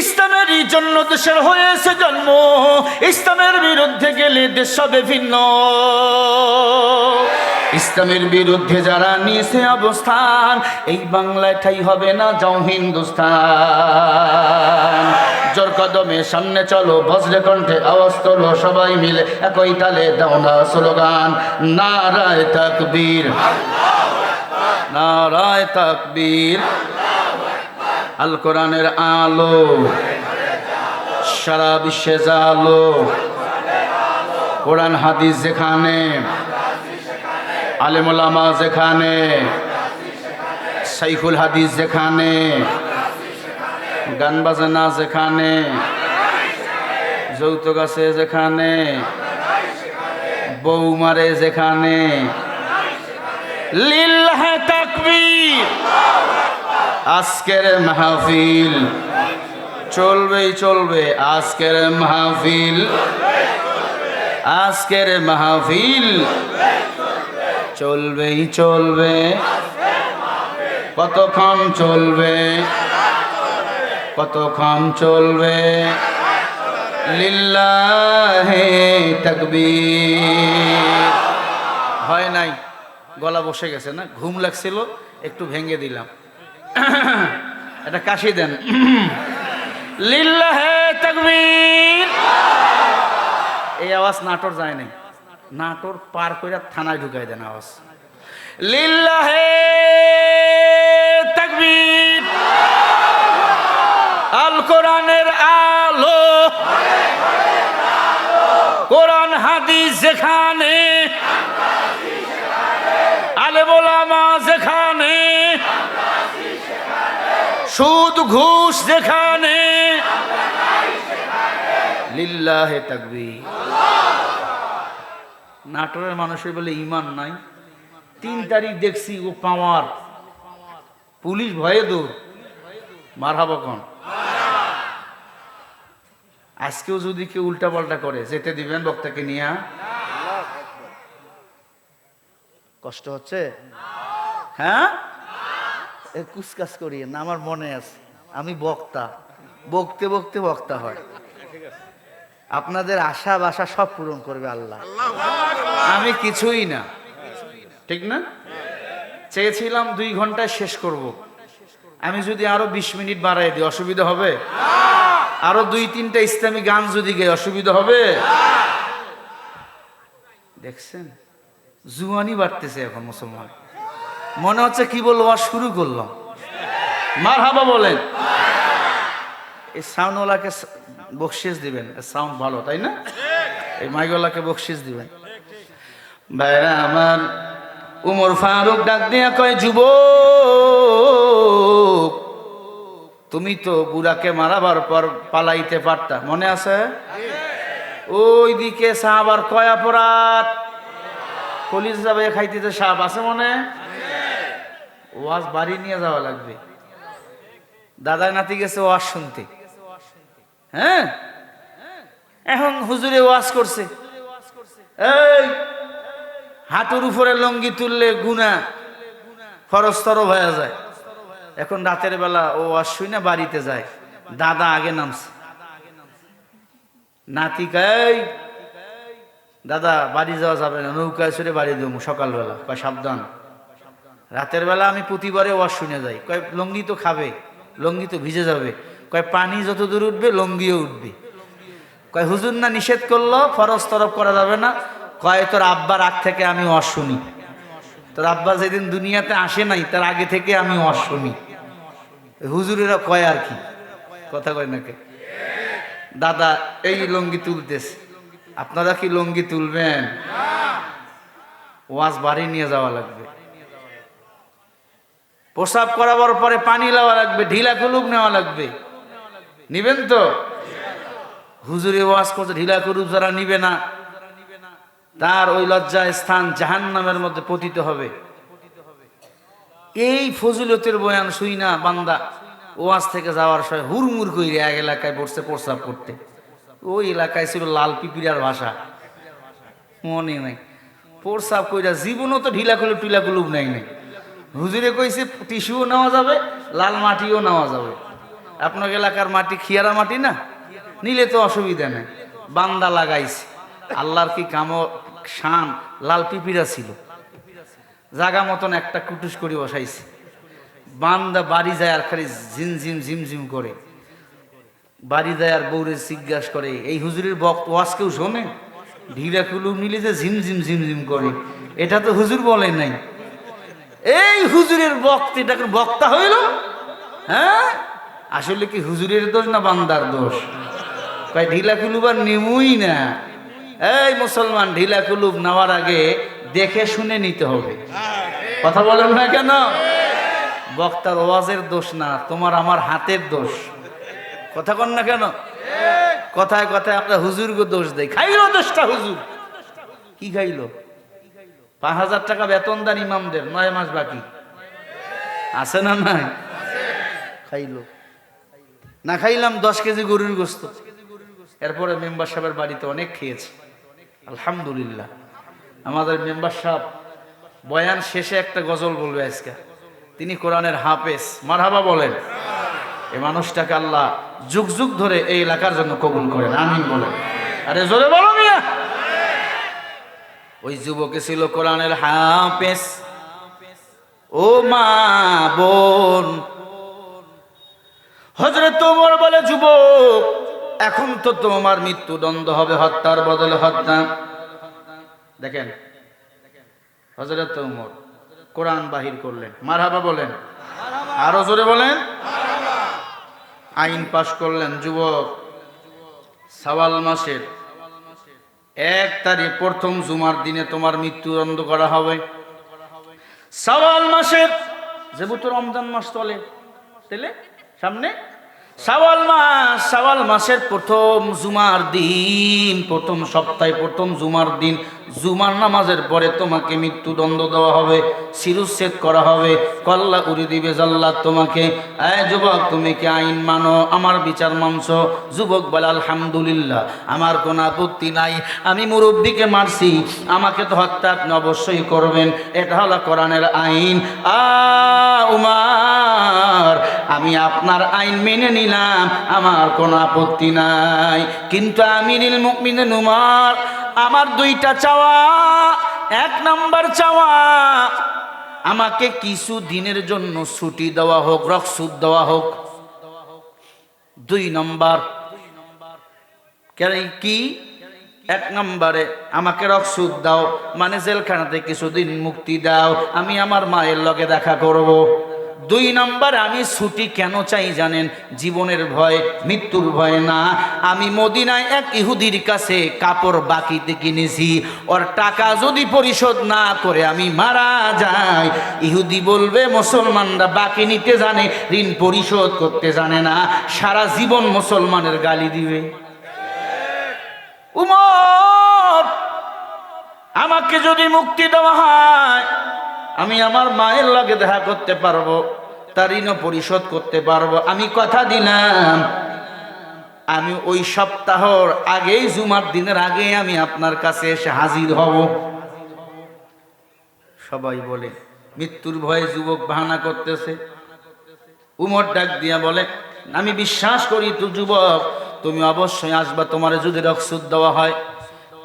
ইসলামেরই জন্য দেশের হয়েছে জন্ম, ইসলামের বিরুদ্ধে গেলে দেশ হবে ভিন্ন। ইসলামের বিরুদ্ধে যারা নিয়েছে অবস্থান, এই বাংলায় ঠাই হবে না, যাও হিন্দুস্তান। জোর কদমে সামনে চলো, বজ্রে কণ্ঠে আওয়াজ তোলো, সবাই মিলে একই তালে দাও না স্লোগান, নারায়ে তাকবীর, নারায়ে তাকবীর। আল কোরআনের আলো সারা বিশ্বে জালো, কোরআন হাদিস যেখানে, আলেম ওলামা যেখানে, শাইখুল হাদিস যেখানে, গান বাজনা যেখানে, যৌতুক আছে যেখানে, বউ মারে যেখানে, লিল্লাহে তাকবীর। আজকের মাহফিল চলবেই চলবে, আজকের মাহফিল, আজকের মাহফিল চলবেই চলবে। কতক্ষণ চলবে, কতক্ষণ চলবে, লিল্লাহে তাকবীর। হয় নাই, গলা বসে গেছে না, ঘুম লাগছিল, একটু ভেঙে দিলাম। এটা কাশি দেন, লিল্লাহে তাকবীর। এই আওয়াজ নাটোর যায় নাই, নাটোর পার করে থানায় ঢুকাই দেন আওয়াজ, লিল্লাহে তাকবীর। আল কোরআনের আলো, কোরআন হাদিস যেখানে, আলেম ওলামা যেখানে, সুদ ঘুষ যেখানে, লিল্লাহে তাকবীর। নাটোরের মানুষের বলে ইমান নাই। 3 তারিখ দেখছি ও পাওয়ার, পুলিশ ভয়ে দূর, মারহাবা কোন। আজকেও যদি কেউ উল্টা পাল্টা করে, যেতে দিবেন বক্তাকে নিয়ে? কষ্ট হচ্ছে? হ্যাঁ, কুচকাচ করিয়ে না, আমার মনে আছে আমি বক্তা, বকতে বকতে বক্তা হয়। আপনাদের আশা বাসা সব পূরণ করবে আল্লাহ, আমি কিছুই না, ঠিক না? চেয়েছিলাম 2 ঘন্টায় শেষ করব, আমি যদি আরো 20 মিনিট বাড়াই দিই অসুবিধা হবে? আরো 2-3টা ইসলামী গান যদি গাই অসুবিধা হবে? দেখছেন জুয়ানি বাড়তেছে এখন মুসলমান, মনে হচ্ছে কি বলবো আর শুরু করলাম। মারহাবা বলেন। এই সাউন্ডওয়ালাকে বকশিস দিবেন, সাউন্ড ভালো তাই না? এই মাইকওয়ালাকে বকশিস দিবেন। ভাইরা আমার, উমর ফারুক ডাক দিয়া কয়, যুবক তুমি তো বুড়াকে মারাবার পর পালাইতে পারতা, মনে আছে? ওই দিকে সাহাবার কয় অপরাধ, পুলিশ যাবে খাইতে সাপ আছে মনে? ওয়াজ বাড়ি নিয়ে যাওয়া লাগবে। দাদাই নাতি গেছে ওয়াজ শুনতে, হ্যাঁ, এখন হুজুরে ওয়াজ করছে, এই হাঁটুর উপরে লঙ্গি তুললে গুনাহ ফরজতর হয়ে যায়। এখন রাতের বেলা ও ওয়াজ শুনে বাড়িতে যায়, দাদা আগে নামছে, নাতি কয় দাদা বাড়ি যাওয়া যাবে না, নৌকায় চড়ে বাড়ি দেবো সকালবেলা। কয় সাবধান, রাতের বেলা আমি প্রতিবারে ওয়াজ শুনে যাই। কয় লঙ্গি তো খাবে, লুঙ্গি তো ভিজে যাবে। কয় পানি যত দূর উঠবে লুঙ্গিও উঠবে। কয় হুজুর না নিষেধ করলো, ফরজ তরফ করা যাবে না। কয় তোর আব্বার আগ থেকে আমি অশুনি, তোর আব্বা যেদিন দুনিয়াতে আসে নাই তার আগে থেকে আমি অশুনি। হুজুরেরা কয় আর কি, কথা কয় নাকি? দাদা এই লুঙ্গি তুলতেছে, আপনারা কি লুঙ্গি তুলবেন? ওয়াজ বাড়ি নিয়ে যাওয়া লাগবে, প্রসাব করাবার পরে পানি নেওয়া লাগবে, ঢিলা কুলুপ নেওয়া লাগবে। নিবেন তো? হুজুরে ওয়াজ করছে, ঢিলা কুলুপ যারা নিবে না তার ওই লজ্জা স্থান জাহান্নামের মধ্যে পতিত হবে। এই ফজিলতের বয়ান শুই না বান্দা ওয়াজ থেকে যাওয়ার সময় হুড়মুড় করে এক এলাকায় বসছে প্রস্রাব করতে। ওই এলাকায় ছিল লাল পিপিরার ভাষা, মনে নাই। প্রস্রাব কইরা জীবনও তো ঢিলা কুলুপ টিলা কুলুপ নাই নাই। হুজুরে কইছে টিস্যুও নেওয়া যাবে, লাল মাটিও নেওয়া যাবে। আপনার এলাকার মাটি খিয়ারা মাটি না, নিলে তো অসুবিধা নেই। বান্দা লাগাইছে, আল্লাহর কি কাম শান, লাল পিপিরা ছিল, জাগা মতন একটা কুটুস করে বসাইছে। বান্দা বাড়ি যায় আর খালি ঝিমঝিম ঝিমঝিম করে, বাড়ি যায় আর বউরে জিজ্ঞাসা করে এই হুজুরের ওয়াজ কেউ শোনে? ঢিলা কুলুপ নিলে যে ঝিমঝিম ঝিমঝিম করে, এটা তো হুজুর বলে নাই। এই হুজুরের বক্তা, এটা বক্তা হইল? হ্যাঁ, আসলে কি হুজুরের দোষ না বান্দার দোষ? কয় ঢিলা কুলুপ আর নেমুই না। এই মুসলমান, ঢিলা কুলুপ নেওয়ার আগে দেখে শুনে নিতে হবে। কথা বলেন না কেন? বক্তার ওয়াজের দোষ না, তোমার আমার হাতের দোষ। কথা কন না কেন? কথায় কথায় আমরা হুজুরকে দোষ দেই। খাইলো দোষটা হুজুর। কি খাইলো? 5,000 টাকা বেতন দেন ইমামদের, 9 মাস বাকি আছে না নাই? খাইলো না, খাইলাম 10 কেজি গরুর গোস্ত। এরপরে মেম্বার সাহেবের বাড়িতে অনেক খেয়েছি, আলহামদুলিল্লাহ। আমাদের মেম্বার সাহেব বয়ান শেষে একটা গজল বলবে আজকে। তিনি কোরআনের হাফেজ, মারহাবা বলেন। এই মানুষটাকে আল্লাহ যুগ যুগ ধরে এই এলাকার জন্য কবুল করেন, আমিন বলেন। আরে জোরে বলো মিয়া। ওই যুবকে ছিল কোরআনের হাফেজ। ও মা বোন, হযরত ওমর বলে যুবক এখন তো তোমার মৃত্যুদণ্ড হবে, হত্যার বদলে হত্যা। দেখেন হযরত ওমর কোরআন বাহির করলেন, মারহাবা বলেন, আরো জোরে বলেন। আইন পাশ করলেন, যুবক শাওয়াল মাসের 1 তারিখ প্রথম জুমার দিনে তোমার মৃত্যুদণ্ড করা হবে। শাওয়াল মাসের যেহেতু রমজান মাস চলে তাহলে সামনে শাওয়াল মাসের প্রথম জুমার দিন, প্রথম সপ্তাহে প্রথম জুমার দিন, জুমার নামাজের পরে তোমাকে মৃত্যুদণ্ড দেওয়া হবে, শিরুচ্ছেদ করা হবে, কল্লা উড়ি দিবে জাল্লাদ তোমাকে। যুবক তুমি কি আইন মানো, আমার বিচার মানছো? যুবক বলে আলহামদুলিল্লাহ, আমার কোনো আপত্তি নাই। আমি মুরব্বীকে মারছি, আমাকে তো হত্যা আপনি অবশ্যই করবেন, এটা হলো কোরআনের আইন। উমার, আমি আপনার আইন মেনে নিলাম, আমার কোনো আপত্তি নাই। কিন্তু আমিরুল মুমিনিন উমর, আমার 2টা চাওয়া। 1 নাম্বার চাওয়া, আমাকে কিছু দিনের জন্য ছুটি দেওয়া হোক, রুখসত দেওয়া হোক। 2 নম্বর কি? 1 নম্বরে আমাকে রুখসত দাও, মানে জেলখানাতে কিছুদিন মুক্তি দাও, আমি আমার মায়ের লগে দেখা করব। 2 নম্বর আমি ছুটি কেন চাই জানেন? জীবনের ভয়, মৃত্যুর ভয় না। আমি মদিনায় এক ইহুদির কাছে কাপড় বাকিতে কিনেছি, ওর টাকা যদি পরিশোধ না করে আমি মারা যাই, ইহুদি বলবে মুসলমানরা বাকি নিতে জানে, ঋণ পরিশোধ করতে জানে না, সারা জীবন মুসলমানের গালি দিবে। উমর, আমাকে যদি মুক্তি দেওয়া হয় আমি আমার মায়ের লগে দেখা করতে পারবো, তার ঋণ পরিশোধ করতে পারবো। আমি কথা দিলাম, আমি ওই সপ্তাহর আগেই, জুমার দিনের আগে আমি আপনার কাছে এসে হাজির হব। সবাই বলে মৃত্যুর ভয়ে যুবক বাহানা করতেছে। উমর ডাক দিয়া বলে আমি বিশ্বাস করি তো যুবক, তুমি অবশ্যই আসবা, তোমার যদি রুখসত দেওয়া হয়।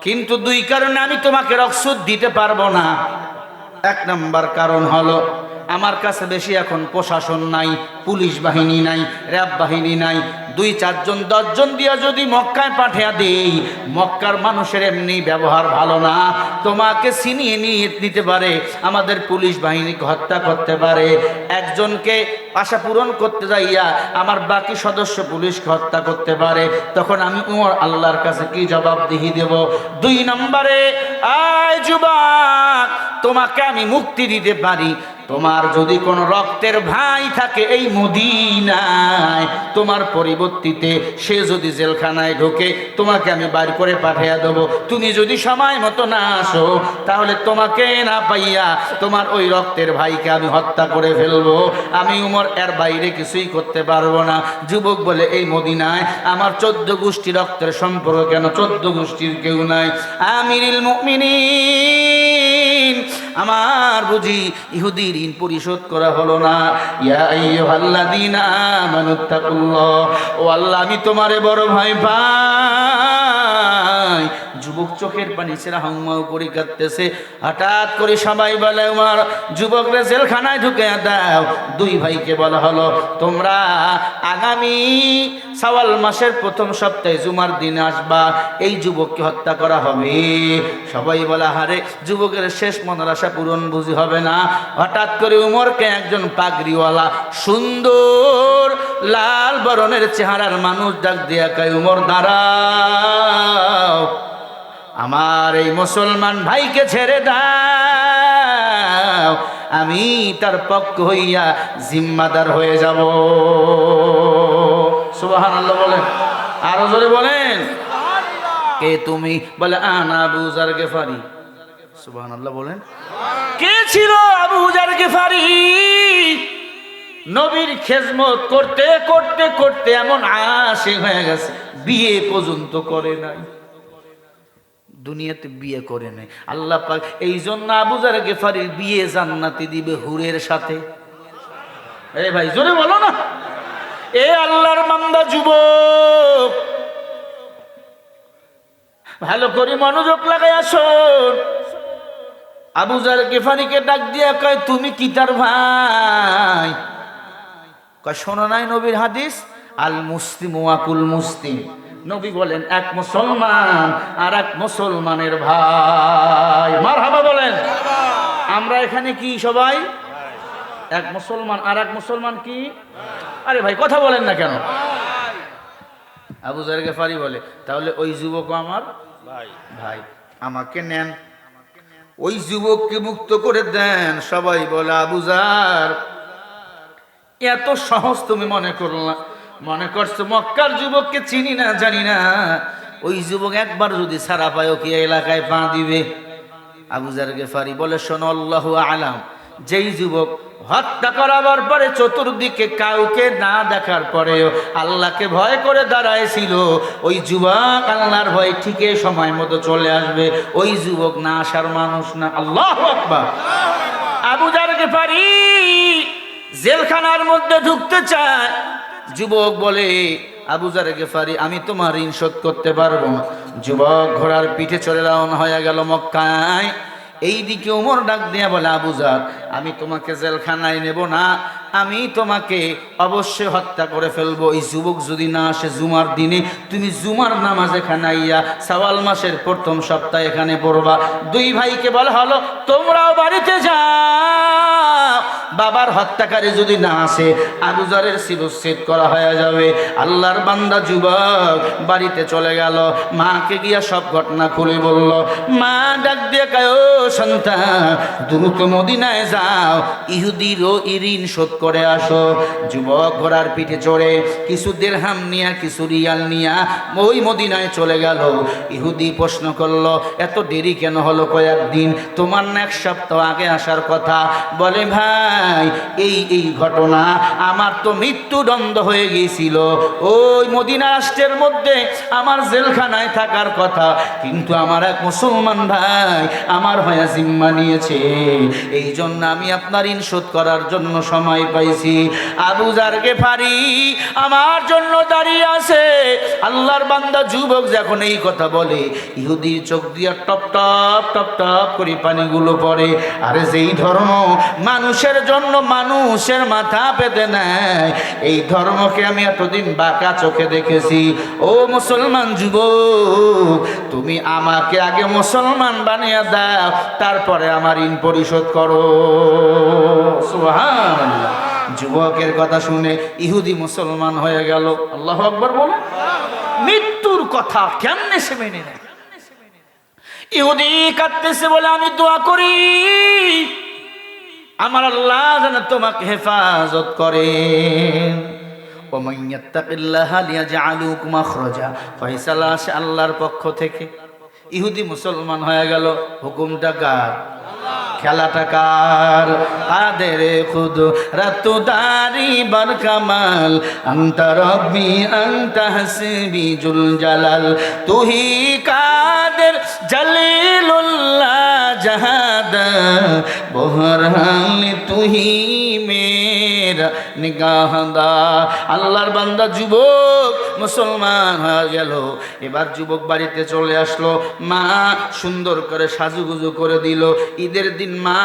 কিন্তু 2 কারণে আমি তোমাকে রুখসত দিতে পারবো না। 1 নম্বর কারণ হলো আমার কাছে বেশি এখন প্রশাসন নাই, পুলিশ বাহিনী নাই, র্যাব বাহিনী নাই, 2-4 জন 10 জন দিয়া যদি মক্কায় পাঠিয়ে দেই, মক্কার মানুষের এমনি ব্যবহার ভালো না, তোমাকে ছিনিয়ে নিয়ে নিতে পারে, আমাদের পুলিশ বাহিনীকে হত্যা করতে পারে। একজনকে আশা পূরণ করতে যাইয়া আমার বাকি সদস্য পুলিশকে হত্যা করতে পারে। তখন আমি উমর আল্লাহর কাছে কি জবাবদিহি দেব? 2 নম্বরে, আয় যুবক, তোমাকে আমি মুক্তি দিতে পারি। তোমার যদি কোনো রক্তের ভাই থাকে এই মদিনায়, তোমার পরিবর্তিতে সে যদি জেলখানায় ঢোকে, তোমাকে আমি বাইর করে পাঠিয়ে দেবো। তুমি যদি সময় মতো না আসো, তাহলে তোমাকে না পাইয়া তোমার ওই রক্তের ভাইকে আমি হত্যা করে ফেলবো। আমি উমর এর বাইরে কিছুই করতে পারবো না। যুবক বলে, এই মদিনায় আমার 14 গোষ্ঠী রক্তের সম্পর্ক কেন? 14 গোষ্ঠীর কেউ নাই। আমিরুল মুমিনিন, আমার বুঝি ইহুদি ঋণ পরিশোধ করা হলো না? ইয়া আইয়ুহাল্লাযীনা আমানুত্তাকুল্লাহ, ও আল্লাহ, আমি তোমারে বড় ভয় পাই। যুবক চোখের পানি ছেড়ে হাউমাউ করে কাঁদতেছে। হঠাৎ করে সবাই বলে, উমর, যুবকরা জেলখানায় ঢুকে দাও। 2 ভাইকে বলা হলো, তোমরা আগামী শাওয়াল মাসের প্রথম সপ্তাহে জুমার দিনে আসবা, এই যুবককে হত্যা করা হবে। সবাই বলা, হারে, যুবকের শেষ মনের আশা পূরণ বুঝি হবে না। হঠাৎ করে উমরকে একজন পাগড়িওয়ালা সুন্দর লাল বরণের চেহারার মানুষ ডাক দিয়া কয়, উমর দাঁড়াও, আমার এই মুসলমান ভাইকে ছেড়ে দাও, আমি তার পক্ষ হইয়া জিম্মাদার হয়ে যাব। সুবহানাল্লাহ বলেন, আরো জোরে বলেন। কে তুমি? বলে, আনা আবু যার গেফারি। সুবহানাল্লাহ বলেন। কে ছিল আবু যার গেফারি? নবীর খেজমত করতে করতে করতে এমন আশিক হয়ে গেছে, বিয়ে পর্যন্ত করে নাই, দুনিয়াতে বিয়ে করে নাই। আল্লাহ পাক এই জন্য আবু যার গেফারির বিয়ে জান্নাতে দিবে হুরের সাথে। এই ভাই জোরে বলো না। এ আল্লাহর বান্দা যুবক, ভালো করে মনোযোগ লাগাই আসুন। আবু যার গেফারিকে ডাক দিয়া কয়, তুমি কি তার ভাই? কয়, শোনো নাই নবীর হাদিস, আল মুসলিম ওয়াকুল মুসলিম। নবী বলেন, এক মুসলমান আর এক মুসলমানের ভাই। মারহাবা বলেন। আমরা এখানে কি সবাই এক মুসলমান আর এক মুসলমান কি? আরে ভাই কথা বলেন না কেন? আবু যার গেফারি বলে, তাহলে ওই যুবক আমার ভাই, ভাই আমাকে নেন, ওই যুবককে মুক্ত করে দেন। সবাই বলে, আবু যার, এত সহজ তুমি মনে করছো? মক্কার যুবককে চিনি না, জানি না। ওই যুবক একবার যদি ছাড়া পায়, কি এলাকায় পা দিবে? আবু যার গেফারি বলে, শোনো, আল্লাহু আলাম, যেই যুবক হত্যা করাবার পরে চতুর্দিকে কাউকে না দেখার পরেও আল্লাহকে ভয় করে দাঁড়ায়ছিল, ওই যুবক আল্লাহর ভয় ঠিকই সময় মতো চলে আসবে। ওই যুবক না আসার মানুষ না। আল্লাহু আকবার। আবু যার গেফারি জেলখানার মধ্যে ঢুকতে চায়। যুবক বলে, আবু যার গেফারি, আমি তোমার ঋণ শোধ করতে পারবো না। যুবক ঘোড়ার পিঠে চলে রওনা হয়ে গেল মক্কায়। এইদিকে ওমর ডাক দিয়া বলে, আবু যার, আমি তোমাকে জেলখানায় নেব না, আমি তোমাকে অবশ্যই হত্যা করে ফেলবো। এই যুবক যদি না আসে জুমার দিনে, তুমি জুমার নামাজ এখানে আইয়া শাওয়াল মাসের প্রথম সপ্তাহে এখানে পড়বা। 2 ভাইকে বলা হলো, তোমরাও বাড়িতে যাও, বাবার হত্যাকারী যদি না আসে আবু যারের শিরচ্ছেদ করা হয়ে যাবে। আল্লাহর বান্দা যুবক বাড়িতে চলে গেল, মাকে গিয়া সব ঘটনা খুলে বলল। মা ডাক দিয়ে কয়, ও সন্তান, দ্রুত মদিনায় যাও, ইহুদিরও ঋণ শোধ করে আসো। যুবক ঘোড়ার পিঠে চড়ে কিছু দিরহাম নিয়া, কিছু রিয়াল নিয়া ওই মদিনায় চলে গেল। ইহুদি প্রশ্ন করলো, এত দেরি কেন হলো? কয়েকদিন, তোমার না 1 সপ্তাহ আগে আসার কথা। বলে, ভাই, এই ঘটনা, আমার তো মৃত্যুদণ্ড হয়ে গিয়েছিল ওই মদিনা রাষ্ট্রের মধ্যে, আমার জেলখানায় থাকার কথা, কিন্তু আমার এক মুসলমান ভাই আমার হয়ে জিম্মা নিয়েছে, এই জন্য আমি আপনার ঋণ শোধ করার জন্য সময় পাইছি। আবু যার গেফারি আমার জন্য দাঁড়িয়ে আছে। আল্লাহর বান্দা যুবক যখন এই কথা বলে, ইহুদির চোখ দিয়া টপ টপ টপ টপ করে পানিগুলো পড়ে। আরে যেই ধর্ম মানুষের জন্য মানুষের মাথা পেতে নেয়, এই ধর্মকে আমি এতদিন বাঁকা চোখে দেখেছি। ও মুসলমান যুবক, তুমি আমাকে আগে মুসলমান বানিয়ে দাও, তারপরে আমার ঋণ পরিশোধ করো। সুবহানাল্লাহ। যুবকের কথা শুনে ইহুদি মুসলমান হয়ে গেল। আল্লাহু আকবার বলে। মৃত্যুর কথা কেমনে সে মেনে নেয়? ইহুদি কাঁদতেছে বলে, আমি দোয়া করি আমার আল্লাহ যেন তোমাকে হেফাজত করেন। ওমান ইয়াত্তাকিল্লাহা লিয়াজআলু মাখরাজা, ফয়সালা আসে আল্লাহর পক্ষ থেকে। ইহুদি মুসলমান হয়ে গেল। হুকুমটা কার? খেলাটা কার? কাদের কুদরত দারি বার কামাল, আনতা রব্বি আনতা হাসবি জুল জালাল, তুহি কাদের জলিলুল্লাহ জাহাদা, বহরহাল তুহি মেরা নিগাহদা। আল্লাহর বান্দা যুবক মুসলমান হয়ে গেল। এবার যুবক বাড়িতে চলে আসলো। মা সুন্দর করে সাজুগুজু করে দিল। ঈদের দিন মা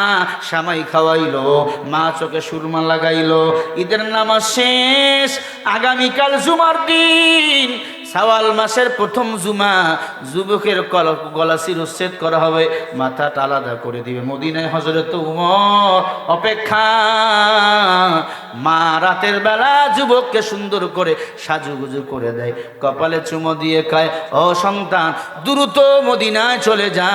সামাই খাওয়াইলো, মা চোখে সুরমা লাগাইলো। ঈদের নামাজ শেষ। আগামীকাল জুমার দিন, শাওয়াল মাসের প্রথম জুমা। যুবকের গলা শিরচ্ছেদ করা হবে, মাথাটা আলাদা করে দিবে। মদিনায় হযরত উমর অপেক্ষা। মা রাতের বেলা যুবককে সুন্দর করে সাজুগুজু করে দেয়, কপালে চুমো দিয়ে কয়, ও সন্তান দ্রুত মদিনায় চলে যা।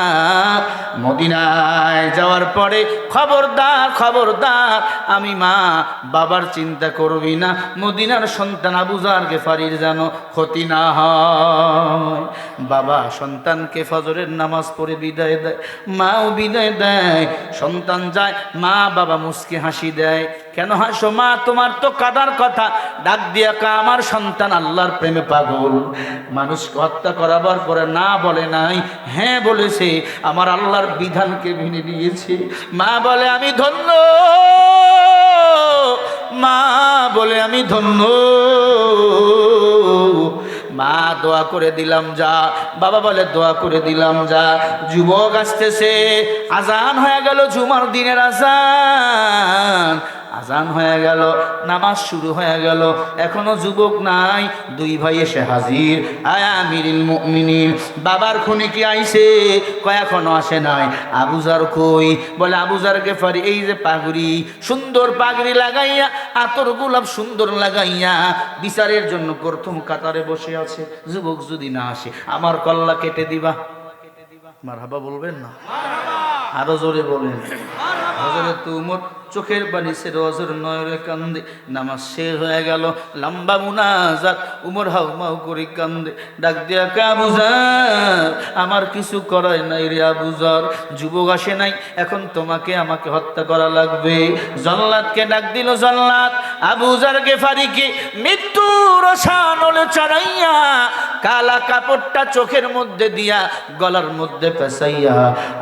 মদিনায় যাওয়ার পরে খবরদার খবরদার, আমি মা বাবার চিন্তা করবি না, মদিনার সন্তান আবু যার গেফারির যেন ক্ষতি না হয়। বাবা সন্তানকে ফজরের নামাজ পড়ে বিদায় দেয়, মাও বিদায় দেয়। সন্তান যায়, মা বাবা মুস্কি হাসি দেয়। কেন হাসো মা? তোমার তো কাদার কথা। ডাক দিয়া কা, আমার সন্তান আল্লাহর প্রেমে পাগল। মানুষকে হত্যা করাবার পরে না বলে নাই, হ্যাঁ বলেছে, আমার আল্লাহর বিধানকে মেনে নিয়েছে। মা বলে আমি ধন্য, মা বলে আমি ধন্য। মা দোয়া করে দিলাম যা, বাবা বলে দোয়া করে দিলাম যা। যুবক আসতেছে, আজান হয়ে গেল, জুমার দিনের আজান। আজান হয়ে গেল, নামাজ শুরু হয়ে গেল, এখনো যুবক নাই। দুই ভাই এসে হাজির। আয় আমিরুল মুমিনিন, বাবার খুনি কি আইছে? কয় এখনো আসে নাই। আবু যার কই? বলে আবু যার গেফারি এই যে পাগড়ি, সুন্দর পাগড়ি লাগাইয়া, আতর গোলাপ সুন্দর লাগাইয়া বিচারের জন্য প্রথম কাতারে বসে আছে। যুবক যদি না আসে আমার কল্লা কেটে দিবা। মারহাবা বলবেন না? আরো জোরে বলেন। হযরত উমর চোখের পানি ছেড়ে হযরত নয়রে কান্দে। নামাজ শেষ হয়ে গেল, লম্বা মুনাজাত। উমর হাউমাউ করে কান্দে, ডাক দিয়া কে, আবু যার আমার কিছু করাই নাই রে আবু যার। যুবক আসে নাই, এখন তোমাকে আমাকে হত্যা করা লাগবে। জল্লাদকে ডাক দিল। জল্লাদ আবু যার গেফারিকে মৃত্যুর শানলে চড়াইয়া কালা কাপড়টা চোখের মধ্যে দিয়া গলার মধ্যে পেঁচাইয়া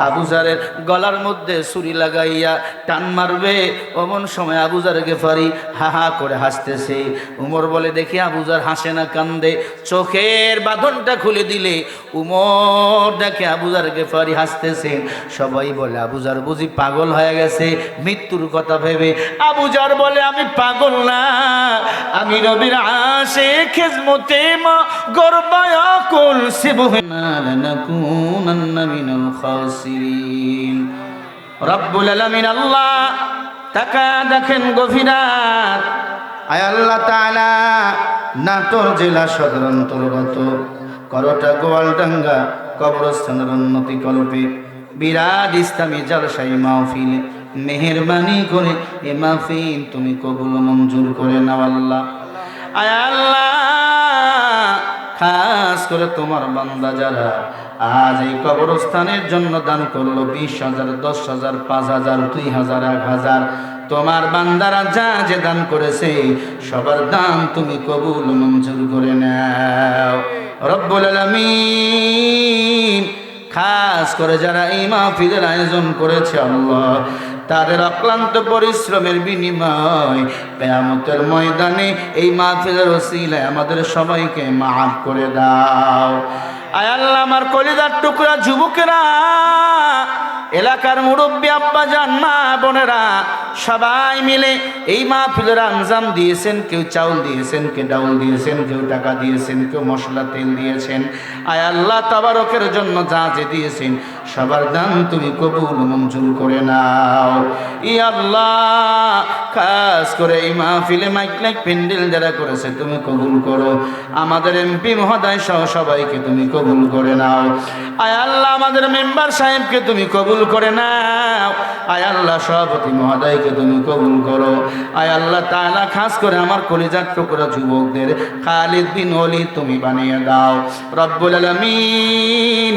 আবু যারের গলার মধ্যে ছুরি লাগাইয়া টান মারবে। অমন সময় আবু যার গেফারি হা হা করে হাসতেছে। উমর বলে, দেখি আবু যার হাসে না কান্দে। চোখের বাঁধনটা খুলে দিলে উমর দেখে আবু যার গেফারি হাসতেছে। সবাই বলে আবু যার বুঝি পাগল হয়ে গেছে মৃত্যুর কথা ভেবে। আবু যার বলে, আমি পাগল না, আমি নবীর আশিক, খিজমতে মা গরবায়া কুল সিবহানা লানাকুনান্না মিনাল খাসিরিন। রব্বুল আলামিন আল্লাহ তাকা দেখেন গভীরাত। আয় আল্লাহ তাআলা নাটোর জেলা সদর অন্তর্গত করটা গোয়ালডাঙ্গা কবরস্থানের উন্নতি কল্পে বিরাট ইসলামী জলসাই মাহফিল মেহেরবানি করে এ মাহফিল তুমি কবুল মঞ্জুর করে নাও আল্লাহ। আয় আল্লাহ খাস করে তোমার বান্দা যারা আজ এই কবরস্থানের জন্য দান করলো 20,000, 10,000, 5,000, 2,000, 1,000, তোমার বান্দারা যা যে দান করেছে সবার দান তুমি কবুল মঞ্জুর করে নাও রব্বুল আলামিন। খাস করে যারা এই মাহফিলের আয়োজন করেছে আল্লাহ তাদের অক্লান্ত পরিশ্রমের বিনিময় কিয়ামতের ময়দানে এই মাহফিলের ওসিলায় আমাদের সবাইকে মাফ করে দাও। আয় আল্লাহ, আমার কলিজার টুকরা যুবকেরা, এলাকার মুরব্বী আব্বাজান, মা বোনেরা সবাই মিলে এই মাহফিলের আঞ্জাম দিয়েছেন। কেউ চাউল দিয়েছেন, কেউ ডাউল দিয়েছেন, কেউ টাকা দিয়েছেন, কেউ মশলা তেল দিয়েছেন। আয় আল্লাহ, তাবারকের জন্য যা যে দিয়েছেন সবার দান তুমি কবুল মঞ্জুর করে নাও। ই আল্লাহ, খাস করে এই মাহফিলে মাইক প্যান্ডেল যারা করেছে তুমি কবুল করো। আমাদের এমপি মহোদয় সহ সবাইকে তুমি কবুল করে নাও। আয় আল্লাহ, আমাদের মেম্বার সাহেবকে তুমি কবুল করে নাও। আয় আল্লাহ, সভাপতি মহোদয়কে তুমি কবুল করো। আয় আল্লাহ তাআলা, খাস করে আমার কলিজার টুকরা যুবকদের খালিদ বিন ওলীদ তুমি বানিয়ে দাও রব্বুল আলামিন।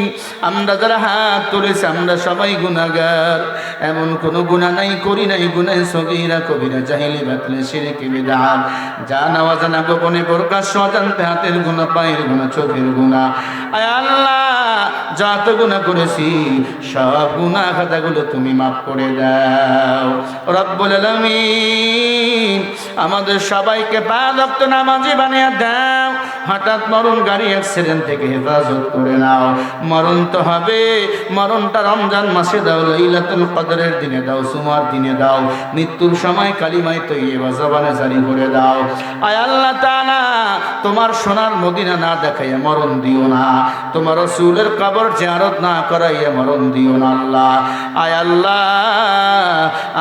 আমরা যারা হাত তুলেছি আমরা সবাই গুনাহগার, এমন কোনো গুনাহ নাই করি নাই, গুনাহ সগীরা কবিরা জাহিলি বাতলে শিরক বিদআত, জানা অজানা গোপনে প্রকাশ্য অজান্তে হাতের গুনাহ, পায়ের গুনাহ, চোখের গুনাহ। আয় আল্লাহ, যত গুনাহ করেছি সব গুনাহ খাতাগুলো তুমি মাফ করে দাও রব্বুল আলামিন। আমাদের সবাইকে পাঁচ ওয়াক্ত নামাজি বানিয়ে দাও। হঠাৎ মরণ, গাড়ি অ্যাক্সিডেন্ট থেকে হেফাজত করে নাও। মরণ তো হবে, মরণটা রমজান মাসে দাও, লাইলাতুল কদরের দিনে দাও, সুমার দিনে দাও। মৃত্যুর সময় কালিমায়ে তৈয়্যিবা জবানে জারি করে দাও। আয় আল্লাহ তাআলা, তোমার সোনার মদিনা না দেখাইয়া মরণ দিও না, তোমার রাসূলের কবর জিয়ারত না করাইয়া মরণ দিও না আল্লাহ। আয় আল্লাহ,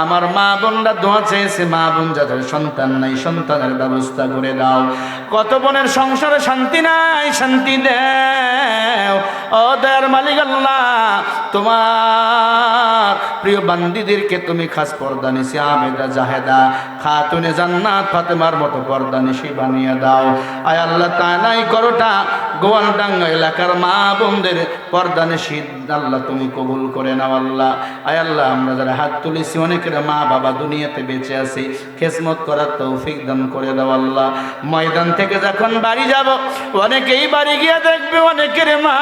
আমার মা বোনরা দোয়া চেয়েছে, মা বোন যাদের সন্তান নাই সন্তানের ব্যবস্থা করে দাও। কত বোনের সংসারে শান্তি নাই, শান্তি দাও ও দয়ার মালিক আল্লাহ। তোমার প্রিয় বান্দিদেরকে তুমি খাস পর্দা নিশি আবেদা জাহেদা খাতুনে জান্নাত ফাতেমার মতো পর্দা নিশি বানিয়ে দাও। আয় আল্লাহ তাআলা, এই করোটা গোয়ালডাঙ্গা এলাকার মা বোনদের পর্দা নিশি আল্লাহ তুমি কবুল করে নাও আল্লাহ। আয় আল্লাহ, আমরা যারা হাত তুলেছি অনেকের মা বাবা দুনিয়াতে বেঁচে আছে, খেদমত করার তৌফিক দান করে দাও আল্লাহ। ময়দান থেকে যখন বাড়ি যাব, অনেকেই বাড়ি গিয়ে দেখবে অনেকের মা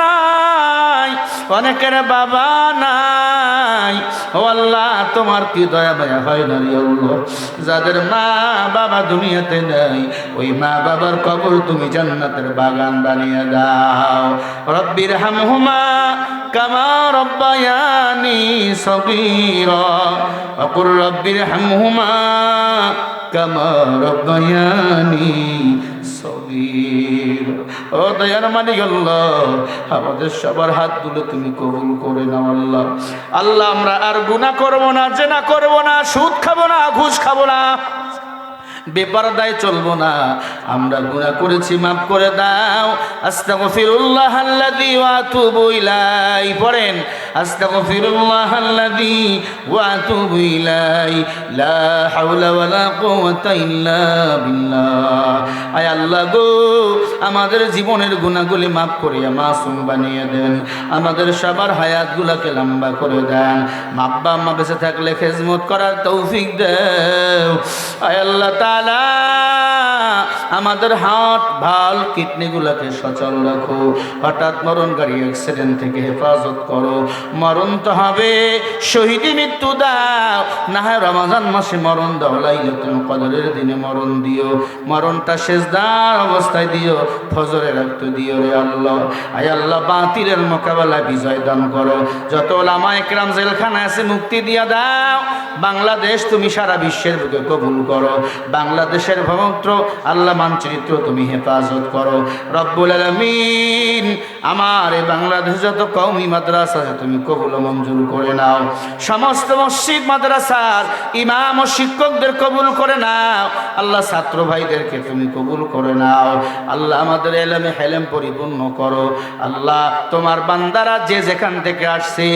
নাই, অনেকের বাবা নাই। ও আল্লাহ, তোমার কি দয়া মায়া হয় না রে আল্লাহ? যাদের মা বাবা দুনিয়াতে নাই, ওই মা বাবার কবর তুমি জান্নাতের বাগান বানিয়ে দাও। রব্বির হামহুমা কামা রব্বায়ানি সগীরা ওয়াকুর রব্বির হামহুমা কামা রব্বায়ানি সগীরা। ও দয়ার মালিক আল্লাহ, আমাদের সবার হাত তুলে তুমি কবুল করে নাও আল্লাহ। আল্লাহ, আমরা আর গুনাহ করব না, জেনা করব না, সুদ খাবো না, ঘুষ খাবো না, বেপরদায় চলবো না। আমরা গুনাহ করেছি, মাফ করে দাও। আস্তাগফিরুল্লাহাল্লাযী ওয়া আতুবু ইলাইহি, পড়েন আস্তাগফিরুল্লাহাল্লাযী ওয়া আতুবু ইলাইহি, লা হাওলা ওয়ালা কুওয়াতা ইল্লা বিল্লাহ। আয় আল্লাহ গো, আমাদের জীবনের গুনাহগুলি মাফ করিয়া মাসুম বানিয়ে দেন। আমাদের সবার হায়াতগুলোকে লম্বা করে দেন। মাব্বা আম্মা বেঁচে থাকলে খেদমত করার তৌফিক দাও। আয় আল্লাহ তাআলা, আমাদের হার্ট ভাল কিডনিগুলোকে সচল রাখো। হঠাৎ মরণ, গাড়ি অ্যাক্সিডেন্ট থেকে হেফাজত করো। মরণ তো হবে, শহীদি মৃত্যু দাও, না হয় রমজান মাসে মরণ দাও, লাইলাতুল কদরের দিনে মরণ দিও। মরণটা সেজদার অবস্থায় দিও, ফজরের রক্ত দিও রে আল্লাহ। আয় আল্লাহ, বাতিলের মোকাবেলা বিজয় দান করো। যত ওলামা একরাম জেলখানায় আছে মুক্তি দিয়া দাও। বাংলাদেশ তুমি সারা বিশ্বের বুকে কবুল করো। বাংলাদেশের পবিত্র আল্লাহ মানচিত্র তুমি হেফাজত করো রব্বুল আলামিন। আমার এই বাংলাদেশ যত কওমি মাদ্রাসা আছে তুমি কবুল মঞ্জুর করে নাও। সমস্ত মসজিদ মাদ্রাসার ইমাম ও শিক্ষকদের কবুল করে নাও আল্লাহ। ছাত্র ভাইদেরকে তুমি কবুল করে নাও আল্লাহ। আমাদের এলেমে হেলেম পরিপূর্ণ করো আল্লাহ। তোমার বান্দারা যে যেখান থেকে আসছে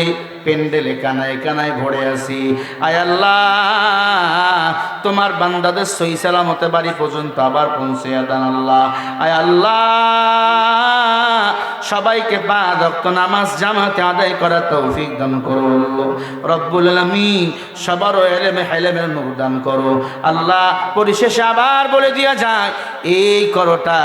পেন্ডেলে কানায় কানায় ভরে আছি, আয় আল্লাহ তোমার বান্দাদের সহি সালামতে বাড়ি পর্যন্ত আবার পৌঁছে দেন আল্লাহ। আয় আল্লাহ সবাইকে পাঁচ ওয়াক্ত নামাজ জামাতে আদায় করার তৌফিক দান করো রব্বুল আলামিন। সবারও এলেমে হেলেমের নূর দান করো আল্লাহ। পরিশেষে আবার বলে দিয়া যায়, এই করোটা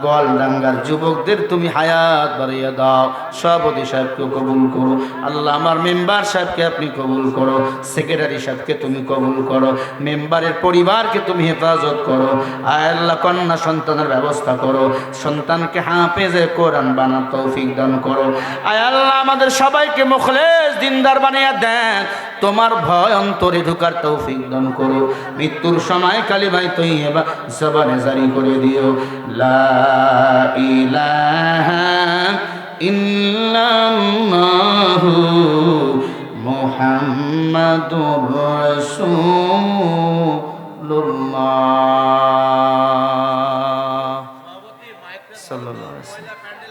গোয়ালডাঙ্গার যুবকদের তুমি হায়াত বাড়িয়ে দাও। সভাপতি সাহেবকে কবুল করো আল্লাহ, আমার মেম্বার সাহেবকে আপনি কবুল করো, সেক্রেটারি সাহেবকে তুমি কবুল করো, মেম্বারের পরিবারকে তুমি হেফাজত করো। আয় আল্লাহ, কন্যা সন্তানের ব্যবস্থা করো, সন্তানকে হাফেজে কোরআন বানার তৌফিক দান করো। আয় আল্লাহ, আমাদের সবাইকে মুখলেস দিনদার বানিয়ে দেন, তোমার ভয় অন্তরে ঢুকার তৌফিক দান করো। মৃত্যুর সময় কালিমায়ে তৈয়্যিবা জবানে জারি করে দিও, লা ইলাহা ইল্লাল্লাহু মুহাম্মাদুর রাসূলুল্লাহ সাল্লাল্লাহু আলাইহি ওয়াসাল্লাম।